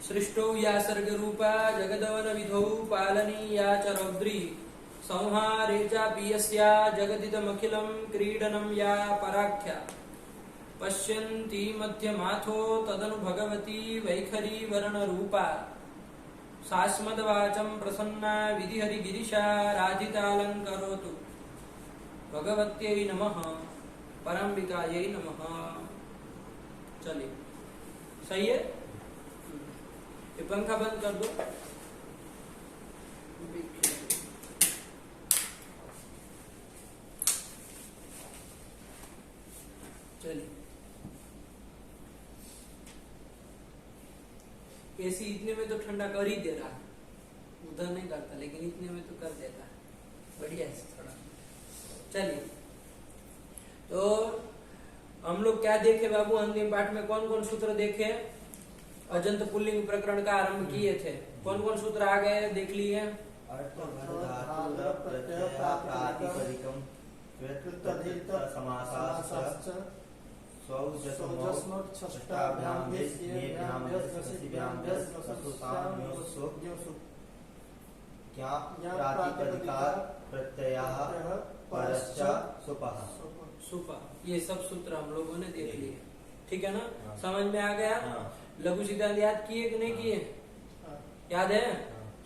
सृष्टौ या सर्गरूपा जगदवन विधौ पालनीया च रौद्री संहारे चापि यस्या जगदिदमखिलं क्रीडनं या पराख्या पश्यन्ती मध्यमाथो तदनु भगवती वैखरी वर्णरूपा सास्मद्वाचं प्रसन्ना विधिहरिगिरिशा राधितालङ्करोतु भगवत्यै नमः परम्बिकायै नमः। चलिए सही है, ये पंखा बंद कर दो। चलिए एसी इतने में तो ठंडा कर ही दे रहा है, उधर नहीं करता लेकिन इतने में तो कर देता है, बढ़िया है थोड़ा। चलिए तो हम लोग क्या देखे बाबू, अंतिम पाठ में कौन कौन सूत्र देखे? अजंत पुल्लिंग प्रकरण का आरंभ किए थे, कौन कौन सूत्र आ गए देख लिए? सुपा, ये सब सूत्र हम लोगों ने देख लिए, ठीक है ना? समझ में आ गया? लघु सिद्धांत याद किए कि नहीं किए? याद है?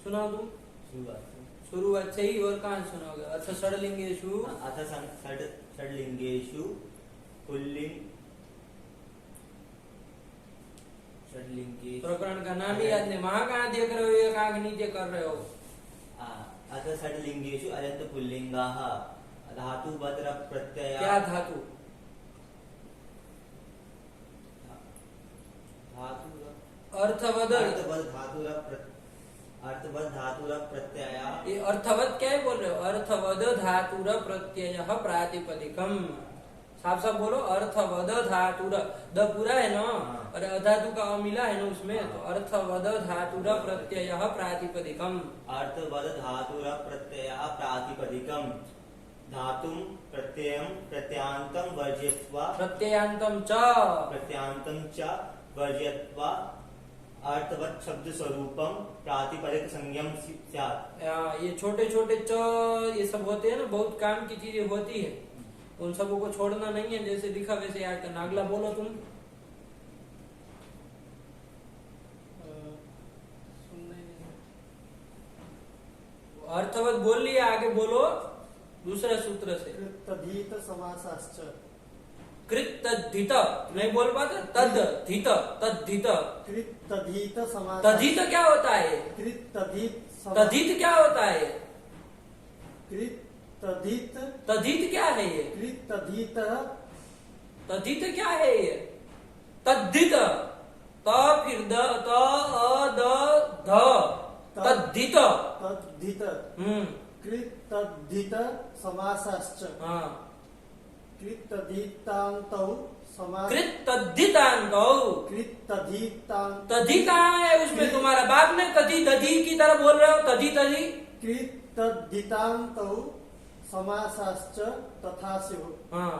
सुनाओ तुम शुरुआत से ही, और कहाँ सुनाओगे? अच्छा षड्लिंगेषु, षड्लिंगेषु पुल्लिंग प्रकरण का नाम ही याद नहीं, वहां कहाँ देख रहे हो, एक आंख नीचे कर रहे हो। अथ षड्लिंगेषु अजंत पुल्लिंगाः धातु बद्र प्रत्यय। क्या धातु? अर्थवद धातुर प्रत्यय। ये अर्थवद क्या है बोल रहे हो? अर्थवद धातुर प्रत्यय प्रातिपदिकम, साफ साफ बोलो। अर्थवद धातुर, द पूरा है ना, और अधातु का अमिला है ना उसमें, तो अर्थवद धातुर प्रत्यय प्रातिपदिकम। अर्थवद धातुर प्रत्यय प्रातिपदिकम धातुम प्रत्ययम प्रत्यांतम वर्जयित्वा प्रत्यांतम च वर्जयित्वा अर्थवत् शब्द स्वरूपम प्रातिपदिक संज्ञम स्यात्। ये छोटे छोटे च ये सब होते हैं ना, बहुत काम की चीजें होती है, उन सबों को छोड़ना नहीं है, जैसे दिखा वैसे याद करना। अगला बोलो तुम। अर्थवत बोल लिया, आगे बोलो दूसरे सूत्र से। कृतधित समासाश्च। कृतधित नहीं बोल पाते, तद्धित तद्धित। कृतधित समास। तद्धित क्या होता है? तद्धित क्या होता है? कृतधित। तद्धित क्या है ये? कृतधित। तद्धित क्या है ये? तद्धित, त फिर द, त अ द ध, तद्धित। तद्धित। कृतधित समासाश्च। हाँ, कृतधितान्तौ समास। कृतधितान्तौ। कृतधितान्त। तद्धि कहाँ है उसमें? तुम्हारा बाप ने तद्धि दधी की तरह बोल रहे हो, तद्धि तद्धि। कृतधितान्तौ समासाश्च तथा स्युः। हाँ,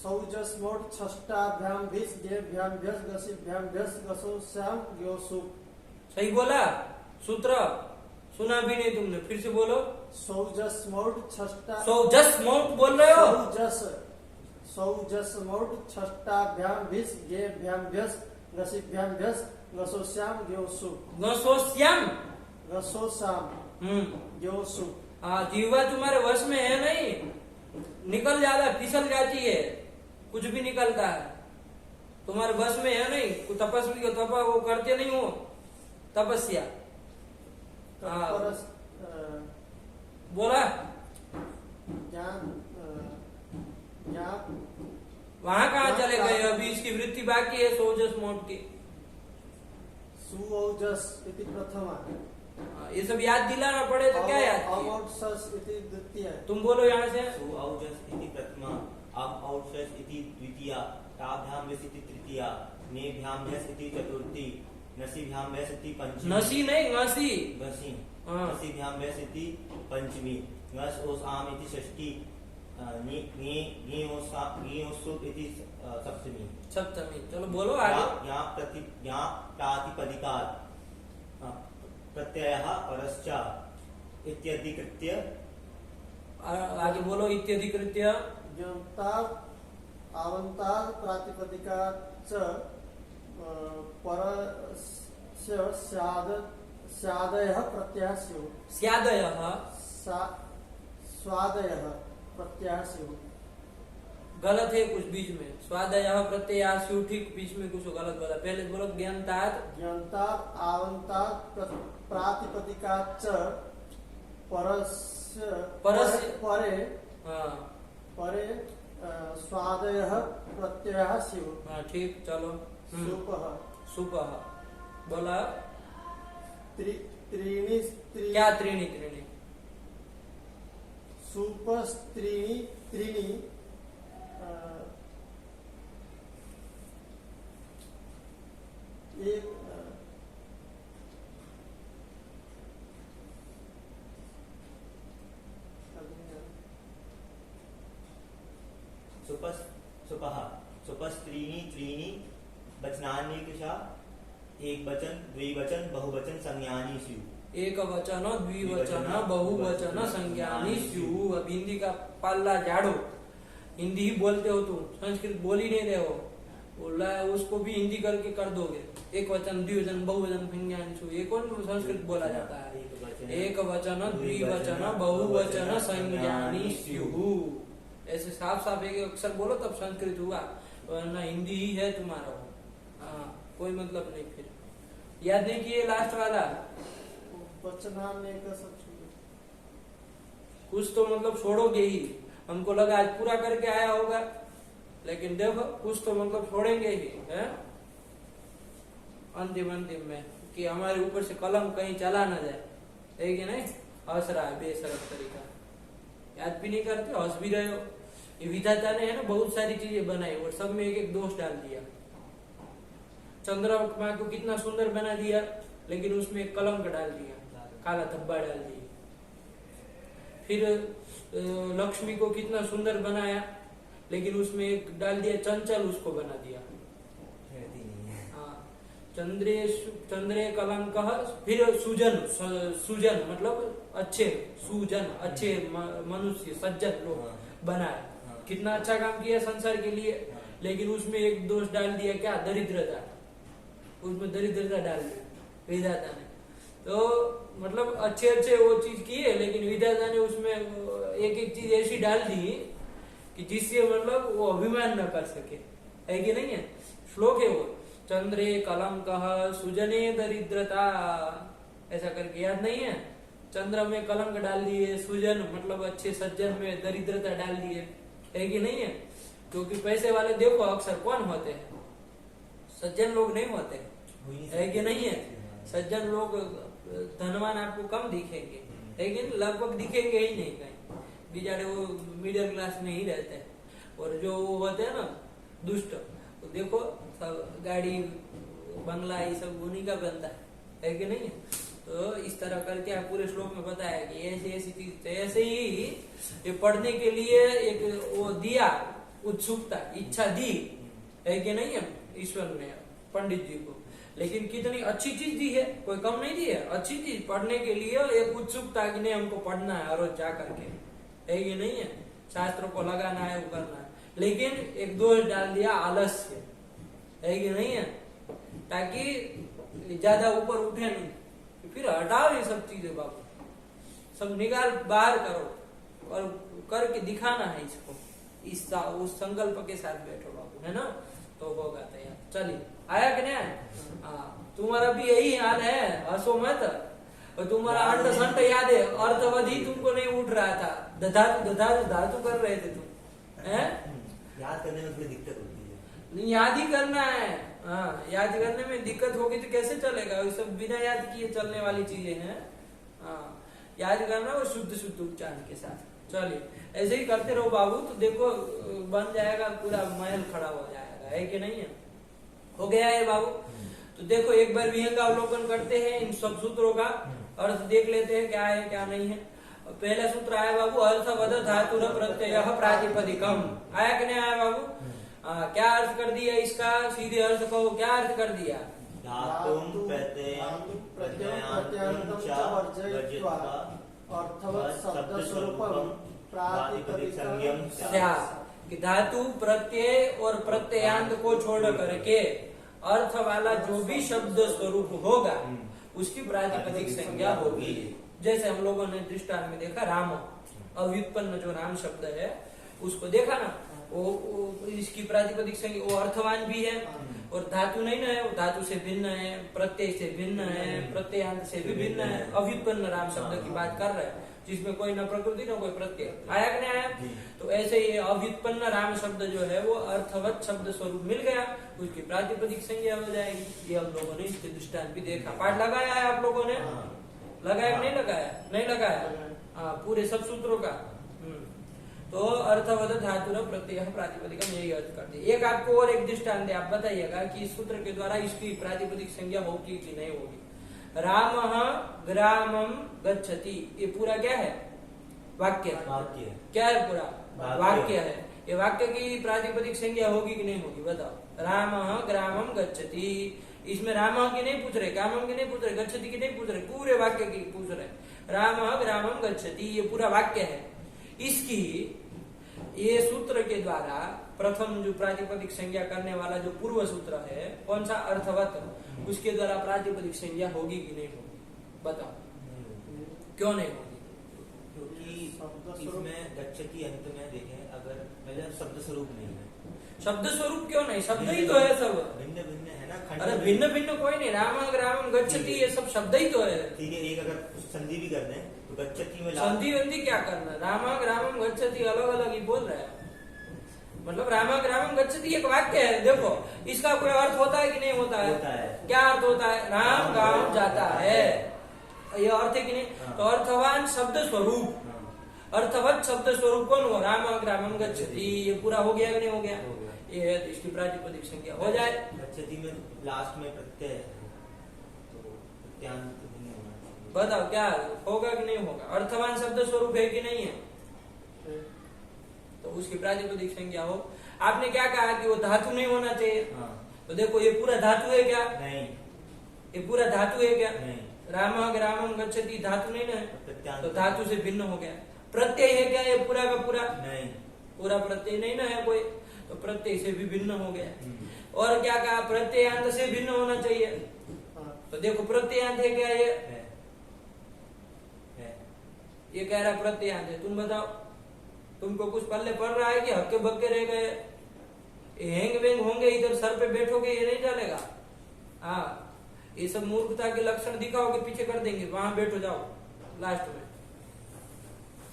सौजस्मोट छष्टाभ्याम भिस् गेभ्याम भ्यस् गसिभ्याम भ्यस् गसो श्याम ग्योसु। सही बोला? सूत्र सुना भी नहीं तुमने, फिर से बोलो। सौजस्मोट छष्टा। सौजस्मोट बोल रहे हो? सौजस्मोट छष्टाभ्याम भिस् गेभ्याम भ्यस् गसिभ्याम भ्यस् गसो श्याम ग्योसु। गसोश्याम, गसोश्याम ग्योसु। हाँ, जीवा तुम्हारे वश में है नहीं, निकल जाता, फिसल जाती है, कुछ भी निकलता है, तुम्हारे बस में है नहीं। तपस्वी को तप वो करते नहीं हो, तपस्या। बोला वहां कहाँ चले गए? अभी इसकी वृत्ति बाकी है सौजस मोट की। सुओजस इति प्रथमा। ये सब याद दिलाना पड़े तो क्या याद? अवौट्सस इति द्वितीया। तुम बोलो यहाँ से। सुऔजस इति प्रथमा, अवऔट्सस इति द्वितीया, ताभ्याम व्यस् इति तृतीया, नेभ्याम व्यस् इति चतुर्थी, नसीभ्याम व्यस् इति पंचमी। नसी नहीं, ngasi। नसीभ्याम व्यस् इति पंचमी, ngस ओस आम इति षष्ठी, इति सप्तमी। सप्तमी। चलो बोलो आगे। यहाँ प्रातिपदिकात् प्रत्ययः परश्च इत्यधिकृत्य। आगे बोलो। इत्यधिकृत्य ज्ञातात् आवन्तात् प्रातिपदिकात् च परस्य स्यादयः प्रत्ययः स्युः। स्यादयः स्वादयः प्रत्ययः स्युः। गलत है कुछ बीच में। स्वादयः प्रत्ययः स्युः ठीक, बीच में कुछ गलत बोला। पहले बोलो। ज्ञातात् आवन्तात् प्रातिपदिकात् च परस्य परे स्वादयः प्रत्ययः स्युः। हाँ ठीक। चलो। सुपः बोला। त्रीणि क्या त्रीणि? सुपस्त्रीणि त्रीणि एक सुपस्त्रीणि त्रीणि वचनान्येषा एक वचन द्विवचन बहुवचन संज्ञानि स्युः। एक वचन द्विवचन बहुवचन संज्ञानि स्युः। अब हिंदी का पल्ला झाड़ो। हिंदी ही बोलते हो तुम, संस्कृत बोल ही नहीं रहे हो। बोला उसको भी हिंदी करके कर दोगे। एक वचन द्विवचन बहुवचन संज्ञानि स्युः, ये कौन संस्कृत बोला जाता है? एक वचन द्विवचन बहुवचन संज्ञानि स्युः। ऐसे साफ साफ एक अक्षर बोलो तब संस्कृत हुआ, वरना हिंदी ही है तुम्हारा। कोई मतलब नहीं। फिर याद नहीं किए लास्ट वाला? कुछ तो मतलब छोड़ोगे ही। हमको लगा आज पूरा करके आया होगा, लेकिन देखो कुछ तो मतलब छोड़ेंगे ही है अंतिम में, कि हमारे ऊपर से कलम कहीं चला ना जाए, है कि नहीं? हंस रहा है बेशरम तरीका, याद भी नहीं करते, हंस भी रहे हो। ये विधाता ने है ना बहुत सारी चीजें बनाई और सब में एक एक दोष डाल दिया। चंद्रमा को कितना सुंदर बना दिया, लेकिन उसमें एक कलंक डाल दिया, काला धब्बा डाल दिया। फिर लक्ष्मी को कितना सुंदर बनाया, लेकिन उसमें एक डाल दिया चंचल, उसको बना दिया। हाँ, चंद्रे कलंक। फिर सुजन मतलब अच्छे, सुजन अच्छे मनुष्य सज्जन लोग बनाए। कितना अच्छा काम किया संसार के लिए, लेकिन उसमें एक दोष डाल दिया, क्या? दरिद्रता। उसमें दरिद्रता डाल दी विधाता ने। तो मतलब अच्छे वो चीज की है, लेकिन विधाता ने उसमें एक एक चीज ऐसी डाल दी कि जिससे मतलब वो अभिमान न कर सके, है कि नहीं है? श्लोक है वो, चंद्रे कलंकः सुजने दरिद्रता, ऐसा करके याद नहीं है? चंद्र में कलंक डाल दिए, सुजन मतलब अच्छे सज्जन में दरिद्रता डाल दिए, है कि नहीं है? क्योंकि पैसे वाले देखो अक्सर कौन होते हैं? सज्जन लोग नहीं होते, है कि नहीं है? सज्जन लोग धनवान आपको कम दिखेंगे, लेकिन लगभग दिखेंगे ही नहीं कहीं, बेचारे वो मिडिल क्लास में ही रहते हैं। और जो वो होते हैं ना दुष्ट, तो देखो सब गाड़ी बंगला ये सब उन्हीं का बनता है कि नहीं है? तो इस तरह करके पूरे श्लोक में बताया कि ऐसी ऐसी चीज। ऐसे ही ये पढ़ने के लिए एक वो दिया, उत्सुकता, इच्छा दी, है कि नहीं है ईश्वर ने पंडित जी को। लेकिन कितनी अच्छी चीज दी है, कोई कम नहीं दी है। अच्छी चीज पढ़ने के लिए एक उत्सुकता कि नहीं हमको पढ़ना है हर रोज जा करके, है कि नहीं है? शास्त्रों को लगाना है, वो करना है। लेकिन एक दोष डाल दिया आलस्य, है कि नहीं है? ताकि ज्यादा ऊपर उठे नहीं। फिर हटाओ ये सब चीजें बाबू, सब निकाल बाहर करो और करके दिखाना है इसको। उस संकल्प के साथ बैठो बाबू, है ना? तो होगा तैयार। चलिए, आया कि नहीं आया? हाँ, तुम्हारा भी यही हाल है, हंसो मत। और तुम्हारा अंट संट याद है, अर्थवधि तुमको नहीं उठ रहा था, धातु कर रहे थे तुम, हैं? याद करने में थोड़ी दिक्कत होती है। नहीं, याद ही करना है। हाँ, याद करने में दिक्कत होगी तो कैसे चलेगा? ये सब बिना याद किए चलने वाली चीजें हैं। हाँ, याद करना और शुद्ध उच्चारण के साथ। चलिए, ऐसे ही करते रहो बाबू, तो देखो बन जाएगा, पूरा महल खड़ा हो जाएगा, है कि नहीं है? हो गया है बाबू। तो देखो एक बार विहंगावलोकन करते हैं, इन सब सूत्रों का अर्थ देख लेते हैं क्या है क्या नहीं है। पहला सूत्र आया बाबू, अर्थवद धातुर प्रत्यय प्रातिपदिकम। आया कि नहीं आया बाबू? क्या अर्थ कर दिया इसका? सीधे अर्थ कहो, क्या अर्थ कर दिया? धातुं प्रत्ययान्तं च वर्जयित्वा अर्थवत् शब्दस्वरूपं प्रातिपदिकसंज्ञं स्यात्। कि धातु प्रत्यय और प्रत्ययांत को छोड़ करके अर्थ वाला जो भी शब्द स्वरूप होगा उसकी प्रातिपदिक संज्ञा होगी। जैसे हम लोगों ने दृष्टांत में देखा, राम अव्युत्पन्न जो राम शब्द है उसको देखा ना, वो इसकी प्रातिपदिक संज्ञा, वो अर्थवान भी है और धातु नहीं ना है, वो धातु से भिन्न है, प्रत्यय से भिन्न है, प्रत्ययांत से भी भिन्न है। अव्युत्पन्न राम शब्द की बात कर रहे हैं जिसमें कोई न प्रकृति न कोई प्रत्यय। आया कि नहीं आया? तो ऐसे ये अव्युत्पन्न राम शब्द जो है वो अर्थवत शब्द स्वरूप मिल गया, उसकी प्रातिपदिक संज्ञा हो जाएगी। ये हम लोगों ने इसके दृष्टांत भी देखा। पाठ लगाया है आप लोगों ने? लगाया नहीं लगाया? नहीं लगाया? हाँ, पूरे सब सूत्रों का। तो अर्थवद धातुर प्रत्यय प्रातिपदिकम, यही अर्थ करते। एक आपको और एक दृष्टांत आप बताइएगा कि इस सूत्र के द्वारा इसकी प्रातिपदिक संज्ञा होगी कि नहीं होगी। रामः ग्रामं गच्छति, ये पूरा क्या है? वाक्य। क्या है? पूरा वाक्य है। ये वाक्य की प्रातिपदिक संज्ञा होगी कि नहीं होगी? बताओ। रामः ग्रामं गच्छति, इसमें रामः की नहीं पूछ रहे, ग्रामं की नहीं पूछ रहे, गच्छति की नहीं पूछ रहे, पूरे वाक्य की पूछ रहे। रामः ग्रामं गच्छति, ये पूरा वाक्य है। इसकी ये सूत्र के द्वारा प्रथम जो प्रातिपदिक संज्ञा करने वाला जो पूर्व सूत्र है, कौन सा? अर्थवत, उसके द्वारा प्रातिपदिक संज्ञा होगी कि नहीं होगी? बताओ। क्यों नहीं होगी? क्योंकि इसमें गच्छति अंत में देखें, अगर पहले शब्द स्वरूप नहीं है। शब्द स्वरूप क्यों नहीं? शब्द ही तो है सब। भिन्न भिन्न है ना। अरे भिन्न भिन्न कोई नहीं, राम ग्रामम गच्छति ये सब शब्द ही तो है। ठीक है, एक अगर संधि भी कर दें तो गच्छति में संधि वंधि क्या करना? राम ग्रामम गच्छति अलग अलग ही बोल रहे हैं। मतलब राम ग्रामम गच्छति एक वाक्य है। देखो इसका कोई अर्थ होता है कि नहीं होता है? होता है। क्या अर्थ होता है? राम गांव जाता है, ये अर्थ है कि नहीं? तो अर्थवान शब्द स्वरूप, अर्थवत शब्द स्वरूप कौन हुआ? राम ग्रामम गच्छति। ये पूरा हो गया कि नहीं हो गया? ये है, इसकी प्रातिपदिक संज्ञा हो जाए। गच्छति में लास्ट में प्रत्यय है, तो प्रत्यांत नहीं होना चाहिए। बताओ क्या होगा कि नहीं होगा? अर्थवान शब्द स्वरूप है कि नहीं है? तो उसकी प्रातिपदिक संज्ञा हो। आपने क्या कहा कि वो धातु नहीं होना चाहिए? तो देखो ये पूरा धातु है क्या? नहीं। ये पूरा धातु है क्या? नहीं। राम ग्रामम गच्छति धातु नहीं ना? प्रत्यांत तो धातु से भिन्न हो गया। प्रत्यय है क्या ये पूरा का पूरा? नहीं। पूरा प्रत्यय नहीं ना है कोई, तो प्रत्यय से भी भिन्न हो गया। और क्या कहा? प्रत्ययांत से भिन्न होना चाहिए। तो देखो प्रत्ययांत है क्या? ये ये कह रहा प्रत्ययांत है। तुम बताओ, तुमको कुछ पल्ले पड़ रहा है कि हक्के बक्के रह गए? हैंग वेंग होंगे, इधर सर पे बैठोगे, ये नहीं चलेगा। हाँ, ये सब मूर्खता के लक्षण दिखाओगे, पीछे कर देंगे। वहां बैठो, जाओ लास्ट में।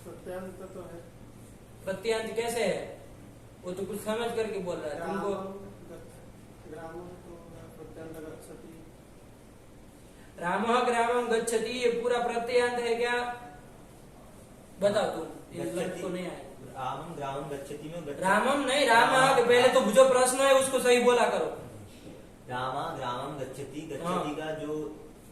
प्रत्यांत तो है। प्रत्यांत कैसे है? वो तो कुछ समझ करके बोल रहा है तुमको। रामः ग्रामं गच्छति ये पूरा प्रत्ययांत है क्या? बताओ तुम। ये लग तो नहीं आए। रामम ग्रामम गच्छति में रामम नहीं, रामः के पहले तो जो प्रश्न है उसको सही बोला करो। रामा ग्रामम गच्छति, गच्छति का जो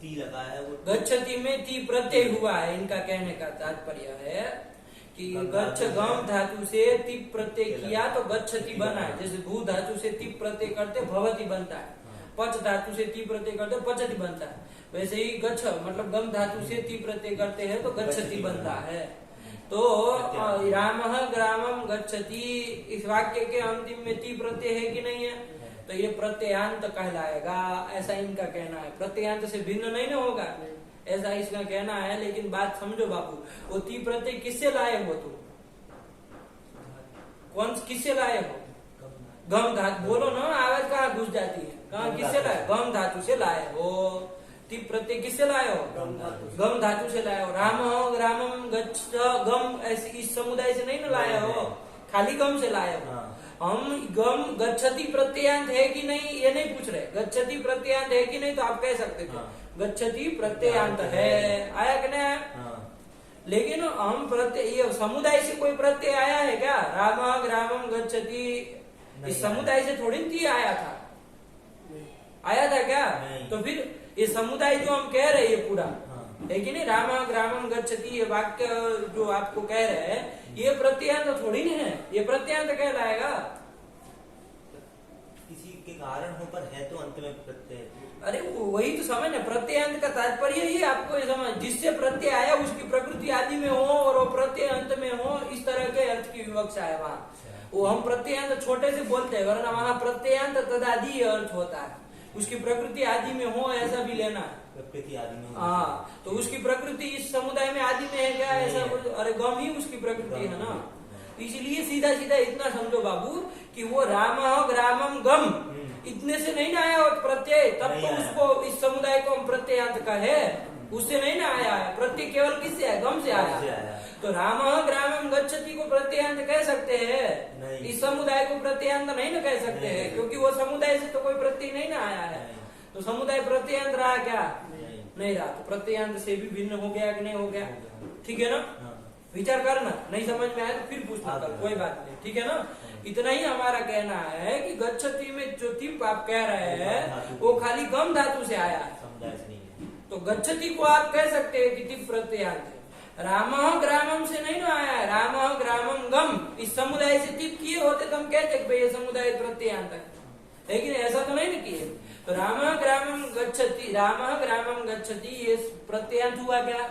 ती लगा है वो गच्छति में ती प्रत्यय हुआ है। इनका कहने का तात्पर्य है कि गच्छ गम धातु से ती प्रत्यय किया तो गच्छति बना है। जैसे भू धातु से ती प्रत्यय करते भवति बनता है, पच धातु से ती प्रत्यय करते पचति बनता है। वैसे ही गच्छ मतलब गम धातु से ती प्रत्यय करते हैं तो गच्छति बनता है। तो रामः ग्रामम गच्छति इस वाक्य के अंतिम में ती प्रत्यय है कि नहीं है? तो ये प्रत्ययांत कहलाएगा, ऐसा इनका कहना है। प्रत्ययांत से भिन्न नहीं ना होगा, ऐसा इसका कहना है। लेकिन बात समझो बाबू, वो ती प्रत्यय किससे लाए हो तुम? कौन किससे लाए हो? गम धातु बोलो ना, आवाज कहाँ घुस जाती है? कहाँ किससे लाए? गम धातु से लाए हो। ती प्रत्यय किससे लाए हो? गम धातु से लाए हो। राम ग्रामम गच्छ गम ऐसे इस समुदाय से नहीं ना लाए हो, खाली गम से लाए हो। हम गम गच्छति प्रत्ययांत है कि नहीं ये नहीं पूछ रहे। गच्छति प्रत्ययांत है कि नहीं तो आप कह सकते थे गच्छति प्रत्ययांत है। आया कि नहीं आया? लेकिन हम प्रत्यय ये समुदाय से कोई प्रत्यय आया है क्या? राम ग्रामम गच्छति इस समुदाय से थोड़ी ती आया था, आया था क्या? तो फिर ये समुदाय जो हम कह रहे हैं पूरा है कि नहीं? राम ग्रामम गच्छति, ये वाक्य जो आपको कह रहे हैं ये प्रत्ययांत थोड़ी नहीं है, ये प्रत्ययांत कहलाएगा। किसी के कारण हो पर है तो अंत में प्रत्यय। अरे वही तो समझ है, प्रत्ययांत का तात्पर्य ही आपको ये समझ, जिससे प्रत्यय आया उसकी प्रकृति आदि में हो और वो प्रत्यय अंत में हो, इस तरह के अर्थ की विवक्षा है वहाँ। वो हम प्रत्ययांत छोटे से बोलते हैं, वरना वहाँ प्रत्ययांत तदादि अर्थ होता है, उसकी प्रकृति आदि में हो ऐसा भी लेना है। प्रकृति आदि में हो। हाँ, तो उसकी प्रकृति इस समुदाय में आदि में है क्या? ऐसा कुछ? अरे गम ही उसकी प्रकृति है ना। इसलिए सीधा सीधा इतना समझो बाबू कि वो राम ग्रामम गम इतने से नहीं ना आया और प्रत्यय, तब तो उसको इस समुदाय को हम प्रत्ययांत का है, उससे नहीं ना आया है। प्रत्यय केवल किससे है? गम से आया। तो राम ग्रामम गच्छति को प्रत्ययांत कह सकते हैं, इस समुदाय को प्रत्ययांत नहीं ना कह सकते हैं, क्योंकि वो समुदाय से तो कोई प्रत्यय नहीं ना आया है। तो समुदाय प्रत्ययांत रहा क्या? नहीं रहा। तो प्रत्ययांत से भी भिन्न हो गया कि नहीं हो गया? ठीक है ना? विचार करना, नहीं समझ में आया तो फिर पूछना, कोई बात नहीं, ठीक है ना? इतना ही हमारा कहना है कि गच्छति में जो तिप आप कह रहे हैं वो खाली गम धातु से आया है, तो गच्छति को आप कह सकते हैं कि तिप प्रत्ययांत है। राम ग्रामम से नहीं ना आया है, राम ग्रामम गम, इस समुदाय से तिप किए होते तो हम कहते कि भाई ये समुदाय प्रत्ययांत है, लेकिन ऐसा तो नहीं ना किए। तो राम ग्रामम गच्छति, राम ग्रामम गच्छति, ये प्रत्ययांत हुआ क्या?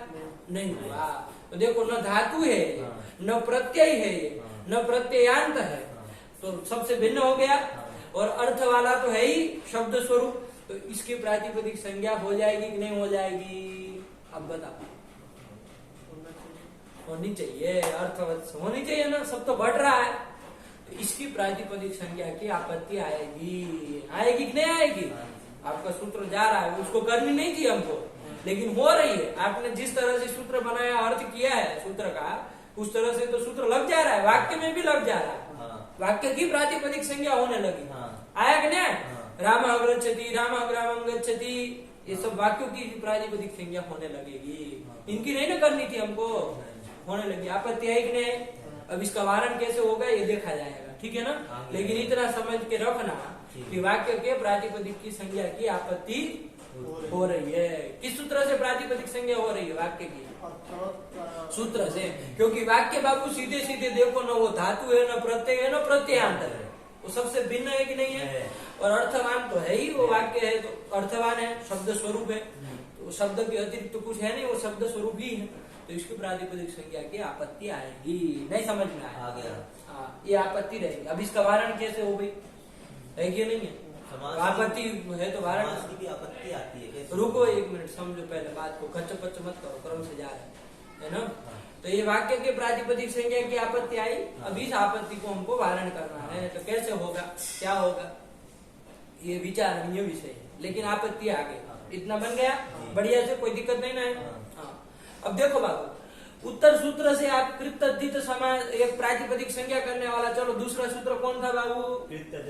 नहीं हुआ। तो देखो, न धातु है, न प्रत्यय है, न प्रत्ययांत है, तो सबसे भिन्न हो गया। और अर्थ वाला तो है ही शब्द स्वरूप, तो इसकी प्रातिपदिक संज्ञा हो जाएगी कि नहीं हो जाएगी? अब बताओ। होनी चाहिए, अर्थ होनी चाहिए ना, सब तो बढ़ रहा है, तो इसकी प्रातिपदिक संज्ञा की आपत्ति आएगी। आएगी कि नहीं आएगी? आपका सूत्र जा रहा है, उसको करनी नहीं थी हमको, लेकिन हो रही है। आपने जिस तरह से सूत्र बनाया, अर्थ किया है सूत्र का, उस तरह से तो सूत्र लग जा रहा है, वाक्य में भी लग जा रहा है। वाक्य की प्रातिपदिक संज्ञा होने लगी। आया कि नहीं? राम गच्छति, राम ग्रामम गच्छति, ये सब वाक्यों की प्रातिपदिक संज्ञा होने लगेगी। इनकी नहीं ना करनी थी हमको, होने लगी। आपत्ति है कि नहीं? अब इसका वारण कैसे होगा ये देखा जाएगा, ठीक है ना? लेकिन इतना समझ के रखना कि वाक्य के प्रातिपदिक की संज्ञा की आपत्ति हो रही है। किस सूत्र से प्रातिपदिक संज्ञा हो रही है वाक्य की? सूत्र से, क्योंकि वाक्य बाबू सीधे सीधे देखो ना, वो धातु है, न प्रत्यय है, न प्रत्ययांत है, वो सबसे भिन्न है कि नहीं है? और अर्थवान तो है ही, वो वाक्य है तो अर्थवान है, शब्द स्वरूप है, तो शब्द के अतिरिक्त तो कुछ है नहीं, वो शब्द स्वरूप ही है, तो इसकी प्रातिपदिक संज्ञा की आपत्ति आएगी। नहीं समझ में आ गया? हाँ, ये आपत्ति रहेगी। अब इसका वारण कैसे हो गई? है कि नहीं है? आपत्ति है तो वारण की आपत्ति आती है। रुको एक मिनट, समझो पहले बात को, खच्च पच्च मत करो, क्रम से जा रहे है ना? तो ये वाक्य के प्रातिपदिक संज्ञा की आपत्ति आई, अब इस आपत्ति को हमको वारण करना है, तो कैसे होगा, क्या होगा, ये विचारणीय विषय है, लेकिन आपत्ति आ गई, इतना बन गया बढ़िया से, कोई दिक्कत नहीं ना है? हाँ। अब देखो बाबू, उत्तर सूत्र से आप कृत समास, एक प्रातिपदिक संज्ञा करने वाला, चलो दूसरा सूत्र कौन था बाबू?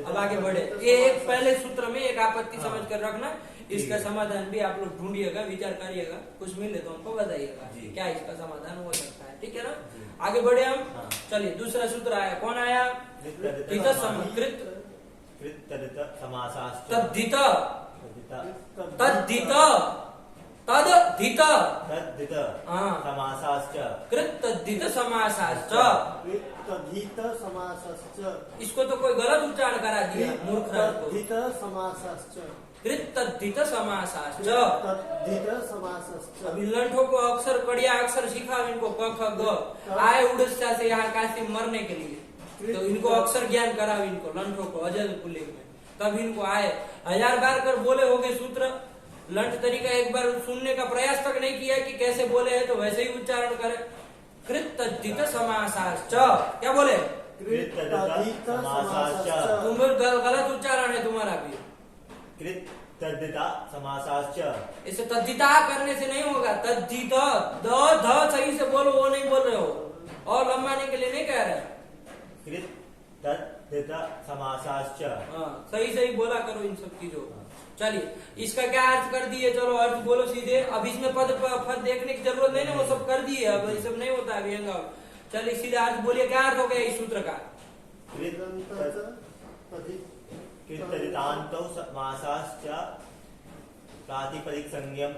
अब आगे बढ़े। ये एक पहले सूत्र में एक आपत्ति समझ कर रखना, इसका समाधान भी आप लोग ढूंढिएगा, विचार करिएगा, कुछ मिले तो हमको बताइएगा क्या इसका समाधान हो सकता है, ठीक है ना? आगे बढ़े हम। चलिए दूसरा सूत्र आया, कौन आया? तद्धित तद्धित तद्धित समासाश्च कृतद्धित समासाश्च। तद्धित समासाश्च, इसको तो कोई गलत उच्चारण करा दिया मूर्ख को। तद्धित समासाश्च, कृतद्धित समासाश्च, तद्धित समासाश्च। अभी लंठों को अक्षर कड़िया अक्षर सिखाओ इनको, क ख ग, आए उड़ीसा से यहाँ काशी मरने के लिए, तो इनको अक्षर ज्ञान कराओ इनको, लंठों को अजय पुलिंग में, तब इनको आए। 1000 बार कर बोले होगे सूत्र, लंठ तरीका एक बार सुनने का प्रयास तक नहीं किया कि कैसे बोले है, तो वैसे ही उच्चारण करे। कृतद्धित समासाश्च, क्या बोले? कृतद्धित समासाश्च। तुम गलत उच्चारण है तुम्हारा भी। कृतद्धिता समासाश्च, इसे तद्धिता करने से नहीं होगा, तद्धित द ध सही से बोलो, वो नहीं बोल रहे हो, और लंबाने के लिए नहीं कह रहे। कृतद्धित समासाश्च, सही सही बोला करो इन सब चीजों को। चलिए इसका क्या अर्थ कर दिए, चलो अर्थ बोलो सीधे, अब इसमें पद देखने की जरूरत नहीं ना, वो सब कर दिए, अब ये सब नहीं होता अभी। चलिए सीधे अर्थ बोलिए, क्या अर्थ हो गया इस सूत्र का? कृतद्धितान्तो समासाश्च प्रातिपदिक संज्ञम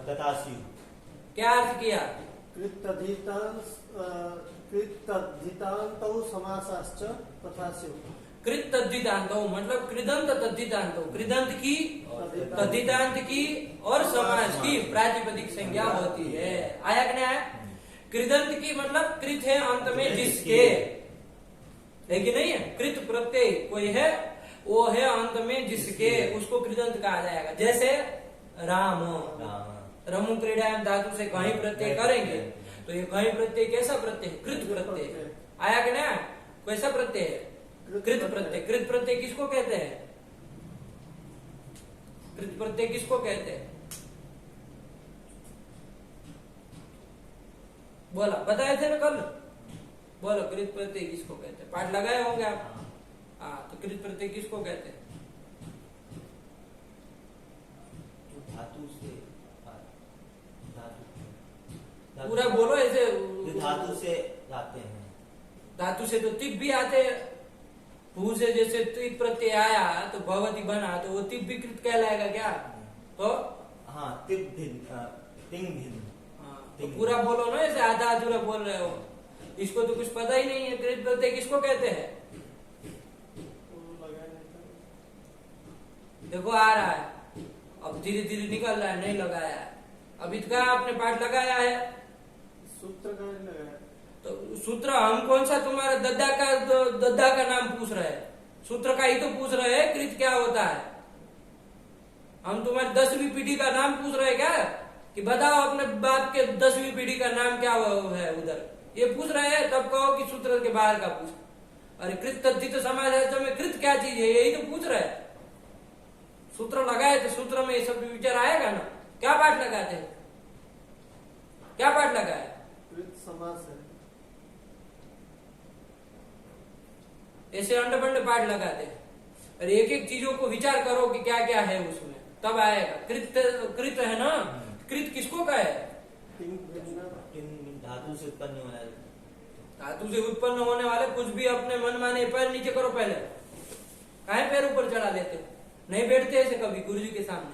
तथासि। क्या अर्थ किया? कृतधितान्तौ समासाश्च तथा स्युः। कृत तद्धितांत मतलब कृदंत तद्धितांत, कृदंत की तद्धितांत की और समास की प्रातिपदिक संज्ञा होती है। आया कि नहीं आया? कृदंत की मतलब कृत है अंत में जिसके, है कि नहीं है? कृत प्रत्यय कोई है, वो है अंत में जिसके, उसको कृदंत कहा जाएगा। जैसे राम, रमु क्रीडायाम धातु से कहीं प्रत्यय करेंगे तो ये कहीं प्रत्यय कैसा प्रत्यय? कृत प्रत्यय। आया कि नहीं? कैसा प्रत्यय है? कृत प्रत्यय। कृत प्रत्यय किसको कहते हैं? कृत प्रत्यय किसको कहते हैं? बोला, बताए थे ना कल? बोलो, कृत प्रत्यय किसको कहते हैं? पाठ लगाए होंगे आप। हाँ, तो कृत प्रत्यय किसको कहते हैं? धातु से पूरा बोलो ऐसे। धातु से आते हैं। धातु से तो तिप भी आते हैं। भू से जैसे तिप प्रत्यय आया तो भगवती बना, तो वो तिप भी कृत कहलाएगा क्या? तो हाँ, तिंग भिन्न। तो पूरा बोलो ना, ऐसे आधा अधूरा बोल रहे हो। इसको तो कुछ पता ही नहीं है। कृत प्रत्यय किसको कहते हैं? देखो आ रहा है, अब धीरे धीरे निकल रहा है, नहीं लगाया है। अब इतना आपने पाठ लगाया है, सूत्र का नहीं लगाया। तो सूत्र हम कौन सा तुम्हारा दद्दा का नाम पूछ रहे हैं? सूत्र का ही तो पूछ रहे हैं कृत क्या होता है। हम तुम्हारी 10वीं पीढ़ी का नाम पूछ रहे हैं क्या? कि बताओ अपने बाप के 10वीं पीढ़ी का नाम क्या है उधर, ये पूछ रहे हैं। तब कहो कि सूत्र के बाहर का पूछ। अरे कृत तद्धित समास में कृत क्या चीज है, यही तो पूछ रहे हैं। सूत्र लगाए तो सूत्र में ये सब विचार आएगा ना। क्या पाठ लगाते हैं? क्या पाठ लगाए? कृत समास है। ऐसे अंड बंड पाठ लगाते हैं। और एक एक चीजों को विचार करो कि क्या क्या है उसमें, तब आएगा। कृत है ना, कृत किसको कहे? धातु से उत्पन्न होना है। धातु से उत्पन्न होने वाले कुछ भी अपने मन माने। पैर नीचे करो पहले। काहे पैर ऊपर चढ़ा लेते हो? नहीं बैठते ऐसे कभी गुरु जी के सामने?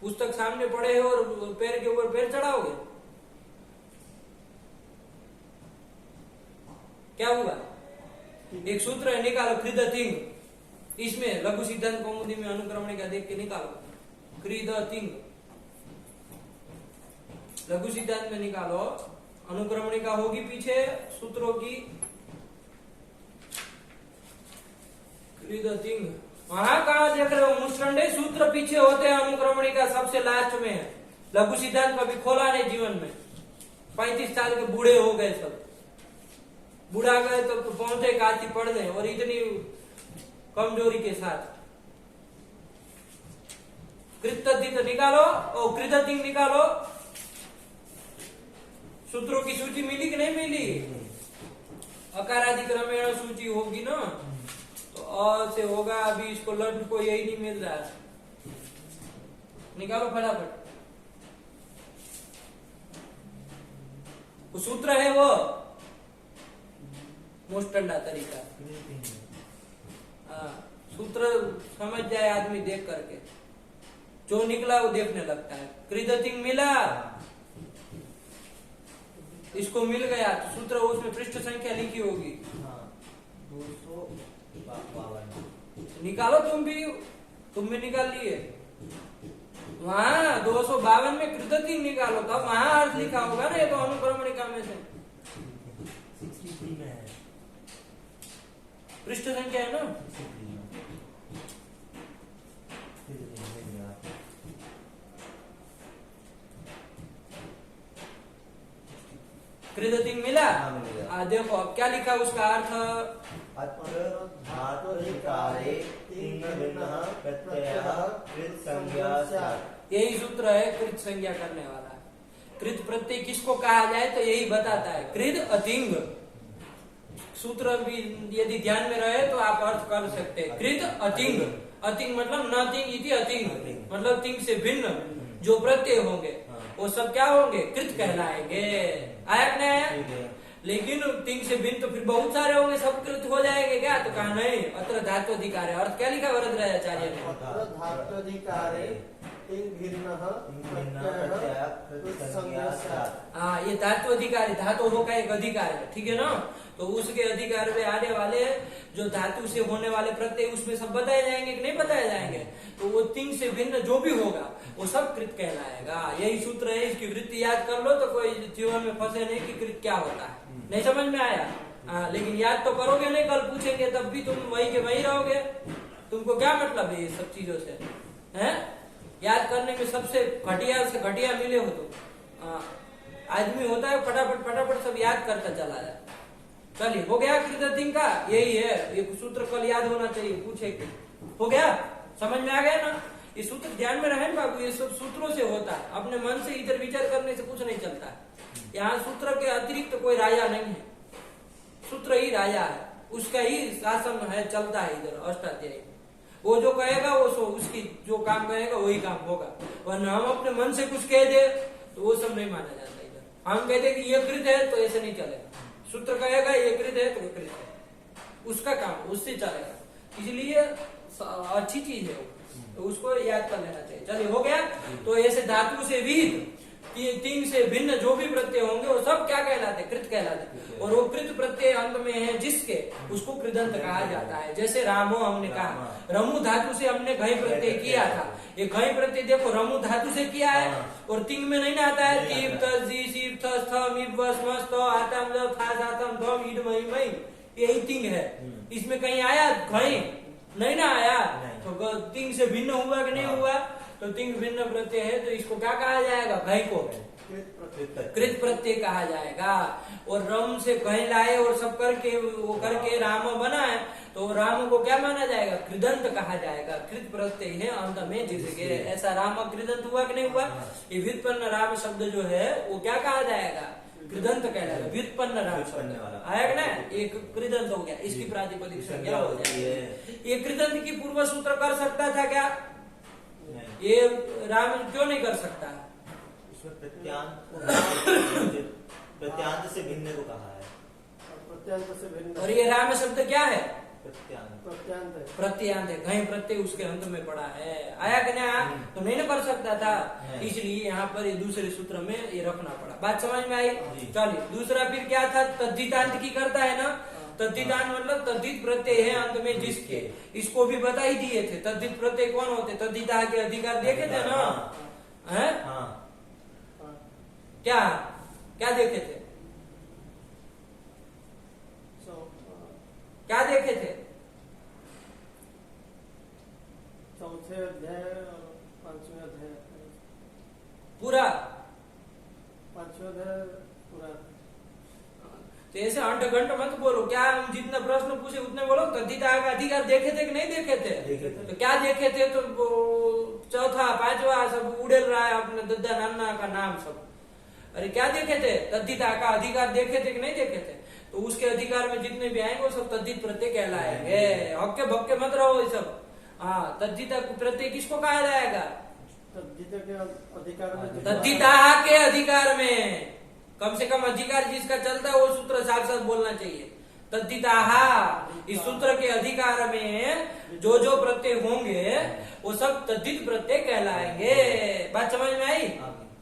पुस्तक सामने पड़े हो और पैर के ऊपर पैर चढ़ाओगे? क्या हुआ? एक सूत्र है, निकालो। कृदतिंग, इसमें लघु सिद्धांत कौमुदी में अनुक्रमणिका देख के निकालो। कृदतिंग लघु सिद्धांत में निकालो। अनुक्रमणिका होगी पीछे सूत्रों की। कृदतिंग वहां कहा देख रहे हो? मुस्टंडे सूत्र पीछे होते हैं, अनुक्रमणिका सबसे लास्ट में है। लघु सिद्धांत कभी खोला नहीं जीवन में। 35 साल के बूढ़े हो गए सब। बुढ़ा गए तो पहुंचे काशी पढ़ने, और इतनी कमजोरी के साथ। कृतद्धित निकालो और कृदतिंग निकालो। सूत्रों की सूची मिली कि नहीं मिली? अकारादि क्रमेण सूची होगी ना, तो अ से होगा। अभी इसको लट को यही नहीं मिल रहा है। निकालो फटाफट। वो सूत्र है वो मुस्टंडा तरीका। सूत्र समझ जाए आदमी देख करके, जो निकला वो देखने लगता है। कृदतिंग मिला, इसको मिल गया तो सूत्र उसमें पृष्ठ संख्या लिखी होगी। 252 निकालो तुम भी निकाल लिए। वहां 252 में कृदतिंग निकालो, तब वहां अर्थ लिखा होगा ना। ये तो अनुक्रमणिका में से 63 में है। पृष्ठ संख्या है ना। कृदतिंग मिला। देखो अब क्या लिखा उसका अर्थ। अत्र धातुधिकारे तिंग भिन्नः प्रत्ययः कृत संज्ञा स्यात्। यही सूत्र है कृत संज्ञा करने वाला। कृत प्रत्यय किसको कहा जाए तो यही बताता है। कृत अतिंग सूत्र भी यदि ध्यान में रहे तो आप अर्थ कर सकते हैं। कृत अतिंग, अतिंग मतलब न तिंग इति अतिंग, मतलब तिंग से भिन्न जो प्रत्यय होंगे वो सब क्या होंगे? कृत कहलाएंगे। आया कि नहीं आया? लेकिन तिंग से भिन्न तो फिर बहुत सारे होंगे, सब कृत हो जाएंगे क्या? तो कहा नहीं, अत्र धात्वधिकार है। अर्थ क्या लिखा वरदराजाचार्य ने? धात्वधिकारे तिंग भिन्नः प्रत्ययः कृतसंज्ञा स्यात्। हाँ, ये धातु अधिकार है, धातुओं का एक अधिकार है, ठीक है ना। तो उसके अधिकार में आने वाले जो धातु से होने वाले प्रत्यय उसमें सब बताए जाएंगे कि नहीं बताए जाएंगे। तो वो तिंग से भिन्न जो भी होगा वो सब कृत कहलाएगा। यही सूत्र है, इसकी वृत्ति याद कर लो तो कोई जीवन में फंसे नहीं कि कृत क्या होता है। नहीं समझ में आया? हाँ, लेकिन याद तो करोगे नहीं, कल पूछेंगे तब भी तुम वही के वही रहोगे। तुमको क्या मतलब है ये सब चीजों से? हैं? याद करने में सबसे घटिया से घटिया मिले हो तुम। आदमी होता है फटाफट फटाफट सब याद करता चला जाए। चलिए, हो गया कृतिंग का, यही है ये सूत्र, कल याद होना चाहिए, पूछेंगे। हो गया? समझ में आ गया ना? ये सूत्र ध्यान में रहे बाबू, ये सब सूत्रों से होता है, अपने मन से इधर विचार करने से कुछ नहीं चलता है। यहाँ सूत्र के अतिरिक्त तो कोई राजा नहीं है, सूत्र ही राजा है, उसका ही शासन है, चलता है इधर अष्टाध्यायी। वो जो कहेगा वो उसकी जो काम कहेगा वही काम होगा। वरना हम अपने मन से कुछ कह दे तो वो सब नहीं माना जाता इधर। हम कहते कि ये कृत है तो ऐसे नहीं चलेगा। सूत्र कहेगा ये कृत है तो वो कृत है, उसका काम उससे चलेगा, इसलिए अच्छी चीज है वो, तो उसको याद कर लेना चाहिए। चलिए, हो गया? तो ऐसे धातु से विहित तिंग से भिन्न जो भी प्रत्यय होंगे वो सब क्या कहलाते? कृत कहलाते। और वो कृत प्रत्यय अंत में है जिसके, उसको कृदंत कहा जाता है। जैसे रामो हमने कहा, रमु धातु से हमने घई प्रत्यय किया था। ये घई प्रत्यय देखो रमु धातु से किया है और तिंग में नहीं ना आता है। तीप तजी सीप थस थम इब वस मस तो आतम ल थास आतम धम इड मई मई, यही तिंग है। इसमें कहीं आया घई? नहीं ना आया। तो तिंग से भिन्न हुआ कि नहीं हुआ? तो तिंग भिन्न प्रत्यय है, तो इसको क्या कहा जाएगा? घई को कृत प्रत्यय कहा जाएगा। और रम से घई लाए और सब करके वो करके राम बना है, तो राम को क्या माना जाएगा? कृदंत कहा जाएगा। कृत प्रत्यय है अंत में जिसके, ऐसा राम कृदंत हुआ कि नहीं हुआ? ये व्युत्पन्न राम शब्द जो है वो क्या कहा जाएगा? कृदंत कहलाएगा। व्युत्पन्न राम शब्द आएगा ना, एक कृदंत हो गया, इसकी प्रातिपदिक संज्ञा हो जाएगी। ये कृदंत की पूर्व सूत्र कर सकता था क्या? ये राम क्यों नहीं कर सकता? इसमें प्रत्यांत से भिन्न को कहा है। प्रत्यांत से भिन्न। और ये राम शब्द क्या है? प्रत्यांत है। प्रत्यांत है, घई प्रत्यय उसके अंत में पड़ा है। आया कि नहीं? तो नहीं ना कर सकता था, इसलिए यहाँ पर ये दूसरे सूत्र में ये रखना पड़ा। बात समझ में आई? चलिए, दूसरा फिर क्या था? तद्धितांत की करता है ना। तद्धितांत मतलब तद्धित प्रत्यय है अंत में जिसके, इसको भी बता ही दिए थे। तद्धित प्रत्यय कौन होते? तद्धिता के अधिकार देखे थे ना? है? क्या क्या देखे थे? क्या देखे थे? चौथे अध्याय और पांचवें अध्याय पूरा, पांचवें अध्याय पूरा। तो ऐसे अंट घंट मत बोलो। क्या हम जितना प्रश्न पूछे उतने बोलो। तद्धिता का अधिकार देखे थे कि नहीं देखे थे? तो क्या देखे थे? तो चौथा पांचवा सब उड़ेल रहा है अपने दद्दा नाना का नाम सब। अरे क्या देखे थे? तद्धिता का अधिकार देखे थे कि नहीं देखे थे? तो उसके अधिकार में जितने भी आएंगे वो सब तद्धित प्रत्यय कहलाएंगे। हक्के भक्के मत रहो ये सब। हाँ, तद्धिता प्रत्यय किसको कहा जाएगा? तद्धिता के अधिकार में। तद्धिता के अधिकार में कम से कम अधिकार जिसका चलता है वो सूत्र साफ साफ बोलना चाहिए। तद्धिताहा, इस सूत्र के अधिकार में जो जो प्रत्यय होंगे वो सब तद्धित प्रत्यय कहलाएंगे। बात समझ में आई?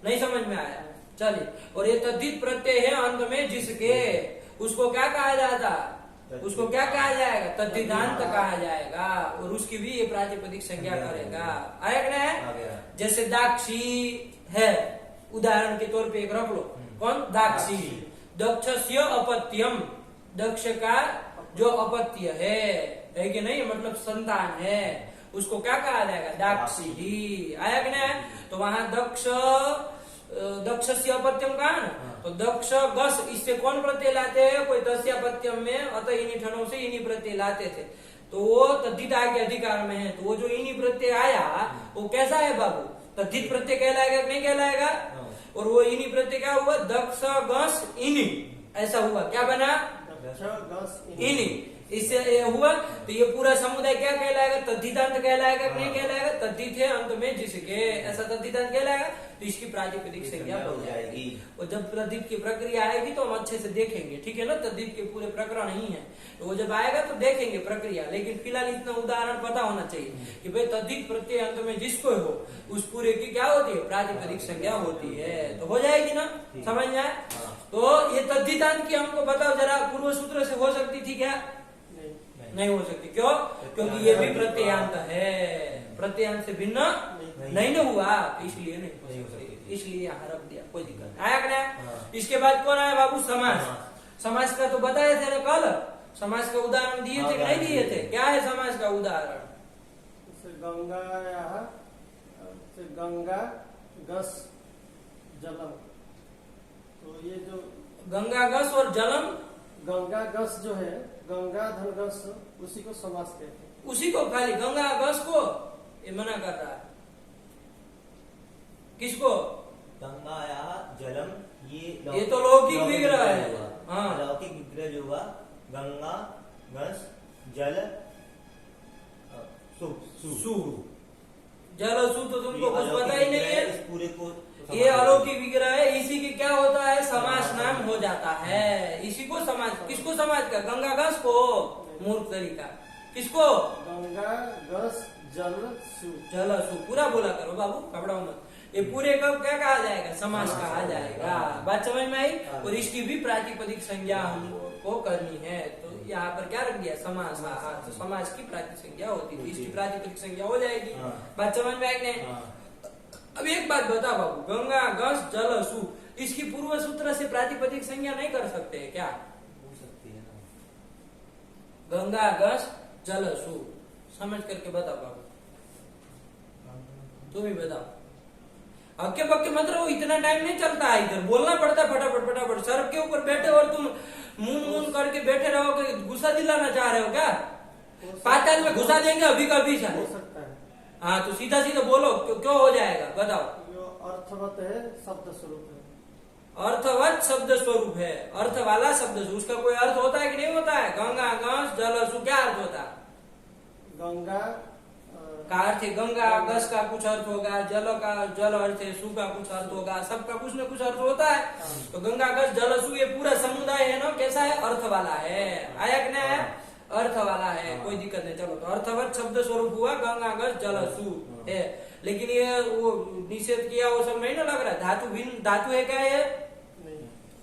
नहीं समझ में आया? चलिए, और ये तद्धित प्रत्यय है अंत में जिसके, उसको क्या कहा जाता? उसको क्या कहा जाएगा? तद्धितांत कहा जाएगा। और उसकी भी ये प्रातिपदिक संज्ञा करेगा। आया कि नहीं? जैसे दाक्षी है, उदाहरण के तौर पे एक रख लो। कौन? दाक्षी। दक्षस्य अपत्यम, दक्ष का जो अपत्य है कि नहीं, मतलब संतान है, उसको क्या कहा जाएगा? दाक्षी। आया कि नहीं? तो वहां दक्ष से अपत्यम कहा ना, तो दक्ष गस, इससे कौन प्रत्यय लाते हैं? कोई दस्यापत्यम में अतः इन्हीं ठनों से इन्हीं प्रत्यय लाते थे, तो वो तद्धिता के अधिकार में है। तो वो जो इन्हीं प्रत्यय आया वो कैसा है बाबू? तद्धित प्रत्यय कहलाएगा कि नहीं कहलाएगा? और वो इन्हीं प्रत्यय क्या हुआ? दक्ष गस इन्हीं, ऐसा हुआ। क्या बना? इन्हीं। इससे ये हुआ तो ये पूरा समुदाय क्या कहलाएगा? तद्धितांत कहलाएगा कि नहीं कहलाएगा? तद्धित है अंत में जिसके, ऐसा तद्धितांत कहलाएगा। तो इसकी प्रातिपदिक संज्ञा हो जाएगी। और जब तद्धित की प्रक्रिया आएगी तो हम अच्छे से देखेंगे, ठीक है ना। तद्धित के पूरे प्रकरण ही है, तो वो जब आएगा तो देखेंगे प्रक्रिया। लेकिन फिलहाल इतना उदाहरण पता होना चाहिए कि भाई तद्धित प्रत्यय अंत में जिसको हो उस पूरे की क्या होती है? प्रातिपदिक संज्ञा होती है। तो हो जाएगी ना, समझ में आए? तो ये तद्धितांत की हमको बताओ जरा, पूर्व सूत्र से हो सकती थी क्या? नहीं हो सकती। क्यों? क्योंकि ये भी प्रत्ययांत है, प्रत्ययांत से भिन्न नहीं ना हुआ, तो इसलिए नहीं हो सकती। इसलिए यहाँ रख दिया, कोई दिक्कत नहीं। आया क्या? इसके बाद कौन आया बाबू? समास। समास का तो बताए थे ना कल, समास का उदाहरण दिए थे कि नहीं दिए थे? क्या है समास का उदाहरण? गंगा गस जलम। तो ये जो गंगा गस और जलम, गंगा गस जो है, गंगा धन गस, उसी को समास कहते हैं। उसी को खाली गंगा गस को ये मना कर रहा है। किसको? गंगा या जलम, ये तो लौकिक विग्रह है। हाँ, लौकिक विग्रह जो हुआ, गंगा गस जल सु जल सु तो तुमको कुछ पता ही नहीं है। इस पूरे को ये अलौकिक विग्रह है। इसी की क्या होता है? समास नाम हो जाता है। इसी को समाज, किसको समाज का? गंगा गस को, मूर्ख तरीका। किसको? गंगा गस जल सु। जल सु पूरा बोला करो बाबू, घबराओ मत। ये पूरे का क्या कहा जाएगा? समास कहा जाएगा। बात समझ में आई? और इसकी भी प्रातिपदिक संज्ञा हमको करनी है। तो यहाँ पर क्या रख दिया? समास। तो समास की प्रातिपदिक संज्ञा होती थी, इसकी प्रातिपदिक संज्ञा हो जाएगी। बात समझ में आई नहीं? अब एक बात बता बाबू, गंगा गस जल सु, इसकी पूर्व सूत्र से प्रातिपदिक संज्ञा नहीं कर सकते क्या? हो सकती है ना। गंगा गस जल सु समझ करके बताओ बाबू, तुम ही बताओ। हक्के पक्के मत रहो, इतना टाइम नहीं चलता है इधर, बोलना पड़ता है फटाफट फटाफट। सर के ऊपर बैठे और तुम मून मून करके बैठे रहोगे, गुस्सा दिलाना चाह रहे हो क्या? पाताल में घुसा देंगे अभी का अभी। हो सकता है। हाँ तो सीधा सीधा बोलो, क्यों हो जाएगा बताओ? जो अर्थवत है शब्द स्वरूप है। अर्थवत शब्द स्वरूप है, अर्थ वाला शब्द, उसका कोई अर्थ होता है कि नहीं होता है? गंगा गस जल सु क्या अर्थ होता है? गंगा का अर्थ है गंगा, गस का कुछ अर्थ होगा, जल का जल अर्थ है, सु का कुछ अर्थ होगा, सबका कुछ न कुछ अर्थ होता है। तो गंगा गस जल सु ये पूरा समुदाय है ना, कैसा है? अर्थ वाला है। आया कि नहीं आया? अर्थ वाला है, कोई दिक्कत नहीं। चलो, तो अर्थवत शब्द स्वरूप हुआ गंगा गस जल सु है। लेकिन ये वो निषेध किया वो सब नहीं ना लग रहा है। धातु भिन्न, धातु है क्या ये?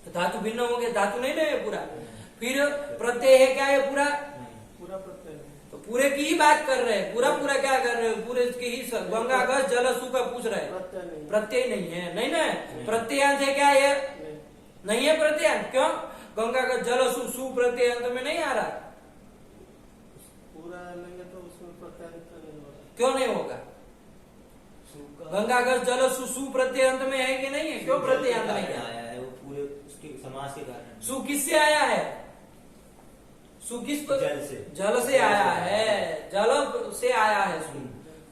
तो धातु भिन्न हो गया, धातु नहीं ना है पूरा। फिर प्रत्यय है क्या ये? पूरा पूरा प्रत्यय। तो पूरे की ही बात कर रहे हैं, पूरा पूरा क्या कर रहे हो? पूरे की ही गंगा गस जल सु का पूछ रहे हैं। प्रत्यय नहीं है, नहीं ना? प्रत्ययांत है क्या ये? नहीं है प्रत्ययांत। क्यों? गंगा गस जल सु, सु प्रत्ययांत में नहीं आ रहा। पूरा लेंगे तो उसमें प्रत्ययांत नहीं होगा। क्यों नहीं होगा? गंगा गस जल सु, सु प्रत्ययांत में है कि नहीं है? क्यों प्रत्ययांत नहीं आया है? वो पूरे उसके समास के कारण। सु किससे आया है? सु किस पर? जल से। जल से आया है, जल से आया है सु।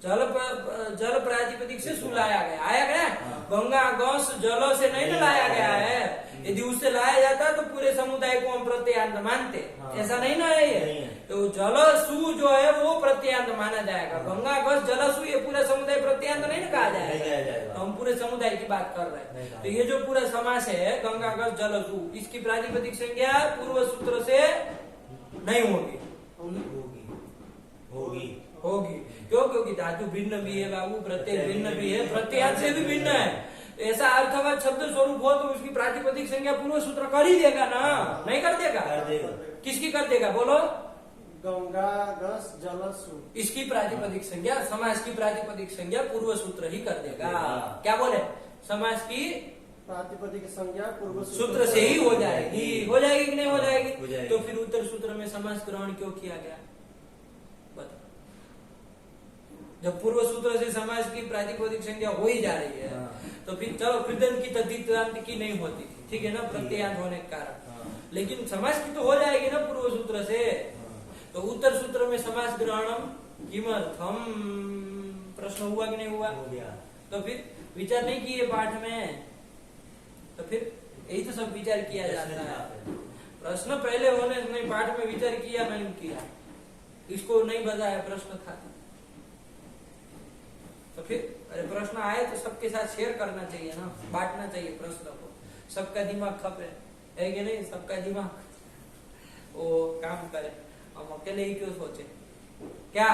जल प्रातिपदिक से सु लाया गया। आया गया? गंगा गस जल से नहीं ना लाया गया है। यदि उससे लाया जाता तो पूरे समुदाय को हम प्रत्ययांत मानते। ऐसा नहीं ना है ये। तो जल सु जो है वो प्रत्ययांत माना जाएगा। गंगा गस जल सु ये पूरा समुदाय प्रत्ययांत नहीं ना कहा जाएगा। तो हम पूरे समुदाय की बात कर रहे हैं। तो ये जो पूरा समास है गंगा गस जल सु, इसकी प्रातिपदिक संज्ञा पूर्व सूत्र से नहीं होगी। होगी होगी क्यों? क्योंकि धातु भिन्न भी है बाबू, प्रत्यय भिन्न भी है, प्रत्ययांत से भी भिन्न है। ऐसा अर्थवत शब्द स्वरूप हो तो उसकी प्रातिपदिक संज्ञा पूर्व सूत्र कर ही देगा ना? नहीं कर देगा? कर देगा। किसकी कर देगा बोलो? गंगा गस जल सु, इसकी प्रातिपदिक संज्ञा, समास की प्रातिपदिक संज्ञा पूर्व सूत्र ही कर देगा। क्या बोले? समास की प्रातिपदिक संज्ञा पूर्व सूत्र से ही हो जाएगी। हो जाएगी कि नहीं हो जाएगी? हो जाएगी। तो फिर उत्तर सूत्र में समास ग्रहण क्यों किया गया? बताओ। जब पूर्व सूत्र से समास की प्रातिपदिक संज्ञा हो ही जा रही है तो फिर चलो कृदंत की तद्धितांत की नहीं होती थी, ठीक है ना, प्रत्ययांत होने के कारण। लेकिन समास की तो हो जाएगी ना पूर्व सूत्र से। तो उत्तर सूत्र में समास ग्रहणम किमर्थम, प्रश्न हुआ कि नहीं हुआ? हो गया। तो फिर विचार नहीं किए पाठ में, तो फिर यही तो सब विचार किया जाता है। प्रश्न पहले होने नहीं, पाठ में विचार किया नहीं किया, इसको नहीं बताया प्रश्न था तो फिर अरे प्रश्न आए तो सबके साथ शेयर करना चाहिए ना, बांटना चाहिए प्रश्न को, सबका दिमाग खपे है कि नहीं, सबका दिमाग वो काम करे, हम अकेले ही क्यों सोचे, क्या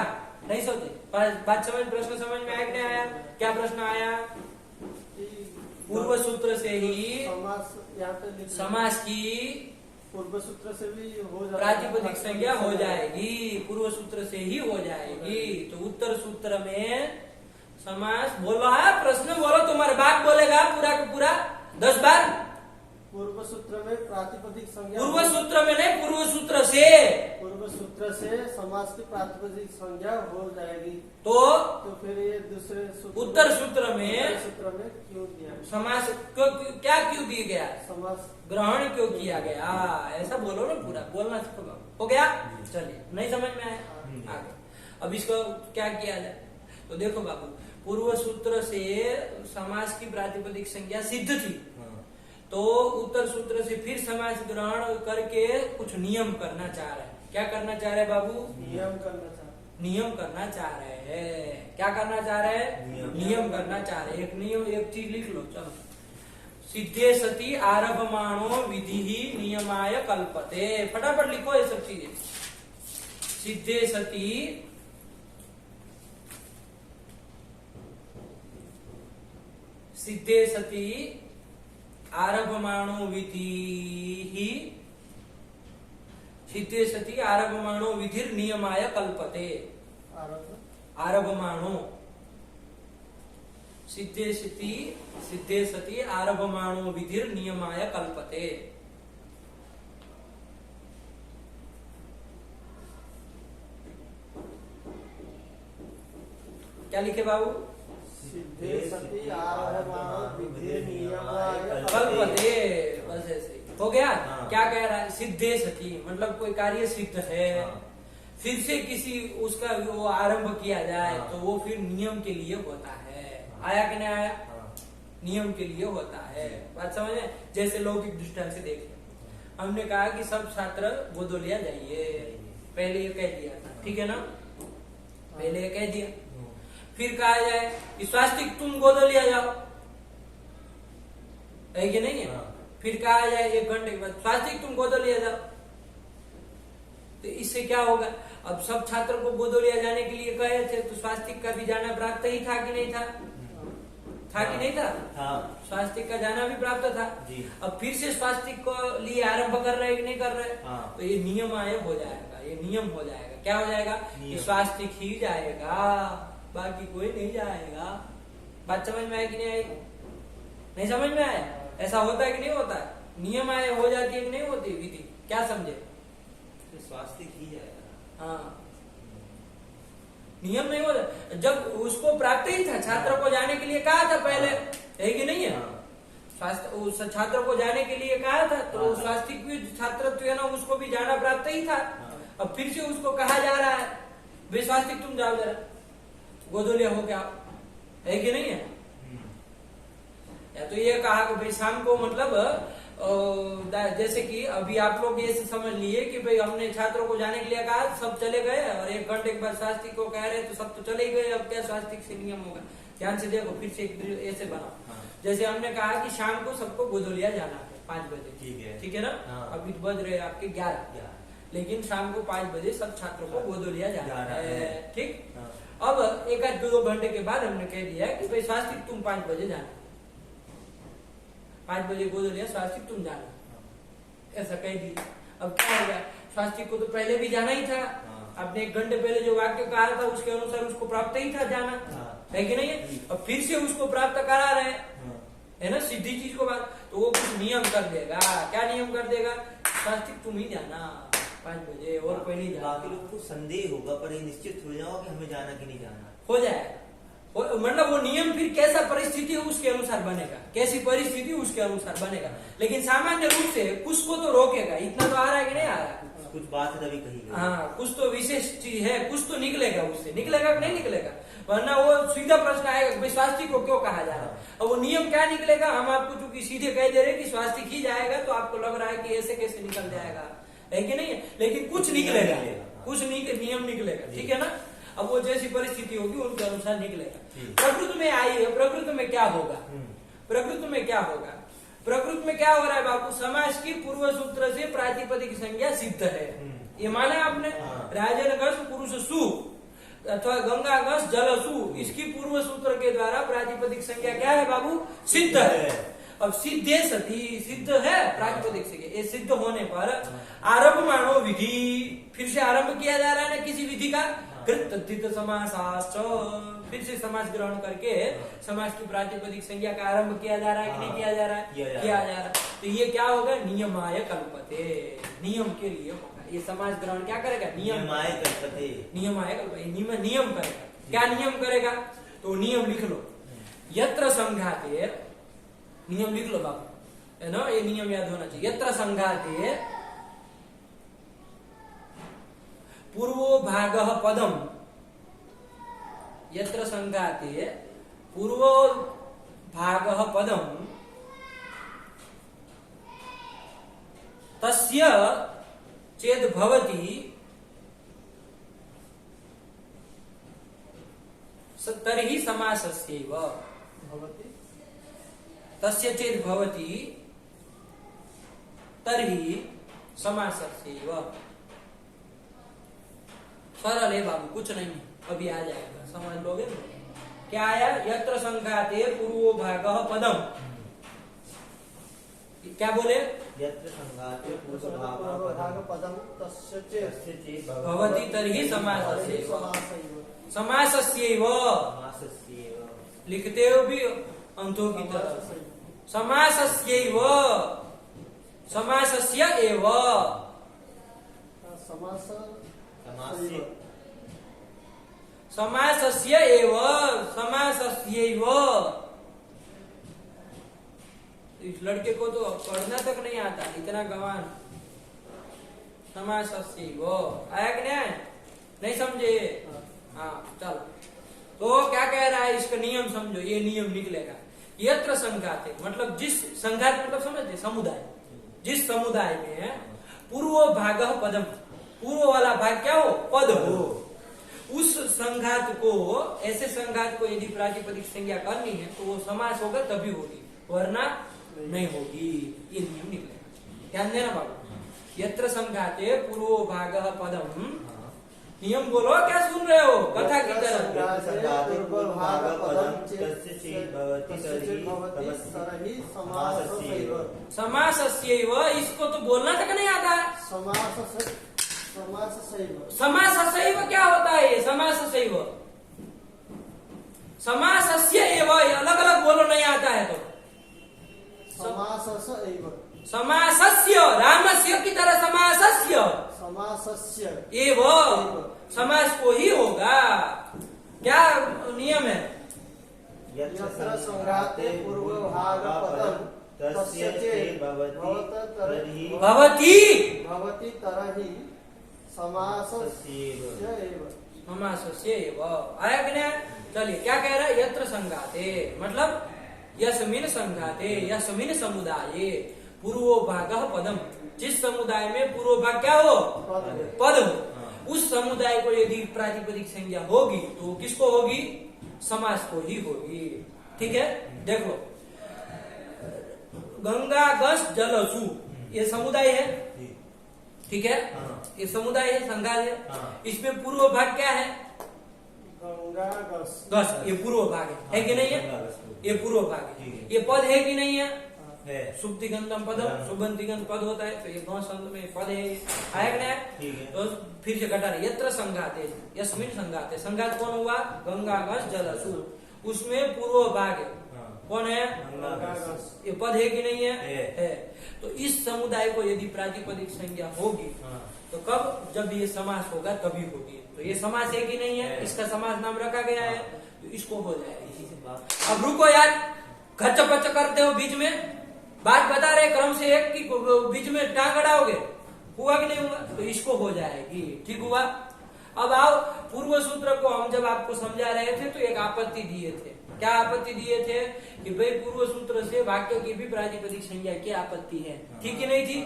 नहीं सोचे। बात समझ, प्रश्न समझ में आया कि नहीं आया, क्या प्रश्न आया, पूर्व सूत्र से ही यहाँ पे समास की पूर्व सूत्र से भी हो जाएगा, प्रातिपदिक संज्ञा हो जाएगी, पूर्व सूत्र से ही हो जाएगी। तो उत्तर सूत्र में समास बोलो, है प्रश्न बोलो, तुम्हारे बाप बोलेगा पूरा का पूरा 10 बार। पूर्व सूत्र में प्रातिपदिक संज्ञा, पूर्व सूत्र में नहीं, पूर्व सूत्र से समास की प्रातिपदिक संज्ञा हो जाएगी। तो फिर ये दूसरे सूत्र उत्तर सूत्र में क्यों दिया समास क्या क्यों दिया गया, समास ग्रहण क्यों किया गया, ऐसा बोलो ना, पूरा बोलना हो गया। चलिए, नहीं समझ में आया आगे, अब इसको क्या किया जाए। तो देखो बाबू, पूर्व सूत्र से समास की प्रातिपदिक संज्ञा सिद्ध थी, तो उत्तर सूत्र से फिर समास ग्रहण करके कुछ नियम करना चाह रहे हैं। क्या करना चाह रहे हैं बाबू, नियम करना चाह रहे हैं। क्या करना चाह रहे हैं, नियम करना चाह रहे हैं। एक नियम, एक चीज लिख लो, चलो, सिद्धे सती आरभमाणो विधि ही नियमाय कल्पते, फटाफट लिखो ये सब चीजें। सिद्धे सती आरभमाणो विधि ही, सिद्धे सती आरभमाणो विधिर नियमाय कल्पते, आरभमाणो सिद्धे सती आरभमाणो विधिर नियमाय कल्पते। क्या लिखे बाबू, सिद्धे सती आरभमाणो विधि नियमाय कल्पते, बस ऐसे हो गया। क्या कह रहा है, सिद्धे सती मतलब कोई कार्य सिद्ध है, फिर से किसी उसका वो आरंभ किया जाए तो वो फिर नियम के लिए होता है। आया कि नहीं आया, नियम के लिए होता है। बात समझे, जैसे लौकिक दृष्टांत से देख, हमने कहा कि सब छात्र गोदोलिया जाइए, पहले ये कह दिया था, ठीक है ना, पहले ये कह दिया, फिर कहा जाए कि स्वास्तिक तुम गोदोलिया जाओ, है कि नहीं है, फिर कहा जाए 1 घंटे के बाद स्वास्तिक तुम गोदोलिया जाओ, तो इससे क्या होगा, अब सब छात्र को गोदोलिया जाने के लिए कहे थे, तो स्वास्तिक का भी जाना प्राप्त ही था कि नहीं था, कि नहीं था, स्वास्तिक का जाना भी प्राप्त था जी। अब फिर से स्वास्तिक को लिए आरंभ कर रहे कि नहीं कर रहे, तो ये नियम आय हो जाएगा, ये नियम हो जाएगा। क्या हो जाएगा, कि स्वास्तिक ही जाएगा, बाकी कोई नहीं जाएगा। बात समझ में आया कि नहीं आई, नहीं समझ में आया, ऐसा होता है कि नहीं होता है, नियम आय हो जाती है कि नहीं होती विधि, क्या समझे, स्वास्थ्य ही जाएगा। हाँ, नियम नहीं होता, जब उसको प्राप्त ही था, छात्र को जाने के लिए कहा था पहले, है कि नहीं है, स्वास्थ्य उस छात्र को जाने के लिए कहा था, तो स्वास्थ्य भी छात्र है ना, उसको भी जाना प्राप्त ही था। अब फिर से उसको कहा जा रहा है, भाई स्वास्थ्य तुम जाओ जरा गोदोलिया हो गया, है कि नहीं है, या तो ये कहा कि भाई शाम को, मतलब जैसे कि अभी आप लोग ये समझ लिए कि भाई हमने छात्रों को जाने के लिए कहा, सब चले गए, और 1 घंटे के बाद स्वास्थ्य को कह रहे तो सब तो चले ही गए, अब क्या स्वास्थ्य से नियम होगा। ध्यान से देखो, फिर से ऐसे बनाओ, जैसे हमने कहा कि शाम को सबको गोदोलिया जाना है 5 बजे, ठीक है ना, अभी तो बज रहे आपके 11, लेकिन शाम को 5 बजे सब छात्रों को गोदोलिया जाना है, ठीक। अब 1-2 घंटे के बाद हमने कह दिया कि भाई स्वास्थ्य तुम 5 बजे जाना, 5 बजे गोदोलिया स्वास्थ्य तुम जाना, ऐसा कह दिया। अब क्या हो गया, स्वास्थ्य को तो पहले भी जाना ही था, आपने 1 घंटे पहले जो वाक्य कहा था उसके अनुसार उसको प्राप्त ही था जाना, है कि नहीं है, अब फिर से उसको प्राप्त करा रहे है ना, सीधी चीज को बात, तो वो कुछ नियम कर देगा। क्या नियम कर देगा, स्वास्थ्य तुम ही जाना 5 बजे, और कोई नहीं जाना। बाकी लोगों को संदेह होगा, पर ये निश्चित हो जाओ कि हमें जाना कि नहीं जाना, हो जाएगा, मतलब वो नियम फिर कैसा परिस्थिति है उसके अनुसार बनेगा, कैसी परिस्थिति उसके अनुसार बनेगा, लेकिन सामान्य रूप से कुछ को तो रोकेगा। इतना तो आ रहा है कि नहीं आ रहा, कुछ बात तभी कही गई, हाँ, कुछ तो विशेष चीज है, कुछ तो निकलेगा उससे, निकलेगा कि नहीं निकलेगा। वरना वो सीधा प्रश्न आएगा भाई स्वास्तिक को क्यों कहा जा रहा है। अब वो नियम क्या निकलेगा, हम आपको चूंकि सीधे कह दे रहे कि स्वास्तिक ही जाएगा तो आपको लग रहा है कि ऐसे कैसे निकल जाएगा, है कि नहीं है, लेकिन कुछ निकलेगा, कुछ नियम निकलेगा, ठीक है ना। अब वो जैसी परिस्थिति होगी उनके अनुसार निकलेगा। प्रकृति में आई है, प्रकृति में क्या होगा, प्रकृति में क्या होगा, प्रकृति में क्या हो रहा है बाबू, समास की पूर्व सूत्र से प्रातिपदिक संज्ञा सिद्ध है, ये माना आपने। राजन घस पुरुष सु अथवा गंगा घस जल सु, इसकी पूर्व सूत्र के द्वारा प्रातिपदिक संज्ञा क्या है बाबू, सिद्ध है। अब सिद्धे सती सिद्ध है प्रातिपदिक संज्ञा, ये सिद्ध होने पर आरंभ मानो विधि, फिर से आरंभ किया जा रहा है ना किसी विधि का, कृत समासाश्च, फिर से समास ग्रहण करके समास की प्रातिपदिक संज्ञा का आरंभ किया जा रहा है कि नहीं किया जा रहा है, किया जा रहा है। तो ये क्या होगा, नियमाय कल्पते, नियम के लिए होगा ये समास ग्रहण, क्या करेगा, नियमाय कल्पते, नियमाय कल्पते, नियम करेगा। क्या नियम करेगा, तो नियम लिख लो, यत्र संघाते, नियम लिख लो बाबू, है ना, ये नियम याद होना चाहिए। यत्र संघाते पूर्वो भागः पदम, यत्र संघाते पूर्वो भागः पदम तस्य चेद भवति तर्हि समासस्यैव, तस्य चेद भवति तर्हि समासस्यैव। सरल है बाबू, कुछ नहीं, अभी आ जाएगा, समझ लोगे। क्या आया, यत्र संघाते पूर्वो भागः पदम, क्या बोले, यत्र संघाते पूर्वो भागः पदम तस्य चेत् भवति तर्हि समासस्यैव, समासस्यैव लिखते हो भी अंतों की तरह, समासस्यैव, समासस्य एव, समासस्य एव, समासस्यैव। इस लड़के को तो पढ़ना तक नहीं आता, इतना गवान, समासस्यैव आया कि नहीं, नहीं समझे, हाँ चलो। तो क्या कह रहा है, इसका नियम समझो, ये नियम निकलेगा। यत्र संघाते मतलब जिस, संघात मतलब समझते, समुदाय, जिस समुदाय में पूर्व भागः पदम, पूर्व वाला भाग क्या हो, पद हो, उस संघात को, ऐसे संघात को यदि प्रातिपदिक संज्ञा करनी है तो वो समास होगा तभी होगी, वरना नहीं होगी, ये नियम निकलेगा। ध्यान देना बाबू, यत्र संघाते पूर्व भागः पदम, नियम बोलो, क्या सुन रहे हो, कथा की तरह। समासस्यैव, इसको तो बोलना तक नहीं आता है, समासस्यैव क्या होता है, समासस्यैव, समासस्य एव, अलग अलग बोलो, नहीं आता है तो समासस्य, रामस्य की तरह समासस्य, समासस्य एव, समास को ही होगा। क्या नियम है, यत्र संघाते पूर्व भागः पदम तस्य चेत् भवति तरहि समासस्य एव, समासस्य एव आया कि नहीं। चलिए क्या कह रहा है, यत्र संघाते मतलब यस्मिन् संघाते, यस्मिन् समुदाये पूर्वो भागः पदम, जिस समुदाय में पूर्व भाग क्या हो, पद हो, उस समुदाय को यदि प्रातिपदिक संज्ञा होगी तो किसको होगी, समास को ही होगी। ठीक है, देखो, गंगा घस जलसु, ये समुदाय है, ठीक है, ये समुदाय है, संघात है, इसमें पूर्व भाग क्या है, गंगा घस, ये पूर्व भाग है कि नहीं है, ये पूर्व भाग है, ये पद है कि नहीं है, सुप्तिगंधम पदम, सुगंधिगंध पद होता है, तो ये गौ संघ में पद है, आया कि नहीं। तो फिर से घटा रहे, यत्र संघाते, यस्मिन् संघाते, संघात कौन हुआ, गंगा घस जलसु, उसमें पूर्व भाग है, कौन है, ये पद है कि नहीं है, तो इस समुदाय को यदि प्रातिपदिक संज्ञा होगी तो कब, जब ये समास होगा तभी होगी। तो ये समास है कि नहीं है, इसका समास नाम रखा गया है, तो इसको हो जाएगा। अब रुको यार, खच्च पच्च करते हो, बीच में बात बता रहे क्रम से एक की बीच में टांग अड़ाओगे, हुआ कि नहीं हुआ, तो इसको हो जाएगी। ठीक हुआ। अब आओ, पूर्व सूत्र को हम जब आपको समझा रहे थे तो एक आपत्ति दिए थे। क्या आपत्ति दिए थे कि भाई पूर्व सूत्र से वाक्य की भी प्रातिपदिक संज्ञा की आपत्ति है, ठीक है नहीं थी?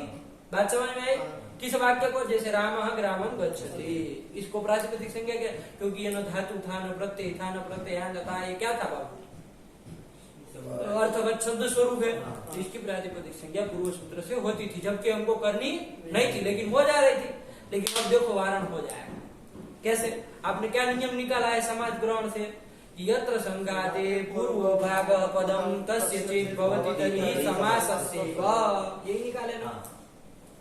बात समझ में आई? किस वाक्य को? जैसे रामः ग्रामं गच्छति, इसको प्रातिपदिक संज्ञा क्या? क्योंकि ये न धातु था, न प्रत्यय था, न प्रत्ययान्त था, ये क्या था बाबू? अर्थगत शब्द स्वरूप है। इसकी प्रातिपदिक संज्ञा पूर्व सूत्र से होती थी, जबकि हमको करनी नहीं थी, लेकिन हो जा रही थी। लेकिन अब देखो वारण हो जाएगा। कैसे? आपने क्या नियम निकाला है समाज ग्रहण से? यत्र संगाते पूर्व भाग पदम तस्य चेत् भवति तर्हि समासस्यैव, यही निकाले ना।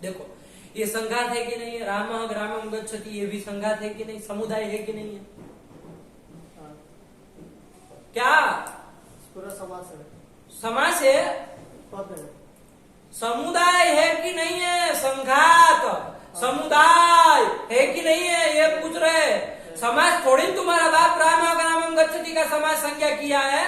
देखो ये संघात है कि नहीं है? रामः ग्रामं गच्छति, ये भी संघात है कि नहीं? समुदाय है कि नहीं है? क्या पूरा समास है, समास है? पद है, समुदाय है कि नहीं है? संघात समुदाय है कि नहीं है, ये पूछ रहे। समाज थोड़ी तुम्हारा बाप रामः ग्रामं गच्छति का समाज संज्ञा किया है।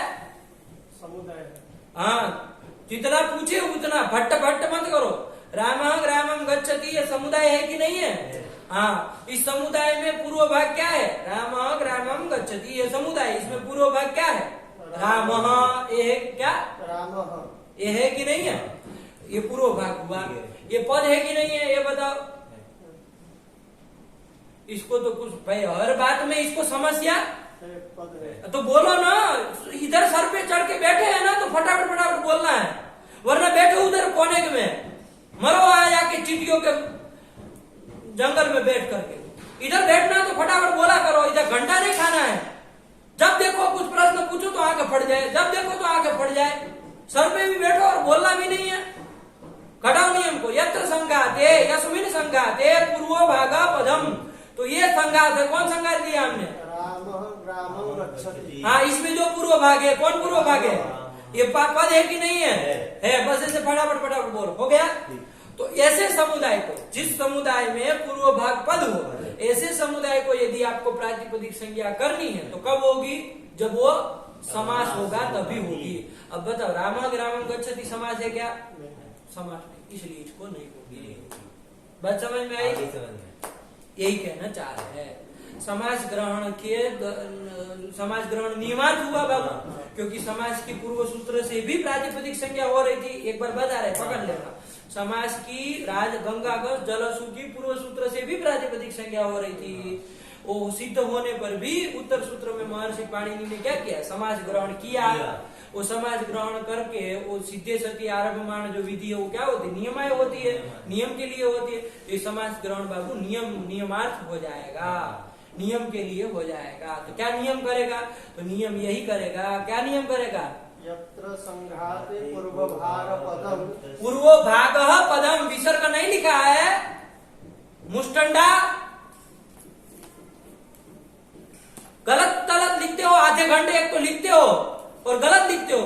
समुदाय है। हाँ, जितना पूछे उतना भट्ट भट्ट मत करो। रामः ग्रामं गच्छति ये समुदाय है कि नहीं है? हाँ, इस समुदाय में पूर्व भाग क्या है? रामः ग्रामं गच्छति, ये समुदाय, इसमें पूर्व भाग क्या है? रामः, ये है क्या? रामः, ये है कि नहीं है? ये पूर्व भाग हुआ। ये पद है कि नहीं है, ये बताओ। इसको तो कुछ भाई हर बात में इसको समस्या पद है। तो बोलो ना, इधर सर पे चढ़ के बैठे हैं ना तो फटाफट फटाफट बोलना है, वरना बैठे उधर कोने में मरो आया के चींटियों के जंगल में बैठ करके। इधर बैठना तो फटाफट बोला करो, इधर घंटा नहीं खाना है। जब देखो कुछ प्रश्न पूछो तो आंखें फट जाए, जब देखो तो आंखें फट जाए। सर पे भी बैठो और बोलना भी नहीं है। घटाओ नियम को। यत्र संघाते यस्मिन् संघाते पूर्व भागा पदम, तो ये संघात है। कौन संघात दिया हमने? रामः ग्रामं गच्छति। हाँ, इसमें जो पूर्व भाग है, कौन पूर्व भाग है? ये पद है कि नहीं है? है। बस ऐसे फटाफट फटाफट बोलो, हो गया। तो ऐसे समुदाय को, जिस समुदाय में पूर्व भाग पद हो, ऐसे समुदाय को यदि आपको प्रातिपदिक संज्ञा करनी है तो कब होगी? जब वो समास होगा तभी होगी। अब बताओ, रामः ग्रामं गच्छति समास है क्या? समास नहीं, इसलिए इसको नहीं होगी। बात समझ में आई? यही कहना चाह रहे हैं। समाज ग्रहण के समाज ग्रहण नियमार्थ हुआ बाबू, क्योंकि समाज की पूर्व सूत्र से भी प्रातिपदिक संज्ञा हो रही थी। एक बार बता रहे, पकड़ लेना। समाज की राज गंगागत जलसु की पूर्व सूत्र से भी प्रातिपदिक संज्ञा हो रही थी। वो सिद्ध होने पर भी उत्तर सूत्र में महर्षि पाणिनि ने क्या किया? समाज ग्रहण किया। वो समाज ग्रहण करके वो सिद्धे सती आरभमाण जो विधि है वो क्या होती है? नियमाय होती है, नियम के लिए होती है। तो ये समाज ग्रहण बाबू नियमार्थ हो जाएगा, नियम के लिए हो जाएगा। तो क्या नियम करेगा? तो नियम यही करेगा। क्या नियम करेगा? यत्र संघाते पूर्व भाग पदम, पूर्व भाग पदम, विसर्ग नहीं लिखा है, मुष्टंडा गलत गलत लिखते हो। आधे घंटे एक तो लिखते हो और गलत लिखते हो।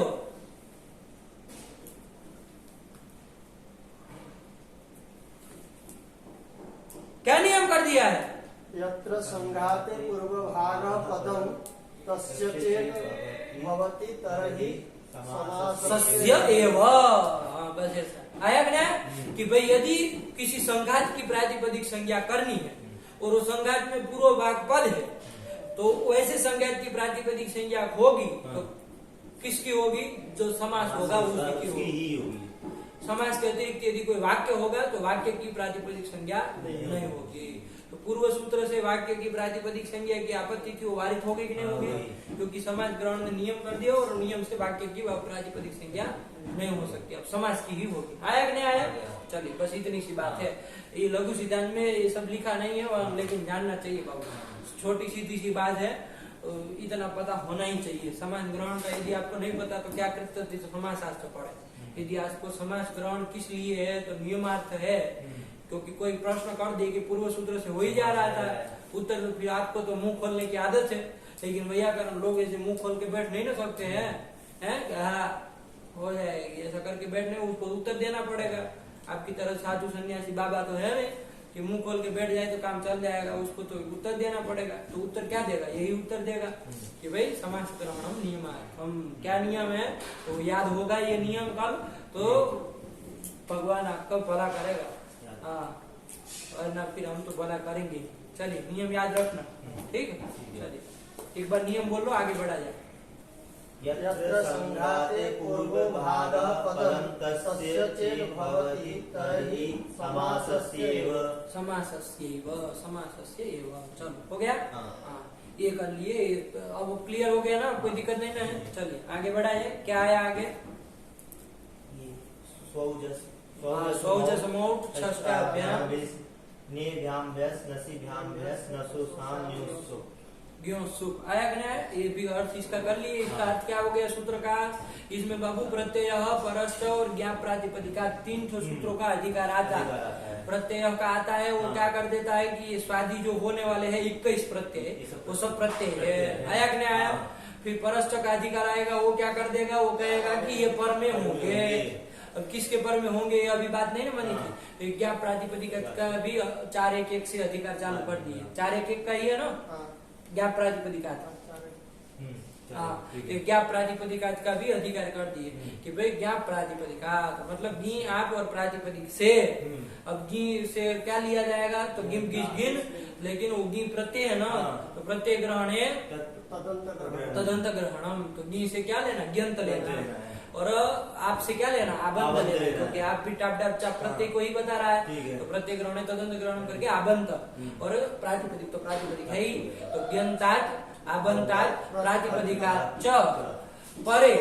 क्या नियम कर दिया है? यत्र संघाते पूर्व भाग पदम तस्य चेत् भवति तर्हि सस्य एव। बस ऐसा आया क्या कि भाई यदि किसी संघात की प्रातिपदिक संज्ञा करनी है और वो संघात में पूर्व भाग पद है, तो वैसे संघात की प्रातिपदिक संज्ञा होगी तो किसकी होगी? जो समास होगा उसकी होगी। समास के अतिरिक्त यदि कोई वाक्य होगा तो वाक्य की प्रातिपदिक संज्ञा नहीं होगी। तो पूर्व सूत्र से वाक्य की प्रातिपदिक संज्ञा की आपत्ति थी, वो वारित होगी कि नहीं होगी? क्योंकि समाज ग्रहण ने नियम कर दिया और नियम से वाक्य की प्रातिपदिक संज्ञा नहीं हो सकती, अब समाज की ही होगी। आया कि नहीं आया? चलिए, बस इतनी सी बात है। ये लघु सिद्धांत में ये सब लिखा नहीं है, लेकिन जानना चाहिए बाबू। छोटी सीधी सी बात है, इतना पता होना ही चाहिए। समाज ग्रहण का यदि आपको नहीं पता तो क्या करते? समाज शास्त्र पढ़े। यदि आपको समाज ग्रहण किस लिए है तो नियमार्थ है, क्योंकि कोई प्रश्न कर दे कि पूर्व सूत्र से हो ही जा रहा था उत्तर, तो फिर आपको तो मुंह खोलने की आदत है। लेकिन वैयाकरण लोग ऐसे मुंह खोल के बैठ नहीं ना सकते हैं, हो जाएगी ऐसा करके बैठने, उसको उत्तर देना पड़ेगा। आपकी तरह साधु सन्यासी बाबा तो है नहीं कि मुंह खोल के बैठ जाए तो काम चल जाएगा, उसको तो उत्तर देना पड़ेगा। तो उत्तर क्या देगा? यही उत्तर देगा कि भाई समाज ग्रहण नियम है। हम क्या नियम है तो याद होगा ये नियम कल, तो भगवान आपका भला करेगा। हाँ, और ना फिर हम तो भला करेंगे। चलिए नियम याद रखना, ठीक है। चलिए एक बार नियम बोल लो, आगे बढ़ा जाए। यत्र संघाते पूर्वभागः पदं तस्य चेत् भवति तर्हि समासस्यैव। समासस्यैव, समासस्यैव। चलो हो गया। हाँ। हाँ, ये कर लिए, अब क्लियर हो गया ना, कोई दिक्कत नहीं ना है। चलिए आगे बढ़ाइए, क्या आया आगे? स्वौजस मौट षष्ठाभ्याम नेभ्याम व्यस नसीभ्याम व्यस नसो साम न्यूसो ज्ञो सुख आया कि नहीं? ये भी अर्थ इसका कर लिए। इसका अर्थ क्या हो गया सूत्र का? इसमें बाबू प्रत्यय, परश्च और ज्ञाप प्रातिपदिका, 3 सूत्रों का अधिकार आता है। प्रत्यय का आता है, वो क्या कर देता है कि ये स्वादी जो होने वाले हैं 21 प्रत्यय, वो सब प्रत्यय है। आया कि नहीं आया? फिर परश्च का अधिकार आएगा, वो क्या कर देगा? वो कहेगा कि ये पर में होंगे। अब किसके पर में होंगे ये अभी बात नहीं ना बनी थी। ज्ञाप प्रातिपदिका का भी 4-1-1 से अधिकार चालू कर दिए। 4-1-1 का ही है ना ज्ञाप प्रातिपदिका था। हाँ, ज्ञाप प्रातिपदिका का भी अधिकार कर दिए कि भाई ज्ञाप प्रातिपदिका मतलब गी आप और प्रातिपदिक से। अब गी से क्या लिया जाएगा? तो गिम गिस गिन, लेकिन वो गी प्रत्यय है ना, तो प्रत्यय ग्रहण है तदंत ग्रहणम। तो गी से क्या लेना? ग्यंत लेना है। और आपसे क्या लेना? आबंध लेना है, क्योंकि आप भी टाप डाप चाप प्रत्यय को ही बता रहा है। तो प्रत्यय ग्रहण तदंत ग्रहण करके आबंध, और प्रातिपदिक तो प्रातिपदिक है ही। तो ग्यंतात् आबंतात् प्रातिपदिकात् च परे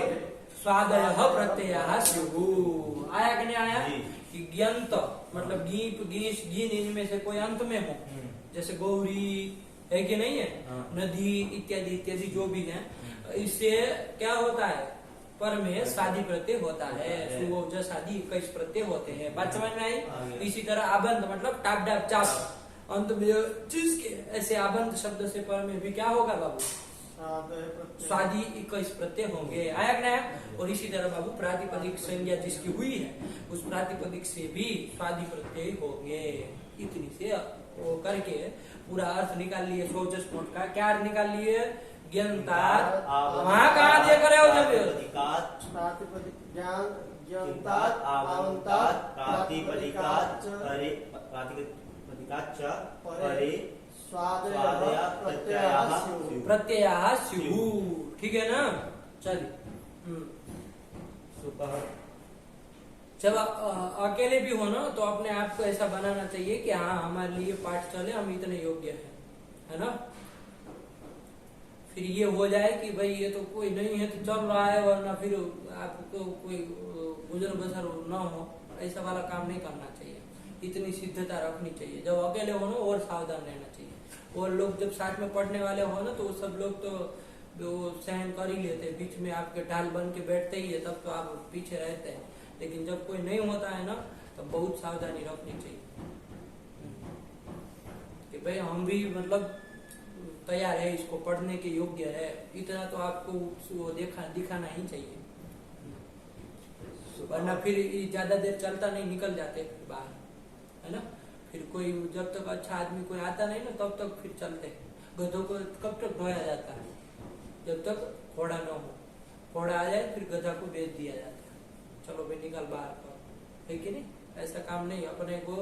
स्वादयः प्रत्ययः स्युः। आया कि नहीं आया? कि ग्यंत मतलब गीप गीस गीन, इनमें से कोई अंत में हो, जैसे गौरी है कि नहीं है, नदी इत्यादि इत्यादि जो भी है, इससे क्या होता है? पर में शादी प्रत्यय होता है। सुवोजस आदि 21 प्रत्यय होते हैं। बात समझ में आई? इसी तरह आबंध मतलब टाप डाप चाप अंत में जिसके ऐसे आबंध शब्द से पर में भी क्या होगा बाबू? स्वादी 21 प्रत्यय होंगे। आया कि नहीं? और इसी तरह बाबू प्रातिपदिक संज्ञा जिसकी हुई है उस प्रातिपदिक से भी स्वादी प्रत्यय होंगे। इतनी से वो करके पूरा अर्थ निकाल लिए स्वौजस मोट का। क्या अर्थ निकाल लिए? ज्ञानतात्, वहाँ कहाँ दिया करे हो जब प्रातिपदिक ज्ञान ज्ञानतात् आवंतात् प्रातिपदिकात् परे प्रातिपदिकात् च परे स्वादयः प्रत्ययः स्युः। ठीक है ना? चलिए जब अकेले भी हो ना तो अपने आप को ऐसा बनाना चाहिए कि हाँ हमारे लिए पाठ चले, हम इतने योग्य है ना? फिर ये हो जाए कि भाई ये तो कोई नहीं है तो चल रहा है, वरना फिर आपको कोई गुजर बसर न हो, ऐसा वाला काम नहीं करना चाहिए। इतनी सिद्धता रखनी चाहिए। जब अकेले हो ना और सावधान रहना चाहिए। और लोग जब साथ में पढ़ने वाले हो ना तो सब लोग तो वो सहन कर ही लेते हैं, बीच में आपके ढाल बन के बैठते ही है, तब तो आप पीछे रहते हैं। लेकिन जब कोई नहीं होता है ना तो बहुत सावधानी रखनी चाहिए कि भाई हम भी मतलब तैयार है, इसको पढ़ने के योग्य है, इतना तो आपको दिखाना ही चाहिए। वरना फिर ज्यादा देर चलता नहीं, निकल जाते फिर बाहर, है ना? फिर कोई जब तक अच्छा आदमी कोई आता नहीं ना तब तक फिर चलते। गधों को कब तक ढोया जाता है? जब तक घोड़ा न हो। घोड़ा आ जाए फिर गधा को बेच दिया जाता है, चलो भाई निकल बाहर पर, है कि नहीं? ऐसा काम नहीं, अपने को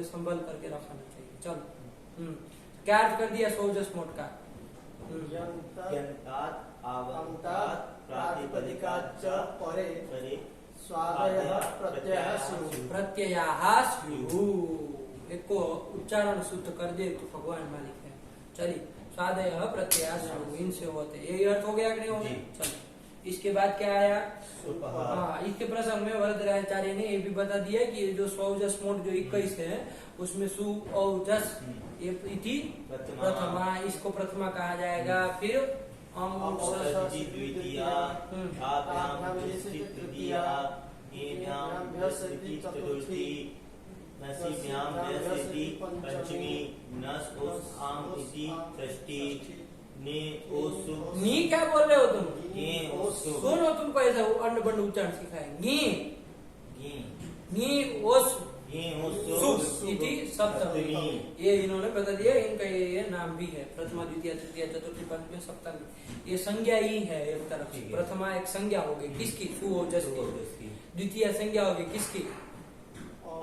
संभल करके रखना चाहिए। चलो क्या अर्थ कर दिया स्वौजस मोट का? ज्ञानतात् आवंतात् प्रातिपदिकात् च परे स्वादयः प्रत्ययः स्युः। प्रत्ययः स्युः। एक को उच्चारण शुद्ध कर दे तो भगवान मालिक है। चलिए स्वादयः प्रत्ययः स्युः, इनसे होते, यही अर्थ हो गया कि नहीं हो गया? चलो इसके बाद क्या आया? हाँ, इसके प्रसंग में वरदराचार्य ने ये भी बता दिया कि जो स्वौजस मोट जो 21 है उसमें सु औजस इति प्रथमा, इसको प्रथमा कहा जाएगा। फिर द्वितीया चतुर्थी नसीभ्याम व्यस्ति पंचमी नस ओस आम इति षष्ठी ने ओसु। नी क्या बोल रहे हो तुम? सुनो तुमको ऐसा अन्न बंड उच्चारण सिखाएंगे। नी ओस इति सप्तमी, ये इन्होंने बता दिया। इनका ये नाम भी है, प्रथमा द्वितीय तृतीय चतुर्थी पंचमी सप्तमी, ये संज्ञा ही है एक तरफ से। प्रथमा एक संज्ञा होगी किसकी? सुओजस की। द्वितीय संज्ञा होगी किसकी?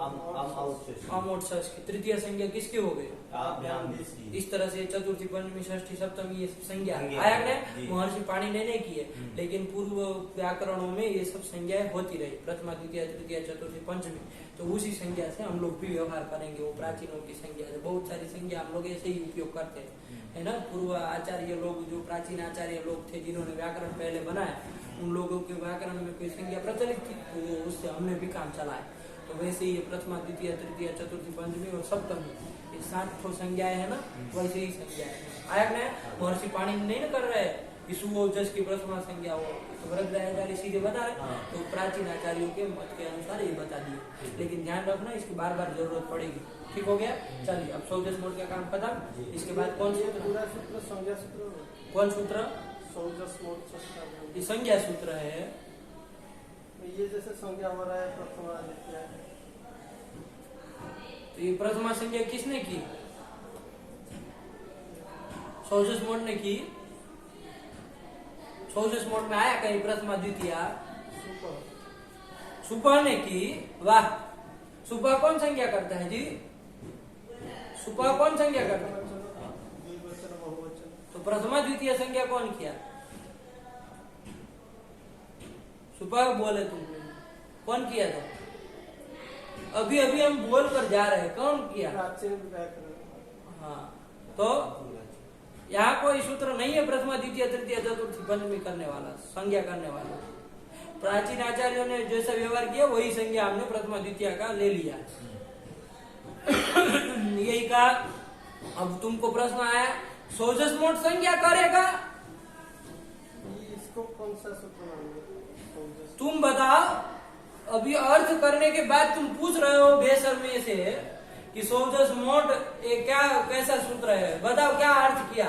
अमोक्षस की तृतीय संज्ञा किसकी हो गई? ताभ्याम विस की। इस तरह से चतुर्थी, पंचमी, षष्ठी, सप्तमी ये सब संज्ञा संज्ञा आया जी। ने महर्षि पाणिनि ने की है, लेकिन पूर्व व्याकरणों में ये सब संज्ञाएं होती रही, प्रथमा, द्वितीय, तृतीय, चतुर्थी, पंचमी। तो उसी संज्ञा से हम लोग भी व्यवहार करेंगे, वो प्राचीनों की संज्ञा है। बहुत सारी संज्ञा हम लोग ऐसे ही उपयोग करते हैं, है ना। पूर्व आचार्य लोग, जो प्राचीन आचार्य लोग थे जिन्होंने व्याकरण पहले बनाया, उन लोगों के व्याकरण में कोई संज्ञा प्रचलित थी तो उससे हमने भी काम चलाया। तो वैसे ही प्रथमा, द्वितीय, तृतीय, चतुर्थी, पंचमी और सप्तमी, ये 7 संज्ञाएं है ना, वैसे ही संज्ञाएं आया ने महर्षि पाणिनि नहीं ना कर रहे हैं जस की प्रथमा संज्ञा हो, तो आचार्य सीधे बता रहे, तो प्राचीन आचार्यों के मत के अनुसार ये बता दिए। लेकिन ध्यान रखना, इसकी बार बार जरूरत पड़ेगी। ठीक हो गया? चलिए अब सौजस मोड का काम खत्म। इसके बाद कौन सूत्र? पूरा सूत्र संज्ञा सूत्र। कौन सूत्र? सौजस मोड ये संज्ञा सूत्र है। ये जैसे संज्ञा हो रहा है प्रथमा, द्वितीय, तो ये प्रथमा संज्ञा किसने की? सौजस मोड ने की। सौजस मोड में आया कहीं प्रथमा, द्वितीय? सुपा ने की। वाह, सुपा कौन संज्ञा करता है जी? सुपा कौन संज्ञा करता है? द्विवचन, बहुवचन। तो प्रथमा द्वितीय संज्ञा कौन किया? सुपा बोले तुमने, कौन किया था? अभी अभी हम बोल कर जा रहे हैं, कौन किया? प्राचीन व्याकरण। हाँ, तो यहाँ कोई सूत्र नहीं है प्रथमा, द्वितीय, तृतीय, चतुर्थी, पंचमी करने वाला, संज्ञा करने वाला। प्राचीन आचार्यों ने जैसा व्यवहार किया वही संज्ञा हमने प्रथमा, द्वितीय का ले लिया। यही कहा। अब तुमको प्रश्न आया, सौजस मोड संज्ञा करेगा? इसको कौन सा सूत्र मानेंगे? तुम बताओ। अभी अर्थ करने के बाद तुम पूछ रहे हो बेशर्मी से कि सौजस मोड ये क्या, कैसा सूत्र है? बताओ क्या अर्थ किया,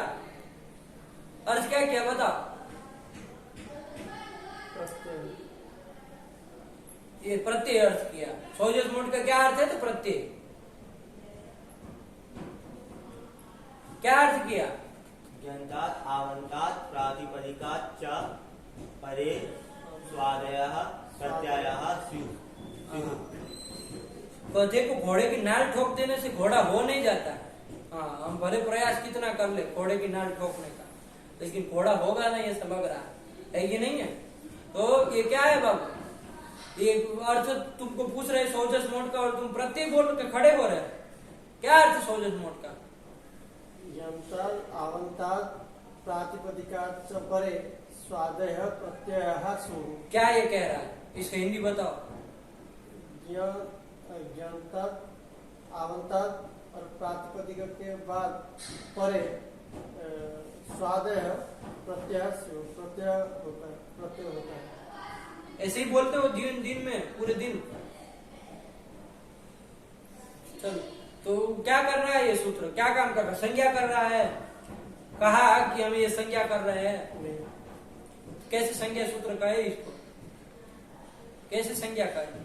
अर्थ क्या किया बताओ। ये प्रत्यय अर्थ किया। सौजस मोड का क्या अर्थ है? तो प्रत्यय। क्या अर्थ किया? ज्ञातात् आवन्तात् प्रातिपदिकात् च परे स्वादयः प्रत्ययः स्युः। गधे को घोड़े की नाल ठोक देने से घोड़ा हो नहीं जाता। हाँ, हम भले प्रयास कितना कर ले घोड़े की नाल ठोकने का, लेकिन घोड़ा होगा नहीं, ऐसा लग रहा है कि नहीं है? तो ये क्या है बाबू? ये अर्थ तुमको पूछ रहे सौजस मोड का और तुम प्रत्यय बोल के खड़े हो रहे। क्या अर्थ सौजस मोड का? आवंतात् प्रातिपदिकात् च परे स्वादयः प्रत्ययः स्युः। क्या ये कह रहा है? इसका हिंदी बताओ। ज्ञातात्, आवंतात् और प्रातिपदिक के बाद परे स्वादयः प्रत्ययः स्युः, प्रत्यय होता है। ऐसे ही बोलते हो दिन दिन में, पूरे दिन। चलो, तो क्या कर रहा है ये सूत्र? क्या काम कर रहा है? संज्ञा कर रहा है। कहा कि हम ये संज्ञा कर रहे हैं। कैसे संज्ञा सूत्र का है इसको? कैसे संज्ञा का है?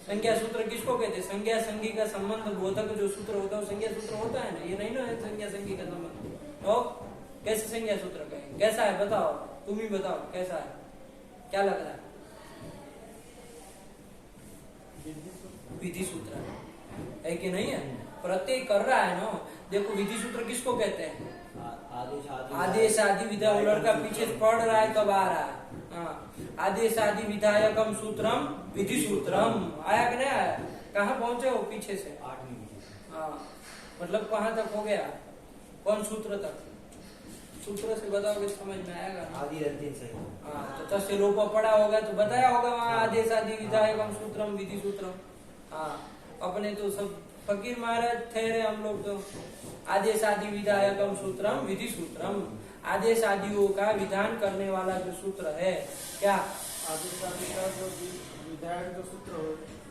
संज्ञा सूत्र किसको कहते हैं? संज्ञा संज्ञी का संबंध बोधक जो सूत्र होता है वो संज्ञा सूत्र होता है ना। ये नहीं ना है संज्ञा संज्ञी का संबंध। तो कैसे संज्ञा सूत्र का है? कैसा है बताओ, तुम ही बताओ कैसा है, क्या लग रहा है? विधि सूत्र है कि नहीं है? प्रत्यय कर रहा है ना। देखो विधि सूत्र किसको कहते हैं? आदेश आदि विधा। वो लड़का पीछे पढ़ रहा है तब आ रहा है। हाँ, आदेश आदि विधायकम सूत्रम विधि सूत्रम। आया कि नहीं आया? कहाँ पहुंचे हो पीछे से? 8वीं। हाँ, मतलब कहाँ तक हो गया? कौन सूत्र तक? सूत्र से बताओगे समझ में आएगा। आदि अंतिम सही। हाँ, तो तस्य लोप पड़ा होगा तो बताया होगा वहाँ आदेश आदि विधायकम सूत्रम विधि सूत्रम। हाँ, अपने तो सब फकीर महाराज ठहरे हम लोग तो। आदेश आदि विधायकम सूत्रम विधि सूत्रम। आदेश आदियों का विधान करने वाला जो सूत्र है, क्या आदेश आदि का जो विधायक जो सूत्र हो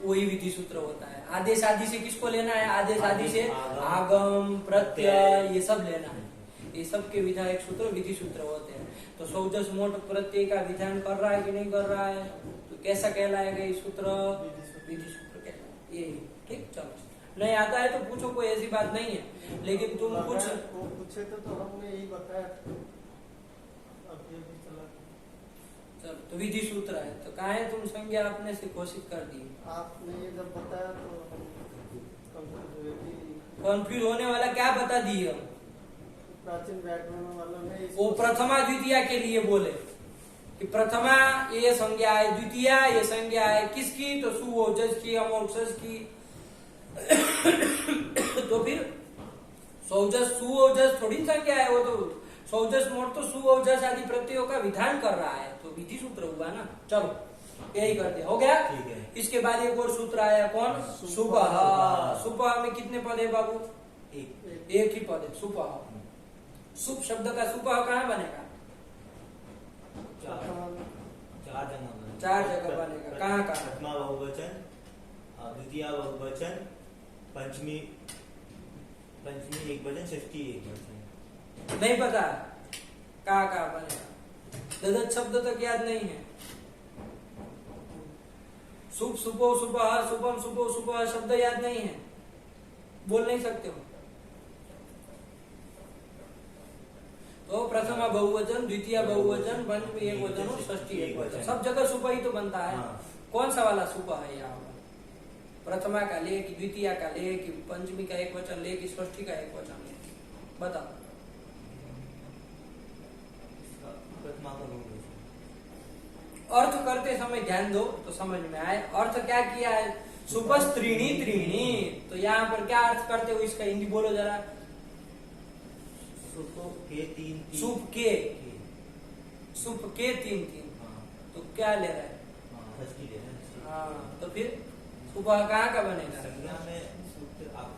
वही विधि सूत्र होता है। आदेश आदि से किसको लेना है? आदेश आदि से आगम प्रत्यय ये सब लेना है। ये सब के विधायक सूत्र विधि सूत्र होते हैं। तो सौजस मोट प्रत्यय का विधान कर रहा है कि नहीं कर रहा है? तो कैसा कहलाएगा ये सूत्र? विधि सूत्र कहलाएगा। ये ठीक। चलो, नहीं आता है तो पूछो, कोई ऐसी बात नहीं है। लेकिन तुम कुछ पूछे तो हमने यही बताया। अभी चला चलो तो विधि सूत्र है, तो कहा है तुम संज्ञा अपने से घोषित कर दी। आपने ये जब बताया तो कंफ्यूज हुए कि कंफ्यूज होने वाला क्या बता दिए हम? प्राचीन व्याकरण वालों ने वो प्रथमा द्वितीया के लिए बोले कि प्रथमा ये संज्ञा है, द्वितीया ये संज्ञा है किसकी? तो सुओजस की, अमोक्षस की। तो फिर सौजस सुओजस थोड़ी संज्ञा है, वो तो सौजस मोट तो सुओजस आदि प्रत्ययों का विधान कर रहा है, तो विधि सूत्र हुआ ना। चलो यही कर दिया, हो गया। ठीक है। इसके बाद एक और सूत्र आया, कौन? सुपह। सुपह में कितने पद है बाबू? एक ही पद है, सुपह। सुप शब्द का सुपह कहाँ बनेगा? चार जगह बनेगा। कहाँ कहाँ? प्रथमा बहुवचन, द्वितीय बहुवचन, पंचमी एक वचन, षष्ठी एक वचन। नहीं पता कहाँ कहाँ बनेगा? ददत शब्द तक याद नहीं है। सुप सुपो सुपह, सुपम सुपो सुपह शब्द याद नहीं है, बोल नहीं सकते हो। तो प्रथमा बहुवचन, द्वितीय बहुवचन, पंचमी एक वचन और षष्ठी एक वचन, सब जगह सुपह ही तो बनता है। कौन सा वाला सुपह है यहाँ पर? प्रथमा का ले कि द्वितीय का ले कि पंचमी का एक वचन ले कि षष्ठी का एक वचन ले? बताओ। प्रथमा का बहुवचन। अर्थ करते समय ध्यान दो तो समझ में आए। अर्थ क्या किया है? सुपस त्रीणी त्रीणी, तो यहाँ पर क्या अर्थ करते हो इसका हिंदी बोलो जरा। सुप के तीन, सुप के, सुप के तीन तीन, तो क्या ले रहा है? षष्ठी ले रहा है। हाँ, तो फिर सुबह कहाँ का बनेगा? संज्ञा में सूत्र आप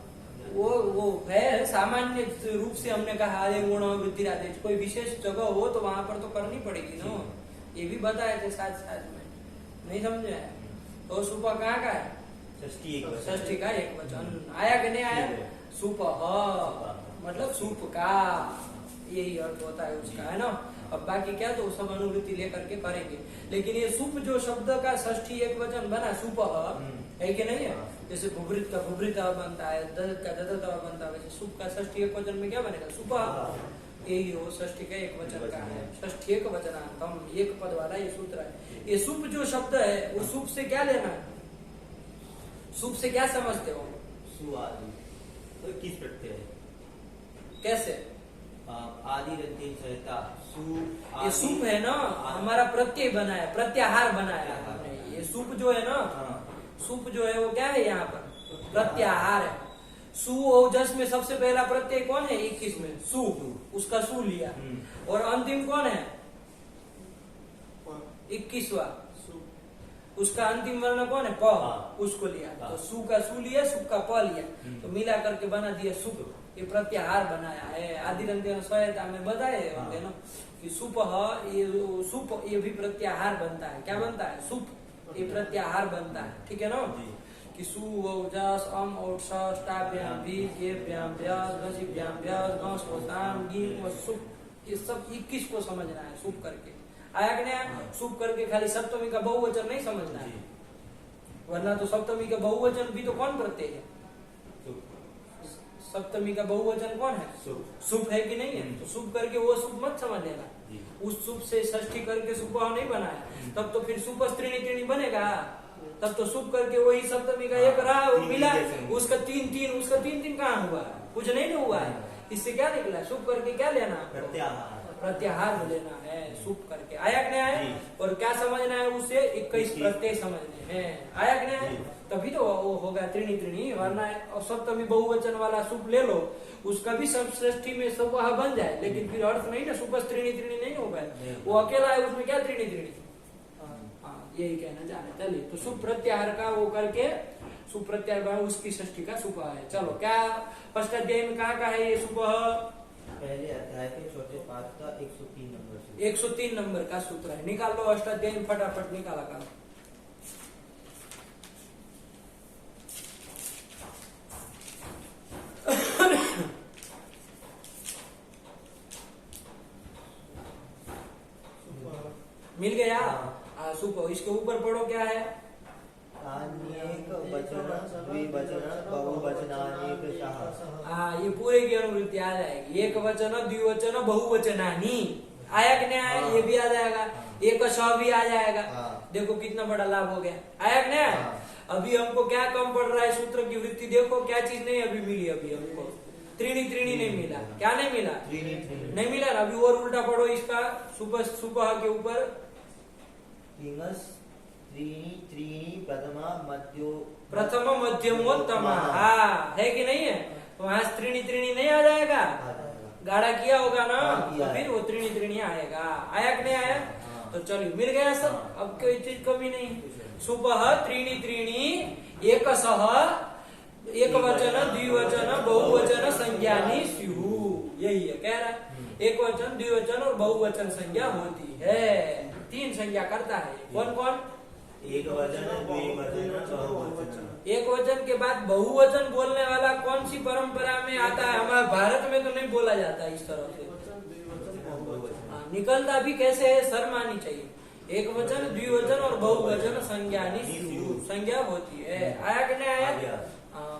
वो है सामान्य रूप से हमने कहा आदि गुण वृद्धि आदेश, कोई विशेष जगह हो तो वहां पर तो करनी पड़ेगी ना। ये भी बताए थे साथ साथ में, नहीं समझे? तो सुपह कहाँ का है? षष्ठी एक वचन। षष्ठी का एक वचन आया कि नहीं आया? सुपह मतलब सूप का, यही अर्थ होता है उसका, है ना। अब बाकी क्या तो सब अनुवृत्ति लेकर के करेंगे, लेकिन ये सुप जो शब्द का षष्ठी एक वचन बना सुपह है कि नहीं है? जैसे भुभृत का भुभृत बनता है, ददत का ददत बनता है, वैसे सुप का षष्ठी एक वचन में क्या बनेगा? सुपह। यही हो षष्ठी का एक वचन का है, षष्ठी एक वचनांतम, एक पद वाला ये सूत्र है। ये सुप जो शब्द है वो सुप से क्या लेना है? सुप से क्या समझते हो? सुआदि तो किस प्रत्यय है? कैसे? आदि रंती सहता सु। ये सूप है ना, हमारा प्रत्यय बनाया, प्रत्याहार बनाया हमने। ये सूप जो है ना, सूप जो है वो क्या है यहाँ पर? प्रत्याहार है। सु और जस में सबसे पहला प्रत्यय कौन है? 21 में सु, उसका सु लिया। और अंतिम कौन है? 21वां, उसका अंतिम वर्ण कौन है? प, उसको लिया। तो सु का सु लिया, सुप का प लिया, तो मिला करके बना दिया सुप। ये प्रत्याहार बनाया है। आदिरंत सहायता में बताए होंगे ना कि सुप, ये सुप ये भी प्रत्याहार बनता है। क्या बनता है? सुप, ये प्रत्याहार बनता है। ठीक है ना कि सु जस अम और ष्टाभ्याम भी गेभ्याम व्यास घसीभ्याम व्यास घस वसाम गीम व सुप, ये सब 21 को समझना है सुप करके। आया कि नहीं? सुप करके खाली सप्तमी का बहुवचन नहीं समझना है, वरना तो सप्तमी का बहुवचन भी तो कौन प्रत्यय है? सप्तमी का बहुवचन कौन है? सुप है कि नहीं है? तो सुप करके वो सुप मत समझ लेना। उस सुप से षष्ठी करके सुपह नहीं बनाया, तब तो फिर सुपस त्रीणी त्रीणी बनेगा। तब तो सुप करके वही सप्तमी का एक रहा, मिला, उसका तीन तीन, उसका तीन तीन कहाँ हुआ? कुछ नहीं ना हुआ है। इससे क्या निकला? सुप करके क्या लेना? प्रत्याहार लेना है सुप करके। आया कि नहीं आया? और क्या समझना है उससे? 21 प्रत्यय समझने हैं। आया कि नहीं आया? तभी तो वो होगा त्रिणी त्रिणी, वरना सप्तमी बहुवचन वाला सुप ले लो, उसका भी सब षष्ठी में सुपह बन जाए, लेकिन फिर अर्थ नहीं ना, सुपस त्रिणी त्रिणी नहीं होगा। वो अकेला है, उसमें क्या त्रिणी त्रिणी? हाँ, यही कहना चाह रहे। चलिए, तो सुप प्रत्याहार का वो करके सुप प्रत्याहार उसकी षष्ठी का सुपह है। चलो, क्या फर्स्ट अध्याय में कहाँ का है ये सुपह? पहले अध्याय के छोटे पाठ का 103 नंबर सूत्र। 103 नंबर का सूत्र है। निकाल लो अष्टाध्याय में, फटाफट निकाला कर। मिल गया? सुपह। इसके ऊपर पढ़ो क्या है? अनेक वचन द्विवचन बहुवचनानेकशः। ये पूरे की अनुवृत्ति आ जाएगी। एक वचन द्विवचन बहुवचनानि, आया कि नहीं आया? हाँ। ये भी आ जाएगा, हाँ। एक का सौ भी आ जाएगा। हाँ। देखो कितना बड़ा लाभ हो गया। आया कि नहीं आया? हाँ। अभी हमको क्या कम पड़ रहा है? सूत्र की वृत्ति देखो क्या चीज नहीं अभी मिली, अभी हमको त्रीणी त्रीणी नहीं मिला। क्या नहीं मिला? नहीं मिला ना। अभी और उल्टा पढ़ो इसका, सुपह सुपह के ऊपर त्रीणी प्रथम मध्यमोत्तम। हाँ है कि नहीं है? तो वहां त्रीणी त्रीणी नहीं आ जाएगा? गाढ़ा किया होगा ना, तो फिर वो त्रीणी त्रीणी आएगा। आया कि नहीं आया? हाँ। तो चलिए मिल गया सब। हाँ। अब कोई चीज कमी नहीं। सुपह त्रीणी त्रीणी एकसह एक वचन द्विवचन बहुवचन संज्ञानी स्युः। यही है कह रहा है। एक वचन द्विवचन और बहुवचन संज्ञा होती है। 3 संज्ञा करता है। कौन कौन? एक वचन, द्विवचन, बहुवचन। एक वचन के बाद बहुवचन बोलने वाला कौन सी परंपरा में आता है? हमारे भारत में तो नहीं बोला जाता इस तरह से। हाँ, निकलता भी कैसे है? शर्म आनी चाहिए। एक वचन द्विवचन और बहुवचन संज्ञानी स्युः। संज्ञा होती है। आया कि नहीं आया? हाँ,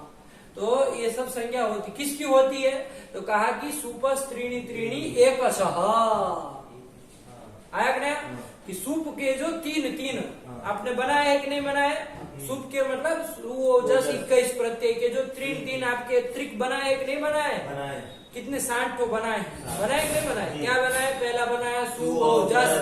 तो ये सब संज्ञा होती किसकी होती है? तो कहा कि सुपस त्रीणी त्रीणी एकशः। आया कि नहीं? कि सूप के जो तीन आपने बनाया है कि नहीं बनाया? सूप के मतलब वो जस 21 प्रत्यय के जो तीन आपके त्रिक बनाए कि नहीं बनाए? कितने 60 तो बनाए? बनाए कि नहीं बनाए? क्या बनाए? पहला बनाया सु और जस,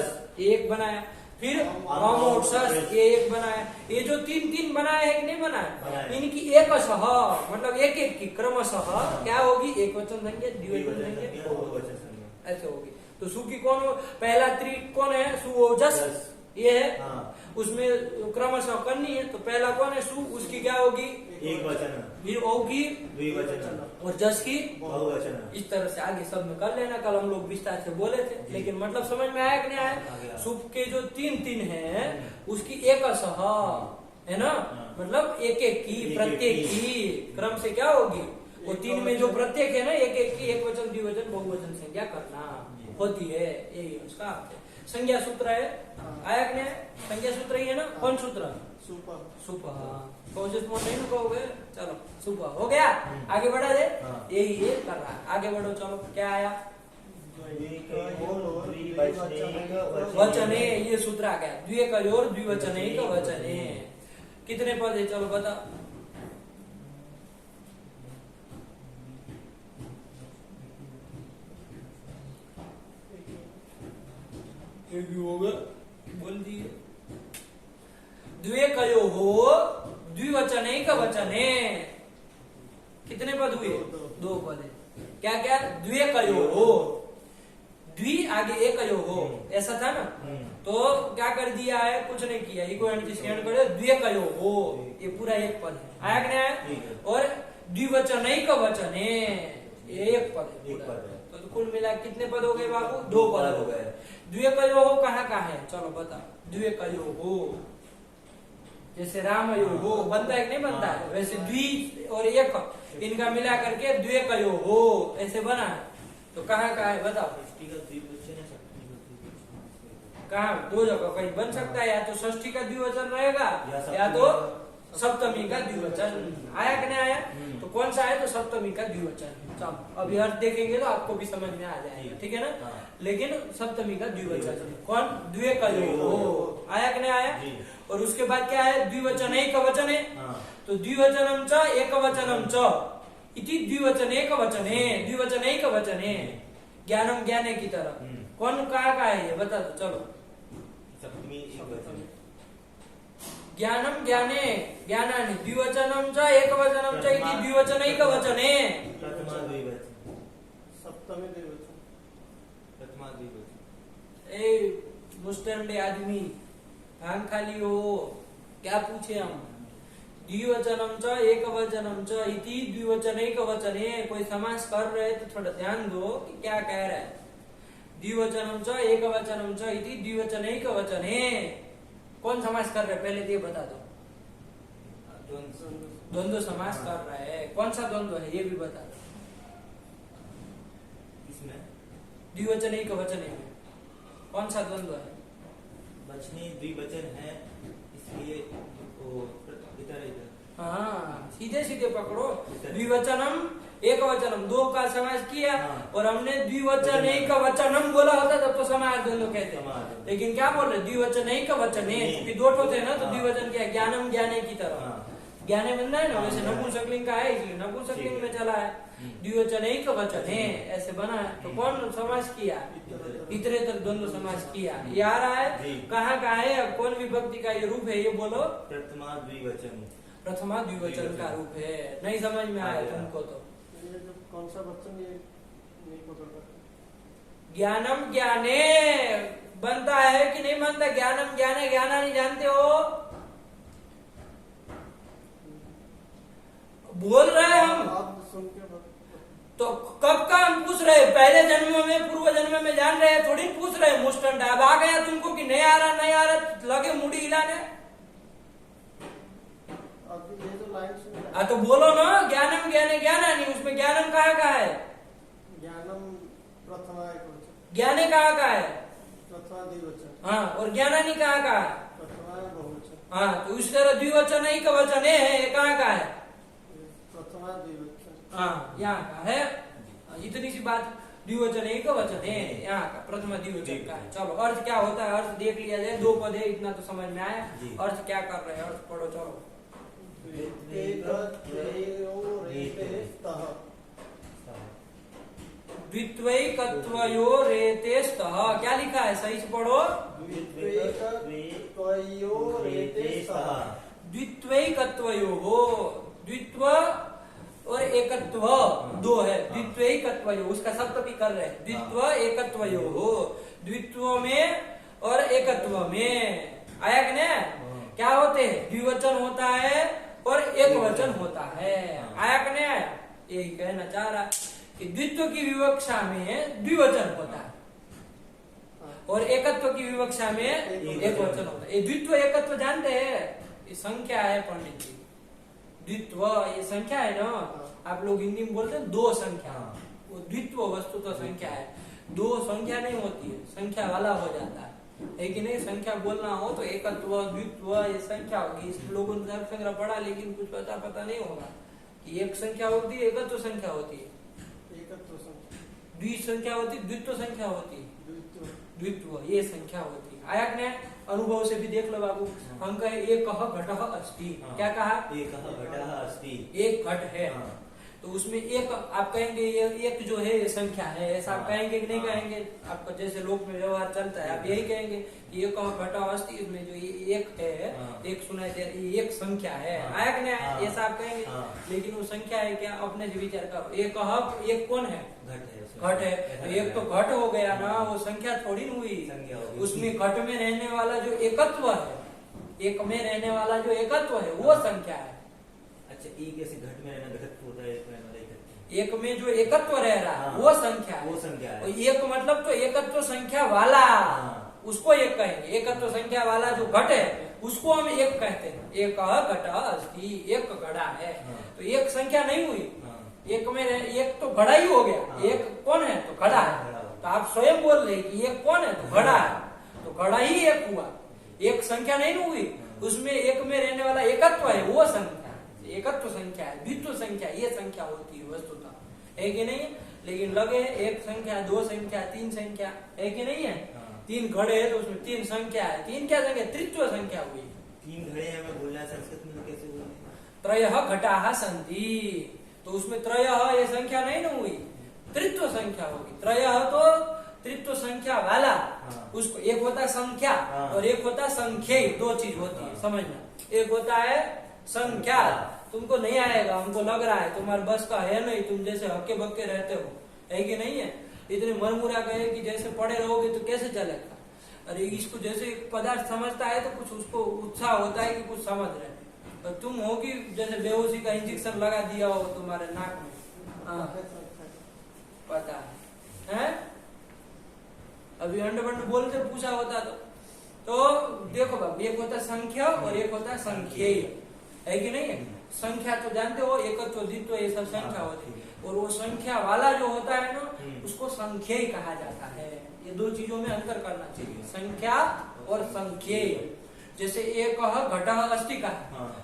एक बनाया। फिर हम और सस, ये एक बनाया। ये जो तीन बनाए है कि नहीं बनाए? इनकी एकशः मतलब एक एक की क्रमशः क्या होगी? एक वचन संज्ञा, द्विवचन संज्ञा, ऐसे होगी। तो सु की कौन? पहला त्रिक कौन है? सु ओजस, ये है। उसमें क्रमशः करनी है। तो पहला कौन है? सु, उसकी क्या होगी? एक वचन। फिर ओ की द्विवचन और जस की बहुवचन। इस तरह से आगे सब में कर लेना। कल हम लोग विस्तार से बोले थे, लेकिन मतलब समझ में आया कि नहीं आया? सुप के जो तीन है उसकी एकशः है ना, मतलब एक एक की, प्रत्येक की क्रम से क्या होगी? वो 3 में जो प्रत्येक है ना, एक एक की एक वचन द्विवचन बहुवचन संज्ञा करना होती है। यही उसका अर्थ है। संज्ञा सूत्र है। आया कि नहीं? संज्ञा सूत्र ही है ना। कौन सूत्र? सुपह। कोशिश मोड नहीं ना कहोगे? चलो सुपह हो गया। आगे बढ़ा दे। यही ये कर रहा है। आगे बढ़ो चलो। क्या आया? वचने, ये सूत्र आ गया। द्विकयोर द्विवचनैक वचने। कितने पद है? चलो बता। एक भी होगा, बोल दिए। द्विकयोः द्विवचनैक वचने। कितने पद हुए? 2 पद है। क्या क्या? द्विकयोः, द्वि आगे एकयोः, ऐसा था ना। तो क्या कर दिया है? कुछ नहीं किया। इको एंड कर द्विकयोः, ये पूरा एक पद है। आया कि नहीं आया? और द्विवचनैक वचने, एक पद है पूरा। तो कुल मिला कितने पद हो गए बाबू? 2 पद हो गए। द्विकयोः कहाँ है? चलो बता। द्विकयोः जैसे रामयोः बनता है कि नहीं बनता है? वैसे द्वि और एक इनका मिला करके द्विकयोः ऐसे बना है। तो कहाँ है बताओ? कहाँ? 2 जगह कहीं बन सकता है। या तो षष्ठी का द्विवचन रहेगा या तो सप्तमी का द्विवचन। आया कि नहीं आया? तो कौन सा है? तो सप्तमी का द्विवचन। चलो अभी अर्थ देखेंगे तो आपको भी समझ में आ जाएगा। ठीक है ना? लेकिन सप्तमी का द्विवचन कौन? द्विकयोः। आया कि नहीं आया? और उसके बाद क्या है? द्विवचनैक वचने। तो द्विवचनम च एकवचनम च इति द्विवचनैक वचने। द्विवचनैक वचने ज्ञानम ज्ञाने की तरह। कौन कहाँ का है ये बता दो। चलो ज्ञानम ज्ञाने ज्ञानानि द्विवचनम च एकवचनम च इति द्विवचनैक वचने। सप्तमी द्विवचन। ए मुस्टंडे आदमी भांग खाली हो, क्या पूछे हम? द्विवचनम च एकवचनम च इति द्विवचनैक वचने। कोई समास कर रहे तो थोड़ा ध्यान दो कि क्या कह रहा है। द्विवचनम च एकवचनम च इति द्विवचनैक वचने। कौन समास कर रहे? पहले ये बता दो। द्वंद्व समास कर रहा है। कौन सा द्वंद्व है ये भी बता दो। द्विवचनैक वचने में कौन सा द्वंद्व है? वचने द्विवचन है, इसलिए इधर। हाँ सीधे सीधे पकड़ो। द्विवचनम एक वचनम, दो का समास किया हाँ। और हमने द्विवचन एक वचनम बोला होता तब तो समास दोनों कहते हैं। समास। लेकिन क्या बोल रहे, द्विवचन एक वचन है, क्योंकि दो ठोते हैं ना, तो हाँ। द्विवचन क्या है, ज्ञानम ज्ञाने की तरह हाँ। ज्ञाने बनना है ना, हाँ, वैसे हाँ। नपुंसकलिंग का है, इसलिए नपुंसकलिंग ठीक में है। चला है। द्विवचन एक वचन है, ऐसे बना है, तो कौन समास किया, इतने तक द्वंद्व समास किया। ये आ रहा है जी। कहाँ का है, अब कौन विभक्ति का ये रूप है, ये बोलो। प्रथमा द्विवचन। प्रथमा द्विवचन का रूप है। नहीं समझ में आया तुमको तो ये जो कौन सा वचन ये नहीं पकड़ रहा। ज्ञानम ज्ञाने बनता है कि नहीं बनता, ज्ञानम ज्ञाने, ज्ञाना नहीं जानते हो, बोल रहे हैं हम। आप सुन के तो कब का हम पूछ रहे हैं, पहले जन्म में पूर्व जन्म में जान रहे हैं, थोड़ी पूछ रहे हैं मुस्टंड। अब आ गया तुमको कि नहीं आ रहा, नहीं आ रहा, लगे मुड़ी हिलाने। अब ये जो लाइन सुन रहे तो बोलो ना, ज्ञानम ज्ञाने ज्ञाना नहीं, उसमें ज्ञानम कहाँ का है, ज्ञानम प्रथमा एक वचन, ज्ञाने कहाँ का है, प्रथमा द्विवचन, हाँ, और ज्ञानानी कहाँ का है, प्रथमा बहुवचन, हाँ, तो उस तरह द्विवचन एक वचन है, ये कहाँ का है, प्रथमा द्विवचन, हाँ, यहाँ का है। इतनी सी बात, द्विवचन एक वचन है, यहाँ का प्रथमा द्विवचन का है। चलो अर्थ क्या होता है, अर्थ देख लिया जाए, दो पद है, इतना तो समझ में आया। जी। अर्थ क्या कर रहे हैं, अर्थ पढ़ो चलो। द्वित्वैकत्वयोरेतेस्तः, क्या लिखा है, सही से पढ़ो। द्वित्वैकत्वयोः, द्वित्व और एकत्व दो है, द्वित्वैकत्वयोः, उसका सप्तमी कर रहे हैं। द्वित्व एकत्वयोः, द्वित्व में और एकत्व में, आया कि नहीं, क्या होते हैं, द्विवचन होता है और एक वचन होता है, आया कि नहीं आया। यही कहना चाह रहा कि द्वित्व की विवक्षा में द्विवचन होता है और एकत्व की विवक्षा में एक वचन होता है। ये द्वित्व एकत्व जानते हैं, ये संख्या है पंडित जी। द्वित्व ये संख्या है ना, आप लोग हिंदी में बोलते हैं दो संख्या, वो द्वित्व वस्तु तो संख्या है, दो संख्या नहीं होती है, संख्या वाला हो जाता है कि नहीं। संख्या बोलना हो तो एकत्व द्वित्व ये संख्या होगी। इस लोगों ने तर्क संग्रह पढ़ा, लेकिन कुछ पता नहीं होगा कि एक संख्या होती है, एकत्व संख्या होती है, एकत्व संख्या, द्वि संख्या होती है, द्वित्व संख्या होती है, द्वित्व, द्वित्व ये संख्या होती है। आया ने अनुभव से भी देख लो बाबू। हम कहे एक घटः अस्ति, क्या कहा, एक घटः अस्ति, एक घट है, तो उसमें एक आप कहेंगे ये एक जो है ये संख्या है, ऐसा आप कहेंगे कि नहीं कहेंगे, आपका जैसे लोक में व्यवहार चलता है, आप यही कहेंगे कि एक घटा अस्ति, इसमें जो ये एक है, एक सुनाई दे रही, ये एक संख्या है, आया कि नहीं, ऐसा आप कहेंगे। लेकिन वो संख्या है क्या, अपने से विचार करो। एक कौन है, घट है, तो एक तो घट हो गया ना, वो संख्या थोड़ी न हुई। उसमें घट में रहने वाला जो एकत्व है, एक में रहने वाला जो एकत्व है वो संख्या है। अच्छा, एक ऐसे घट में रहना घटत्व होता है, एक में रहना एकत्व, एक में जो एकत्व रह रहा है वो संख्या है, वो संख्या है। और एक मतलब तो एकत्व संख्या वाला, उसको एक कहेंगे। एकत्व संख्या वाला जो घट है उसको हम एक कहते हैं। एक घट अस्ति, एक घड़ा है, तो एक संख्या नहीं हुई, एक में एक तो घड़ा ही हो गया। एक कौन है, तो घड़ा है। तो आप स्वयं बोल रहे कि एक कौन है, तो घड़ा है, तो घड़ा ही एक हुआ, एक संख्या नहीं हुई। उसमें एक में रहने वाला एकत्व है वो संख्या, एकत्व संख्या है। द्वित्व संख्या ये संख्या होती है वस्तुतः, है कि नहीं। लेकिन लगे एक संख्या, दो संख्या, तीन संख्या, है कि नहीं है। तीन घड़े है तो उसमें तीन संख्या है, तीन क्या संख्या, तृतीय संख्या हुई। तीन घड़े हमें बोलना है, संस्कृत में कैसे बोलना, त्रयः घटाः सन्ति, तो उसमें त्रयः ये संख्या नहीं ना हुई, तृतीय संख्या होगी। त्रयः तो तृतीय संख्या वाला, उसको एक होता है संख्या और एक होता है संख्या, दो चीज होती है, समझना। एक होता है संख्या, तुमको नहीं आएगा, हमको लग रहा है तुम्हारे बस का है नहीं, तुम जैसे हक्के बक्के रहते हो, है कि नहीं है। इतने मरमुरा कहे कि जैसे पढ़े रहोगे तो कैसे चलेगा। अरे इसको जैसे पदार्थ समझता है तो कुछ उसको उत्साह होता है कि कुछ समझ रहे हैं, तो तुम हो कि जैसे बेहोशी का इंजेक्शन लगा दिया हो तुम्हारे नाक में, पता है। अभी अंड बंड बोलते पूछा होता तो देखो बाबू, एक होता है संख्या और एक होता है संख्येय, है कि नहीं है। संख्या तो जानते हो, एकत्व द्वित्व ये सब संख्या होती है, और वो संख्या वाला जो होता है ना उसको संख्येय कहा जाता है। ये दो चीजों में अंतर करना चाहिए, संख्या और संख्येय। जैसे एक घटः अस्ति का,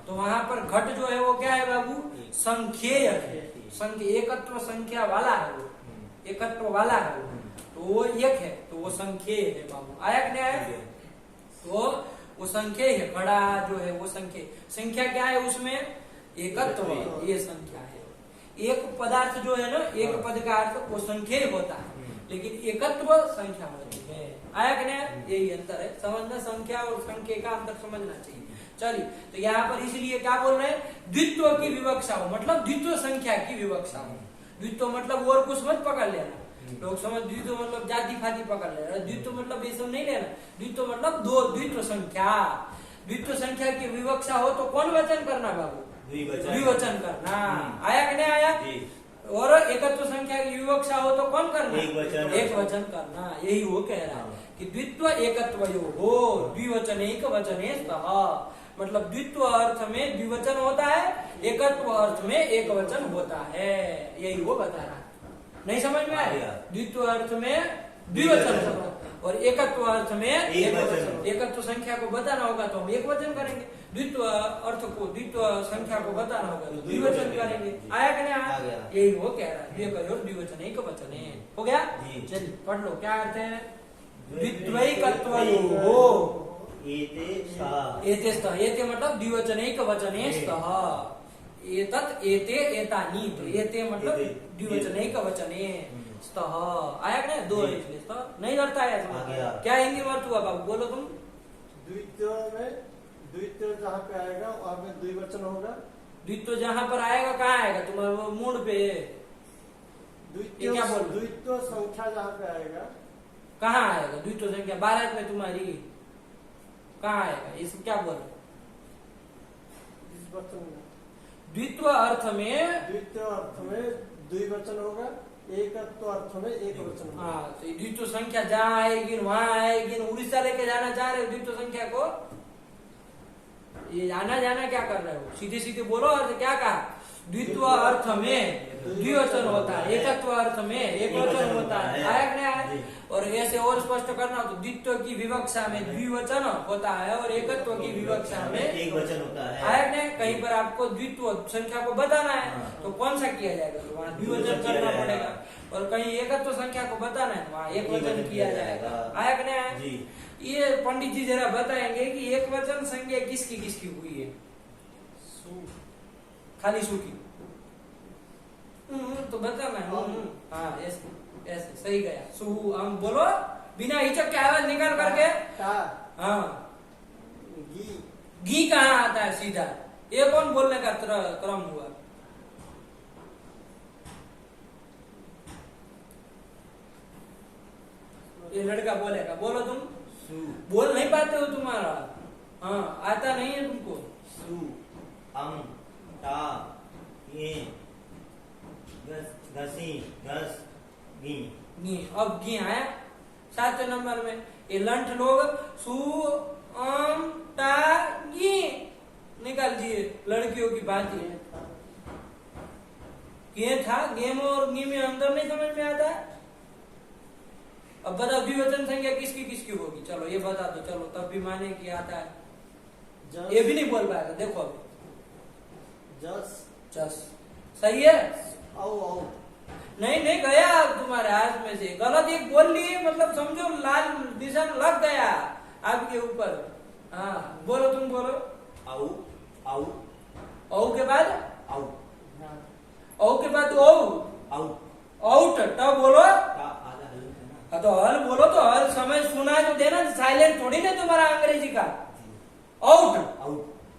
तो वहां पर घट जो है वो क्या है बाबू, संख्येय है, संख्या एकत्व संख्या वाला है वो, एकत्व वाला है वो, तो वो एक है, तो वो संख्येय है बाबू। आया कि नहीं आया? तो वो संख्येय है, बड़ा जो है वो संख्या क्या है उसमें? एकत्व, ये संख्या है। एक पदार्थ जो है ना, एक पद का अर्थ वो संख्येय होता है, लेकिन एकत्व संख्या होती है। आया कि नहीं? यही अंतर है, समझना, संख्या और संख्या का अंतर समझना चाहिए। चलिए, तो यहाँ पर इसलिए क्या बोल रहे हैं? द्वित्व की विवक्षा हो, मतलब द्वित्व संख्या की विवक्षा हो। द्वित्व मतलब और कुछ मत पकड़ लेना, लोग समझ द्वित्व मतलब जाति फाति पकड़ लेना, द्वित्व मतलब ये सब नहीं लेना। द्वित्व मतलब दो, द्वित्व संख्या, द्वित्व संख्या की विवक्षा हो तो कौन वचन करना बाबू? द्विवचन करना। आया कि नहीं आया? और एकत्व संख्या की विवक्षा हो तो कौन करना? एक वचन करना। यही वो कह रहा है कि द्वित्व एकत्वयो हो द्विवचन एक वचने स्तः, मतलब द्वित्व अर्थ में द्विवचन होता है, एकत्व अर्थ में एक वचन होता है, यही वो बता रहा है। नहीं समझ में आया? द्वित्व अर्थ में द्विवचन होता है और एकत्व अर्थ में एक वचन। एकत्व संख्या को बताना होगा तो हम एक वचन करेंगे, द्वित्व अर्थ को, द्वित्व संख्या को बताना होगा तो द्विवचन करेंगे। आया कि नहीं आया? यही वो कह रहा है, द्विवचन एक वचन है। हो गया? चलिए पढ़ लो, क्या अर्थ है? द्वित्वैकत्वयोः हो एते स्तः, एते मतलब द्विवचनैक वचने स्तः, एतत् एते एतानि, तो एते मतलब द्विवचनैक वचने स्तः। आया कि नहीं? दो है इसलिए स्तः नहीं लड़ता है। क्या हिंदी में अर्थ हुआ बाबू? बोलो तुम। द्वित्व में, द्वित्व जहाँ पे आएगा वहाँ पे द्विवचन होगा। द्वित्व जहाँ पर आएगा, कहाँ आएगा? तुम्हारे मूड पे द्वित्व, क्या बोल? द्वित्व संख्या जहाँ पे आएगा, कहाँ आएगा? द्वित्व संख्या 12 में तुम्हारी कहाँ आएगा? इस क्या बोल? इस वचन में द्वित्व अर्थ में, द्वित्व अर्थ में द्विवचन होगा, एकत्व अर्थ में एक वचन होगा। हाँ, तो द्वित्व संख्या जहाँ आएगी वहां आएगी। उड़ीसा लेके जाना चाह रहे हो द्वित्व संख्या को? ये आना जाना क्या कर रहे हो? सीधे सीधे बोलो अर्थ क्या कहा? द्वित्व अर्थ में द्विवचन होता है, एकत्व अर्थ में एक वचन होता है। आया कि नहीं आया? और ऐसे और स्पष्ट करना तो द्वित्व की विवक्षा में द्विवचन होता है और एकत्व की विवक्षा में एक वचन होता है। आया कि नहीं? कहीं पर आपको द्वित्व संख्या को बताना है तो कौन सा किया जाएगा? तो वहाँ द्विवचन करना पड़ेगा। और कहीं एकत्व संख्या को बताना है तो वहाँ एक वचन किया जाएगा। आया कि नहीं आया? ये पंडित जी जरा बताएंगे कि एक वचन संज्ञा किसकी किसकी हुई है? खाली सु की तो बताना है। हाँ, ऐसे सही गया। सु हम बोलो बिना हिचक के आवाज निकाल करके। हाँ, घी कहाँ आता है सीधा? ये कौन बोलने का क्रम हुआ? ये लड़का बोलेगा, बोलो तुम। बोल नहीं पाते हो तुम्हारा? हाँ, आता नहीं है तुमको? सु, अम, ता, ये, दसी, दस, गी। अब घी आया 7वें नंबर में। ये लंठ लोग सु, अम, ता, गी निकाल दिए, लड़कियों की बात है। ये था गेम और गी में अंदर नहीं समझ में आता है। अब बताओ द्विवचन संख्या किसकी किसकी होगी? चलो ये बता दो, चलो तब भी माने कि आता है। ये भी नहीं बोल पाएगा, देखो अभी। जस सही है। नहीं गया तुम्हारे हाथ में से, गलत एक बोल लिए, मतलब समझो लाल निशान लग गया आपके ऊपर। हाँ, बोलो तुम बोलो। औ, औ, औ के बाद औ, औ के बाद औ, आउट तब बोलो। हाँ, तो हल बोलो तो हल समझ सुना तो देना, साइलेंट थोड़ी ना तुम्हारा अंग्रेजी का। आउट,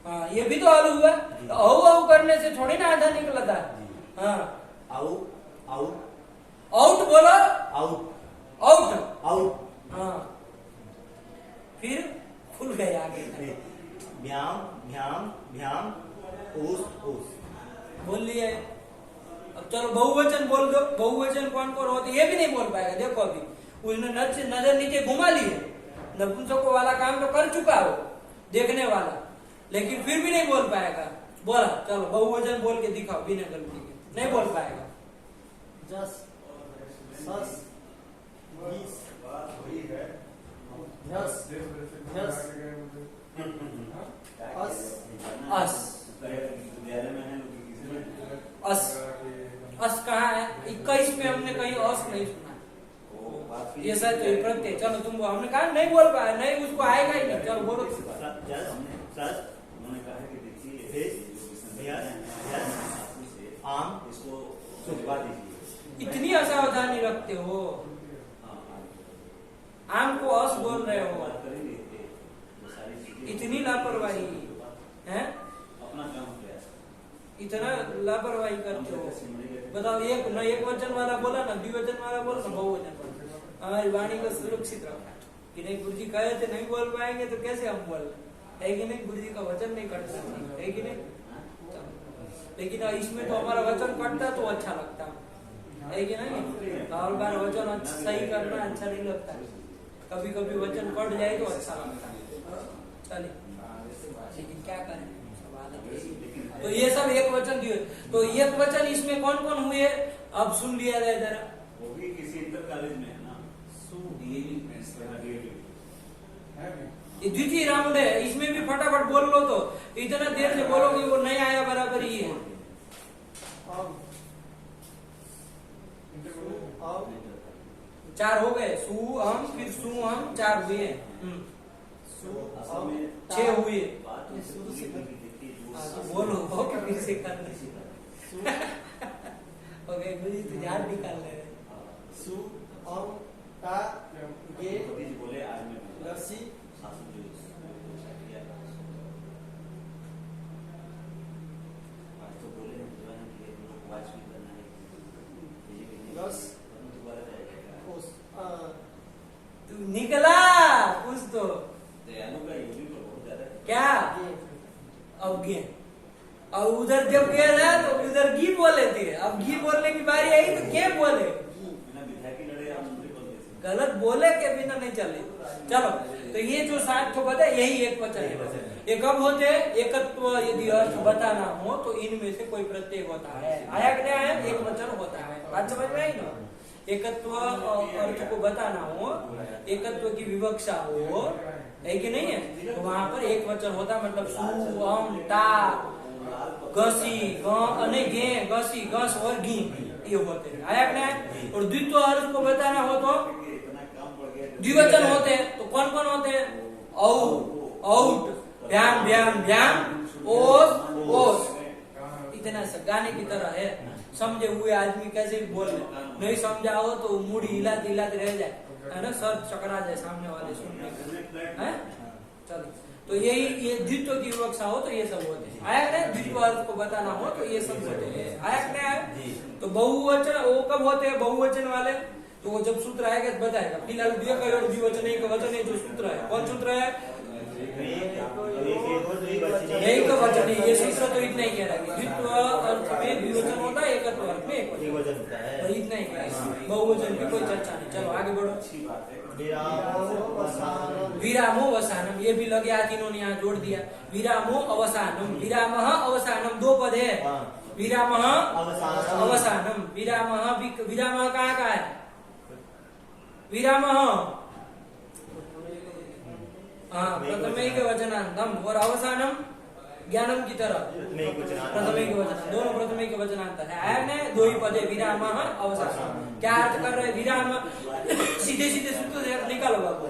हाँ ये भी तो हल हुआ। तो औ करने से थोड़ी ना आधा निकला था। हाँ, आउट बोलो। आउट। हाँ, फिर खुल गए आगे। भ्याम, भ्याम, भ्याम, ओस, ओस बोल लिए। अब चलो बहुवचन बोल दो। बहुवचन कौन कौन होते ये भी नहीं बोल पाएगा। देखो अभी उसने नजर नीचे घुमा ली है, नपुंसकों वाला काम तो कर चुका हो देखने वाला, लेकिन फिर भी नहीं बोल पाएगा। बोला चलो बहुवचन बोल के दिखाओ बिना गलती के। नहीं बोल पाएगा। जस, सस, बीस, यस, यस, अस, अस, अस, अस कहाँ है? 21 में हमने कहीं अस नहीं सुना। ये सच है, प्रत्यय। चलो तुम, हमने कहा नहीं बोल पाए, नहीं उसको आएगा ही नहीं। चलो बोलो। आम इसको सुखवा दीजिए। इतनी असावधानी रखते हो, आम को अस बोल रहे हो, इतनी लापरवाही है, इतना लापरवाही करते हो। बताओ, एक वचन वाला बोला ना, द्विवचन वाला बोला ना, बहुवचन बोला। हमारी वाणी को सुरक्षित रखा कि नहीं, गुरु जी कहे थे नहीं बोल पाएंगे तो कैसे हम बोल, है कि नहीं? गुरु जी का वचन नहीं कट सकता, है कि नहीं? लेकिन इसमें तो हमारा वचन कटता तो अच्छा लगता है कि नहीं? हर बार वचन सही करना अच्छा नहीं लगता, कभी कभी वचन कट जाए तो अच्छा लगता है। चलिए, लेकिन क्या करें, तो ये सब एक वचन दिए। तो एक वचन इसमें कौन कौन हुए अब सुन लिया जाए जरा। वो भी किसी इंटर कॉलेज में है ना, ये द्वितीय राउंड है, इसमें भी फटाफट बोल लो। तो इतना देर से बोलोगे वो नहीं आया बराबर ही है। चार हो गए, सु हम, फिर सु हम, 4 हुए। 6 हुए। बोलो हो कि फिर से कर ओके, गुरु जी ध्यान निकाल ले रहे। सु अम ता गे बोले आज में लसी निकला कुछ तो क्या अब गे, और उधर जब गया ना तो उधर गी बोले थे, अब गी बोलने की बारी आई तो क्या बोले, गलत बोले के बिना नहीं चले। चलो, तो ये जो 7 ठो बता, यही एक वचन है। ये कब होते हैं? एकत्व यदि अर्थ बताना हो तो इनमें से कोई प्रत्यय होता है। आया कि नहीं आया? एक वचन होता है। बात समझ में आई ना? एकत्व अर्थ को बताना हो, एकत्व की विवक्षा हो, है कि नहीं है, तो वहां पर एक वचन होता है। मतलब सु अम ता गसी गे गसी गस और गी, ये होते हैं। आया कि नहीं? और द्वित्व अर्थ को बताना हो तो द्विवचन होते हैं। तो कौन कौन होते हैं? औ, औट, भ्याम भ्याम भ्याम, ओस ओस। इतना सा गाने की तरह है। समझे हुए आदमी कैसे भी बोल रहे, नहीं समझा हो तो मुड़ी हिलाते हिलाते रह जाए, है ना, सर चकरा जाए सामने वाले सुनने। चलो, तो यही ये द्वित्व की विवक्षा हो तो ये सब होते हैं। आया नहीं? द्वित्व अर्थ को बताना हो तो ये सब होते हैं। आया नहीं आया? तो बहुवचन वो कब होते हैं? बहुवचन वाले तो वो जब सूत्र आएगा तो बताएगा। फिलहाल द्विवचन एक वचन है जो सूत्र है। कौन सूत्र है? एक वचन है, ये सूत्र तो इतना ही कह रहा है। द्वित्व अर्थ में द्विवचन होता है, एकत्व अर्थ में एक वचन होता है, तो इतना ही कह रहा है। बहुवचन की कोई चर्चा नहीं। चलो आगे बढ़ो। विरामो अवसानम, ये भी लगे हाथ इन्होंने यहाँ जोड़ दिया। विरामो अवसानम, विराम अवसानम, 2 पद है। विराम अवसानम, विराम कहाँ का है? विराम प्रथमिक वचनांतम और अवसानम ज्ञानम की तरह प्रथमिक वचन, दोनों प्रथमिक वचनांत है। आया ने 2 ही पद है, विराम अवसानम। क्या अर्थ कर रहे? विराम सीधे सीधे सूत्र से निकालो बाबू।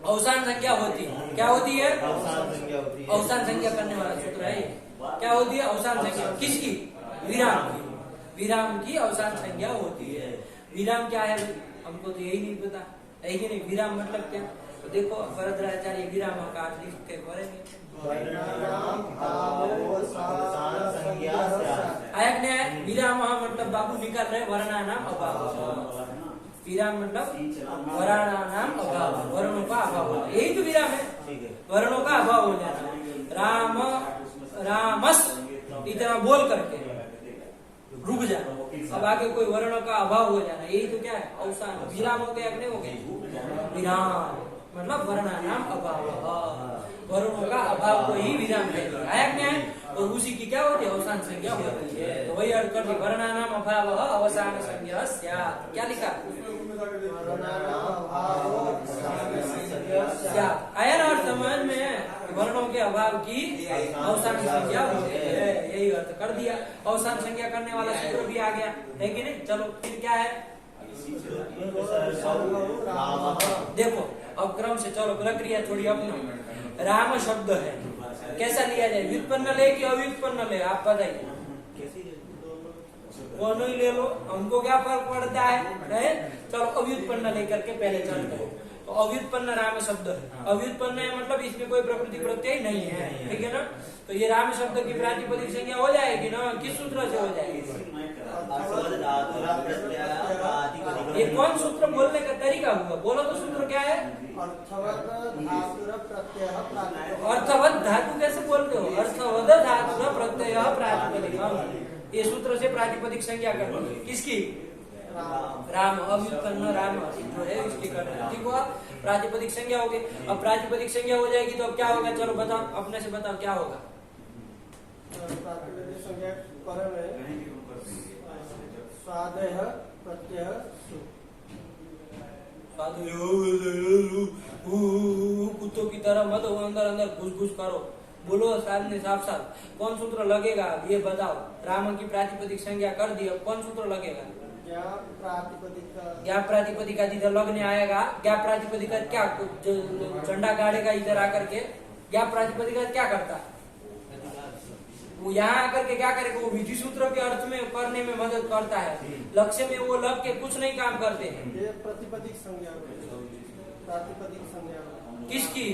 अवसान संज्ञा होती है। क्या होती है? अवसान संज्ञा करने वाला सूत्र है। क्या होती है? अवसान संज्ञा किसकी? विराम की। विराम की अवसान संज्ञा होती है। विराम क्या है? हमको तो यही नहीं पता है कि नहीं। विराम मतलब क्या? तो देखो वरदराचार्य विराम का अर्थ लिख के पढ़ेंगे। आया कि नहीं? विराम मतलब बाबू निकाल रहे वर्णा नाम अभाव। विराम मतलब वर्णा नाम अभाव, वर्णों का अभाव, यही तो विराम है। वर्णों का अभाव हो जाना। राम रामस इतना बोल करके रुक जाना, अब आगे कोई वर्णों का अभाव हो जाना, यही तो क्या है? अवसान। विराम हो गया नहीं हो गया? विराम मतलब वर्णा नाम अभाव, वर्णों का अभाव को ही विराम कहते हैं। आया क्या है? और उसी की क्या होती है? अवसान संज्ञा होती है। तो वही अर्थ कर दिया, वर्णा नाम अभाव अवसान संज्ञा स्यात्। क्या लिखा? आया ना अर्थ समझ में? वर्णों के अभाव की अवसान संज्ञा होती है, यही अर्थ कर दिया। अवसान संज्ञा करने वाला सूत्र भी आ गया है कि नहीं। चलो फिर क्या है, देखो अब क्रम से चलो, प्रक्रिया थोड़ी अपना। राम शब्द है, कैसा लिया जाए, व्युत्पन्न ले कि अव्युत्पन्न ले, आप बताइए। कौन ही ले लो, हमको क्या फर्क पड़ता है। चलो अव्युत्पन्न लेकर के पहले चलते हैं। तो अव्युत्पन्न राम शब्द है। अव्युत्पन्न है मतलब इसमें कोई प्रकृति प्रत्यय नहीं है, ठीक है ना। तो ये राम शब्द की प्रातिपदिक संज्ञा हो जाएगी ना, किस सूत्र से हो जाएगी। ये कौन सूत्र बोलने का तरीका हुआ, बोलो तो सूत्र क्या है। अर्थवत धातु कैसे बोलते हो, अर्थवद धातु प्रत्यय प्रातिपदिक, ये सूत्र से प्रातिपदिक संज्ञा करनी किसकी, राम। अव्युत्पन्न राम जो है इसकी करना, ठीक हुआ। प्रातिपदिक संज्ञा हो गई। अब प्रातिपदिक संज्ञा हो जाएगी तो अब क्या होगा, चलो बताओ, अपने से बताओ क्या होगा। प्रातिपदिक संज्ञा स्वादय प्रत्यय कुत्तों की तरह मत हो, अंदर अंदर घुस घुस करो, बोलो सामने साफ साफ। कौन सूत्र लगेगा ये बताओ। राम की प्रातिपदिक संज्ञा कर दी, अब कौन सूत्र लगेगा। ज्ञाप प्रातिपदिक इधर लगने आएगा। ज्ञाप प्रातिपदिक क्या झंडा गाड़ेगा इधर आकर के। ज्ञाप प्रातिपदिक क्या करता है, वो यहाँ आकर के क्या करेगा, वो विधि सूत्र के अर्थ में करने में मदद करता है, लक्ष्य में वो लग के कुछ नहीं काम करते हैं। ये प्रतिपदिक संज्ञा, प्रातिपदिक संज्ञा किसकी,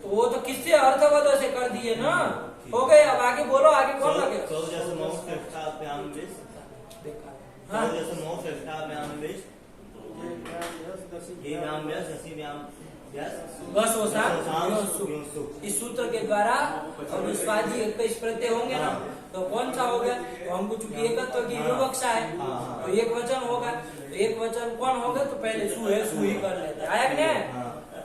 तो वो तो किससे अर्थवद से कर दिए ना, हो गए। अब आगे बोलो, आगे कौन लगे। इस सूत्र के द्वारा स्वादी 21 प्रत्यय होंगे ना, तो कौन सा हो गया, तो हमको चूंकि एकत्व की विवक्षा है तो एक वचन होगा। तो एक वचन कौन होगा, तो पहले सु है, सु ही कर लेते आया कि नहीं,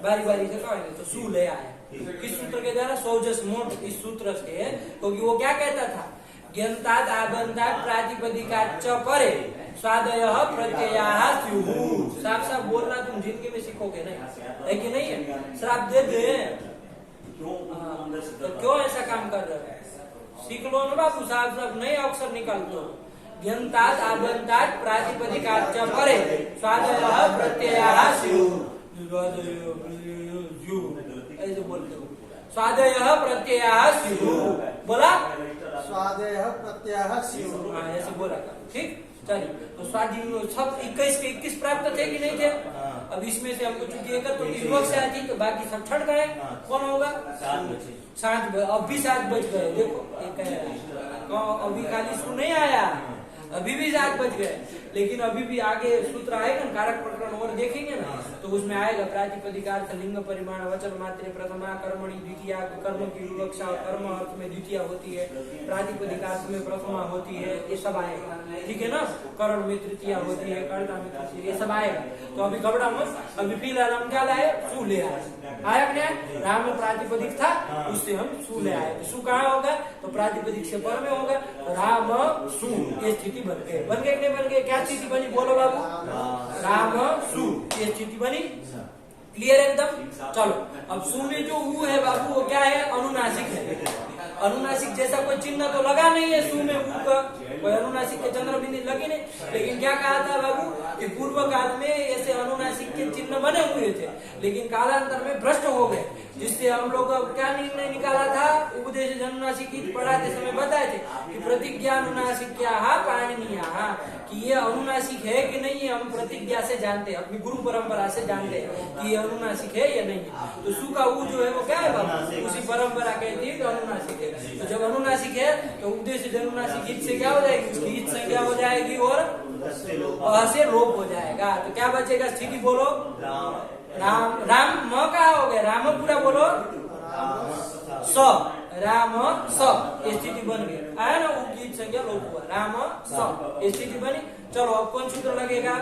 बारी बारी से कहेंगे तो सु ले आए। किस सूत्र के द्वारा, सौजस मोट इस सूत्र से, क्योंकि वो क्या कहता था, ज्ञाताद आबंधात प्रातिपदिकाच परे स्वादय प्रत्ययाः स्युः। साफ साफ बोलना तुम जिंदगी में सीखोगे नहीं, है कि नहीं है। श्राप दे दे तो क्यों ऐसा काम कर रहे हो, सीख लो ना बाबू, साफ साफ नए अक्षर निकाल दो। ज्ञाताद आबंधात प्रातिपदिकाच परे स्वादय प्रत्ययाः स्युः, ऐसे बोलते हो। स्वादय प्रत्ययाः स्युः, बोला स्वादय प्रत्यय स्युः, ऐसे बोला, ठीक। चलिए, तो स्वाधीन सब 21 के 21 प्राप्त थे कि नहीं थे। अब इसमें से हमको चूंकि एक तो विवक्षा थी तो बाकी सब छट गए। कौन होगा, 7 अब भी 7 बज गए। देखो अभी खाली सु नहीं आया, अभी भी 7 बज गए, लेकिन अभी भी आगे सूत्र आएगा ना, कारक प्रकरण और देखेंगे ना, तो उसमें आएगा प्रातिपदिकार्थ लिंग परिमाण वचन मात्रे प्रथमा कर्मणि द्वितीया, कर्म की विवक्षा और कर्म अर्थ में द्वितीया होती है, प्रातिपदिकार्थ में प्रथमा होती है, ये सब आएगा, ठीक है ना। कर्ण में तृतीया होती है, कर्ता में तृतीया, ये सब आएगा। तो अभी घबरा मत, अभी फिलहाल हम क्या लाए, सु ले आए। आया क्या, राम प्रातिपदिक था उससे हम सु ले आए। सु कहाँ होगा, तो प्रातिपदिक से पर में होगा, राम सु, ये स्थिति बन गए। बन गए नहीं बन गए, क्या स्थिति बनी, बोलो बाबू। राम सु, ये स्थिति बनी, क्लियर एकदम। चलो अब सु में जो ऊ है बाबू, वो क्या है, अनुनासिक है। अनुनासिक जैसा कोई चिन्ह तो लगा नहीं है सु में, ऊ का कोई अनुनासिक के चंद्र बिंदु लगे नहीं, लेकिन क्या कहा था बाबू कि पूर्व काल में ऐसे अनुनासिक के चिन्ह बने हुए थे, लेकिन कालांतर में भ्रष्ट हो गए, जिससे हम लोग क्या निर्णय निकाला था, उपदेश अनुनासिक पढ़ाते समय बताए थे कि प्रतिज्ञा अनुनासिक क्या पाणनीय, कि ये अनुनासिक है कि नहीं है, हम प्रतिज्ञा से जानते हैं, अपनी गुरु परंपरा से जानते हैं कि ये अनुनासिक है या नहीं है। तो सु का ऊ जो है वो क्या है बाबू, उसी परंपरा कहती है कि अनुनासिक है। तो जब अनुनासिक है तो उपदेश अनुनासिक हित से क्या हो जाएगी, उसकी हित संज्ञा हो जाएगी और से लोप हो जाएगा। तो क्या बचेगा, स्थिति बोलो, राम राम म का हो गया, राम पूरा बोलो, स राम स, स्थिति बन गई, आया ना, उनकी संज्ञा लोप हुआ, राम स, स्थिति बनी। चलो अब कौन सूत्र लगेगा,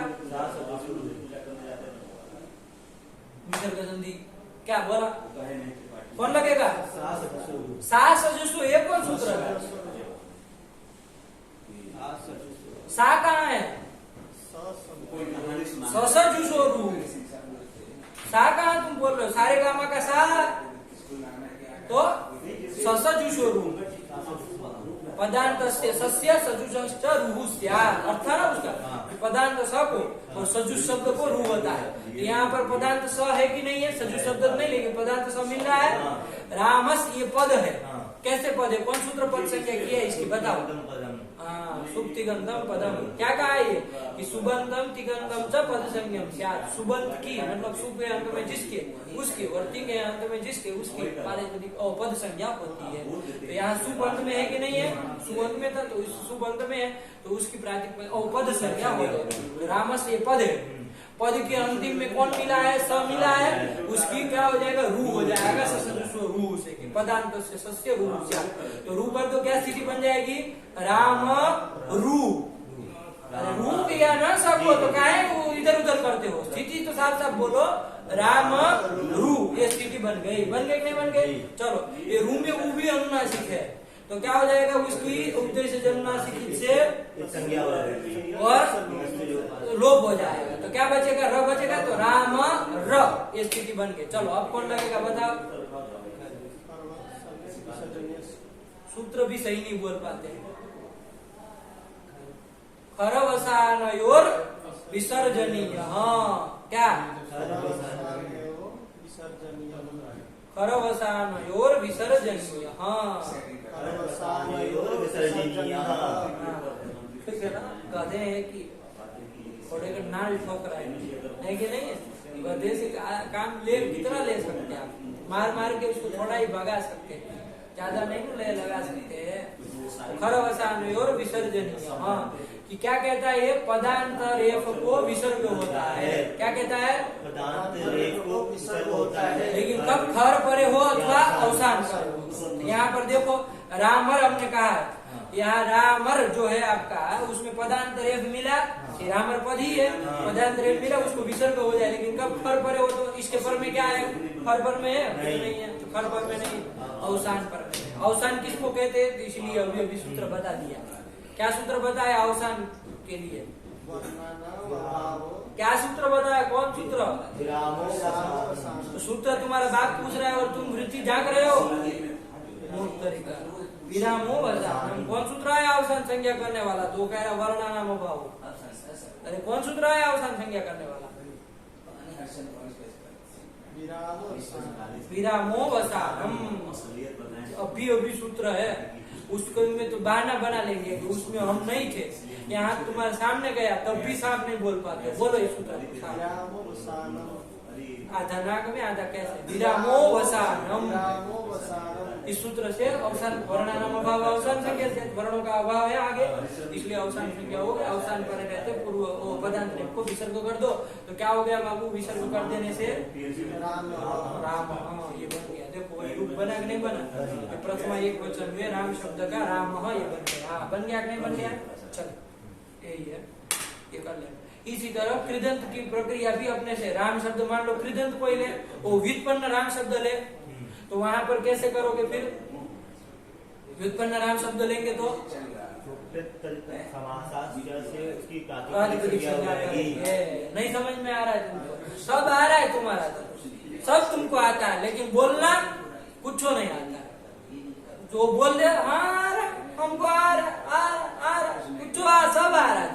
विसर्ग संधि, क्या बोला, कौन लगेगा, सा सजुषु, एक कौन सूत्र है, सा कहाँ है, ससजुषोरु, सा कहाँ तुम बोल रहे हो, सारे गामा का सा, तो ससजुषो रूह, पदांत सस्य सजुषश्च रूह स्यात्, अर्थ है ना उसका, पदांत स को और सजुष शब्द को रूह होता है। यहाँ पर पदांत स है कि नहीं है, सजुष शब्द नहीं, लेकिन पदांत स मिल रहा है। रामस ये पद है, कैसे पद है, कौन सूत्र पद संख्या की है इसकी बताओ। सुप्तिगंधम पदम, क्या कहा है ये कि सुबंधम तिगंधम च पद संज्ञम स्यात्, सुबंध की मतलब सु के अंत में जिसके उसके और ति के अंत में जिसके उसकी पद संज्ञा होती है। तो यहाँ सुबंध में है कि नहीं है, सुबंध में था तो सुबंध में है तो उसकी प्रातिक पद संज्ञा हो जाएगी। रामस ये पद है, पद के अंतिम में कौन मिला है, स मिला है, उसकी क्या हो जाएगा, रू हो जाएगा, रू से पदांत से सस्य रू से। तो रू पर तो क्या स्थिति बन जाएगी, राम रू, रू किया ना सबको, तो काहे वो इधर उधर करते हो, स्थिति तो साफ साफ बोलो, राम रू, ये स्थिति बन गई, बन गई नहीं बन गई। चलो ये रू में ऊ भी अनुनासिक है, तो क्या हो जाएगा, उसकी उपदेश जन्मनासिक से और लोप हो जाएगा, तो क्या बचेगा, र बचेगा, तो राम र, ये स्थिति बन गई। चलो अब कौन लगेगा बताओ, सूत्र भी सही नहीं बोल पाते हैं। खरवसानयोर विसर्जनीय, हाँ क्या, खरवसानयोर विसर्जनीय, हाँ ठीक है ना। गधे है कि थोड़े का नाल ठोक रहा है कि नहीं है, गधे से काम ले कितना ले सकते हैं आप, मार मार के उसको थोड़ा ही भगा सकते हैं, ज्यादा नहीं ले लगा सकते हैं। खरवसानयोर विसर्जनीय, हाँ कि क्या कहता है ये, पदांत रेफ को विसर्ग होता है, क्या कहता है, पदांत रेफ को विसर्ग होता है, लेकिन कब खर परे हो अथवा अवसान पर हो। यहाँ पर देखो रामर हमने कहा, यहाँ रामर जो है आपका उसमें पदांत रेफ मिला, रामर पद ही है, पदांत रेफ मिला उसको विसर्ग हो जाए, लेकिन कब खर परे हो, तो इसके पर में क्या है, खर पर में है नहीं है, तो खर पर में नहीं, अवसान पर में। अवसान किसको कहते हैं, तो इसलिए अभी अभी सूत्र बता दिया, क्या सूत्र बताया अवसान के लिए, क्या सूत्र बताया, कौन सूत्र, तो सूत्र तुम्हारा बाप पूछ रहा है और तुम वृत्ति जाग रहे हो, तरीका विरामो वसानम, कौन सूत्र है अवसान संज्ञा करने वाला, तो कह रहा वर्णानाम अभाव, अरे कौन सूत्र है अवसान संज्ञा करने वाला, विरामो वसानम, अभी अभी सूत्र है, उसको में तो बहाना बना लेंगे कि उसमें हम नहीं थे, यहाँ तुम्हारे सामने गया तब भी साफ नहीं बोल पाते, बोलो ये सूत्र, आधा नाक में आधा कैसे, विरामो वसानम, इस सूत्र से अवसान, वर्णानाम अभाव अवसान संज्ञा से, वर्णों का अभाव है आगे, इसलिए अवसान संज्ञा हो गया, अवसान पर रहते पूर्व पदांत को विसर्ग कर दो, तो क्या हो गया बाबू, विसर्ग कर देने से राम, हाँ ये बन गया, देखो ये रूप बना कि नहीं बना, तो प्रथमा एक वचन में राम शब्द का राम, हाँ ये बन गया, हाँ बन गया कि नहीं बन गया, चलो यही है, ये कर ले। इसी तरह कृदंत की प्रक्रिया भी अपने से, राम शब्द मान लो कृदंत कोई ले, वो व्युत्पन्न राम शब्द ले, तो वहां पर कैसे करोगे, फिर व्युत्पन्न राम शब्द लेंगे तो नहीं समझ में आ रहा है तुमको, सब आ रहा है तुम्हारा, सब तुमको आता है, लेकिन बोलना कुछ नहीं आता है, जो बोल दे हाँ हमको आ रहा कुछ सब आ रहा है,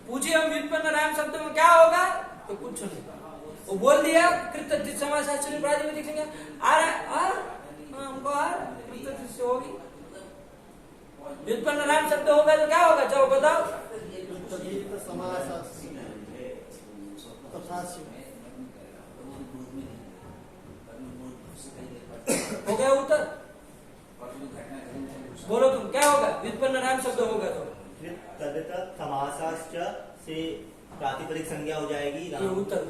पूछिए हम व्युत्पन्न राम शब्द में क्या होगा, तो कुछ नहीं, वो बोल दिया कृत समाजशास्त्री प्रातिपदिक संज्ञा आ रहा है, हमको आ रहा कृत से होगी, व्युत्पन्न राम शब्द होगा तो क्या होगा, चलो बताओ, हो गया उत्तर, बोलो तुम क्या होगा, व्युत्पन्न राम शब्द होगा तो समासाश्च से प्रातिपदिक संज्ञा हो जाएगी, ये उत्तर,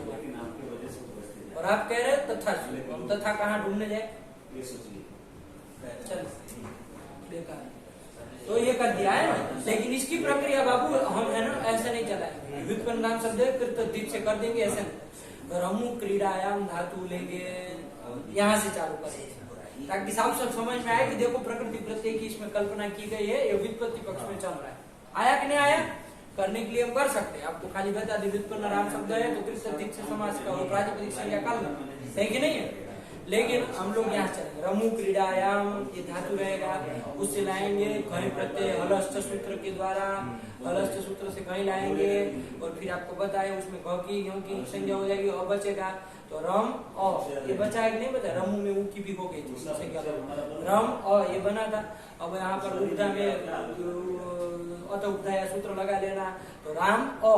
और आप कह रहे तथा, हम तथा कहाँ ढूंढने जाए, चल बेकार, तो ये कर दिया है ना, लेकिन इसकी प्रक्रिया बाबू हम है ना ऐसे नहीं चलाएंगे, व्युत्पन्न नाम शब्द कृत से कर देंगे ऐसे नहीं, रमु क्रीड़ायाम धातु लेंगे, यहाँ से चालू करेंगे, ताकि साफ साफ समझ में आए कि देखो प्रकृति प्रत्यय की इसमें कल्पना की गई है, ये व्युत्पत्ति पक्ष में चल रहा है, आया कि नहीं आया, करने के लिए हम कर सकते हैं, आपको खाली बता दी व्युत्पन्न राम शब्द है तो कृत से समास का प्रातिपदिक संज्ञा कर लो, है कि नहीं है, लेकिन हम लोग यहाँ चलेंगे रमु क्रीड़ायाम, ये धातु रहेगा, उससे लाएंगे कहीं प्रत्यय हलस्थ सूत्र के द्वारा, हलस्थ सूत्र से कहीं लाएंगे और फिर आपको बताए उसमें घ की संज्ञा हो जाएगी, अ बचेगा तो रम अ, ये बचा है कि नहीं बचा, रमु में ऊ की भी हो गई थी संज्ञा, रम अ ये बना था। अब यहाँ पर उपधा में अत उपधा या सूत्र लगा लेना तो राम अ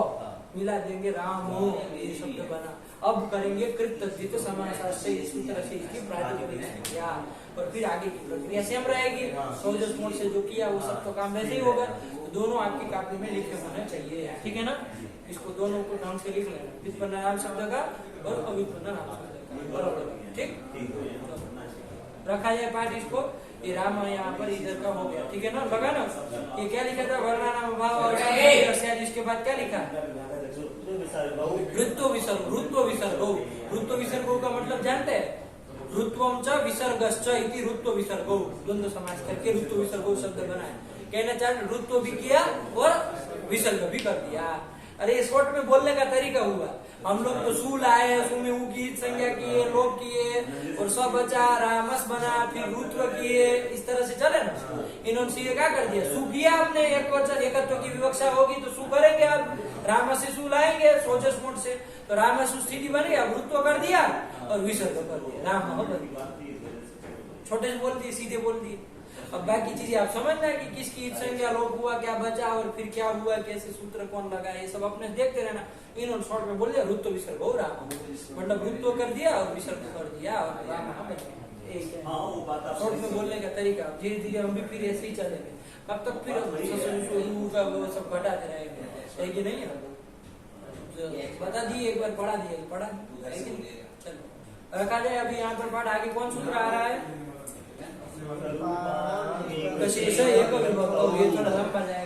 मिला देंगे, राम हो ये शब्द बना। अब करेंगे कृत तद्धित समासार से इस सूत्र से इसकी प्रातिपदिक संज्ञा और फिर आगे की प्रक्रिया सेम रहेगी। सोजस मोड से जो किया वो सब तो काम वैसे ही होगा, तो दोनों आपकी कापी में लिखे होने चाहिए, ठीक है ना। इसको दोनों को ढंग से लिख लेना, व्युत्पन्न नाम शब्द का और अव्युत्पन्न नाम शब्द का, बराबर, ठीक। रखा जाए पाठ इसको, ये राम यहाँ पर इधर का हो गया, ठीक है ना, लगा ना। ये क्या लिखा था, वर्णानाम भाव और इसके बाद क्या लिखा, ऋत्व विसर्ग, ऋत्व विसर्ग, ऋत्व विसर्ग का मतलब जानते हैं, ऋत्वम च विसर्गश्च इति ऋत्व विसर्ग, द्वंद्व समास करके ऋत्व विसर्ग शब्द बनाए। कहना चाहते ऋत्व भी किया और विसर्ग भी कर दिया। अरे शॉर्ट में बोलने का तरीका हुआ, हम लोग तो सू लाए, सू में ऊ की संज्ञा किए, लोप किए और सब बचा, रामस बना, फिर ऋत्व किए, इस तरह से चले ना। इन्होंने सीधे क्या कर दिया, सू किया आपने, एक वचन एकत्व की विवक्षा होगी तो सू करेंगे आप, रामस से सू लाएंगे सोजस मोड से, तो रामस स्थिति बन गया, ऋत्व कर दिया और विसर्ग कर दिया, राम बन गया। छोटे से बोल दिए, सीधे बोल दिए। अब बाकी चीजें आप समझना कि किसकी संज्ञा लोप हुआ, क्या बचा और फिर क्या हुआ, कैसे सूत्र कौन लगा, ये सब अपने देखते रहना। इन्होंने शॉर्ट में बोल दिया ऋत्व विसर्ग हो राम, मतलब ऋत्व कर दिया और विसर्ग कर दिया और राम शॉर्ट में बोलने का तरीका। धीरे धीरे हम भी फिर ऐसे ही चलेंगे, कब तक फिर का वो सब घटाते रहेंगे, है कि नहीं। बता दिए एक बार, पढ़ा दिए, पढ़ा चलो रखा जाए। अभी यहाँ पर पाठ आगे कौन सूत्र आ रहा है, ये थोड़ा लंबा जाएगा।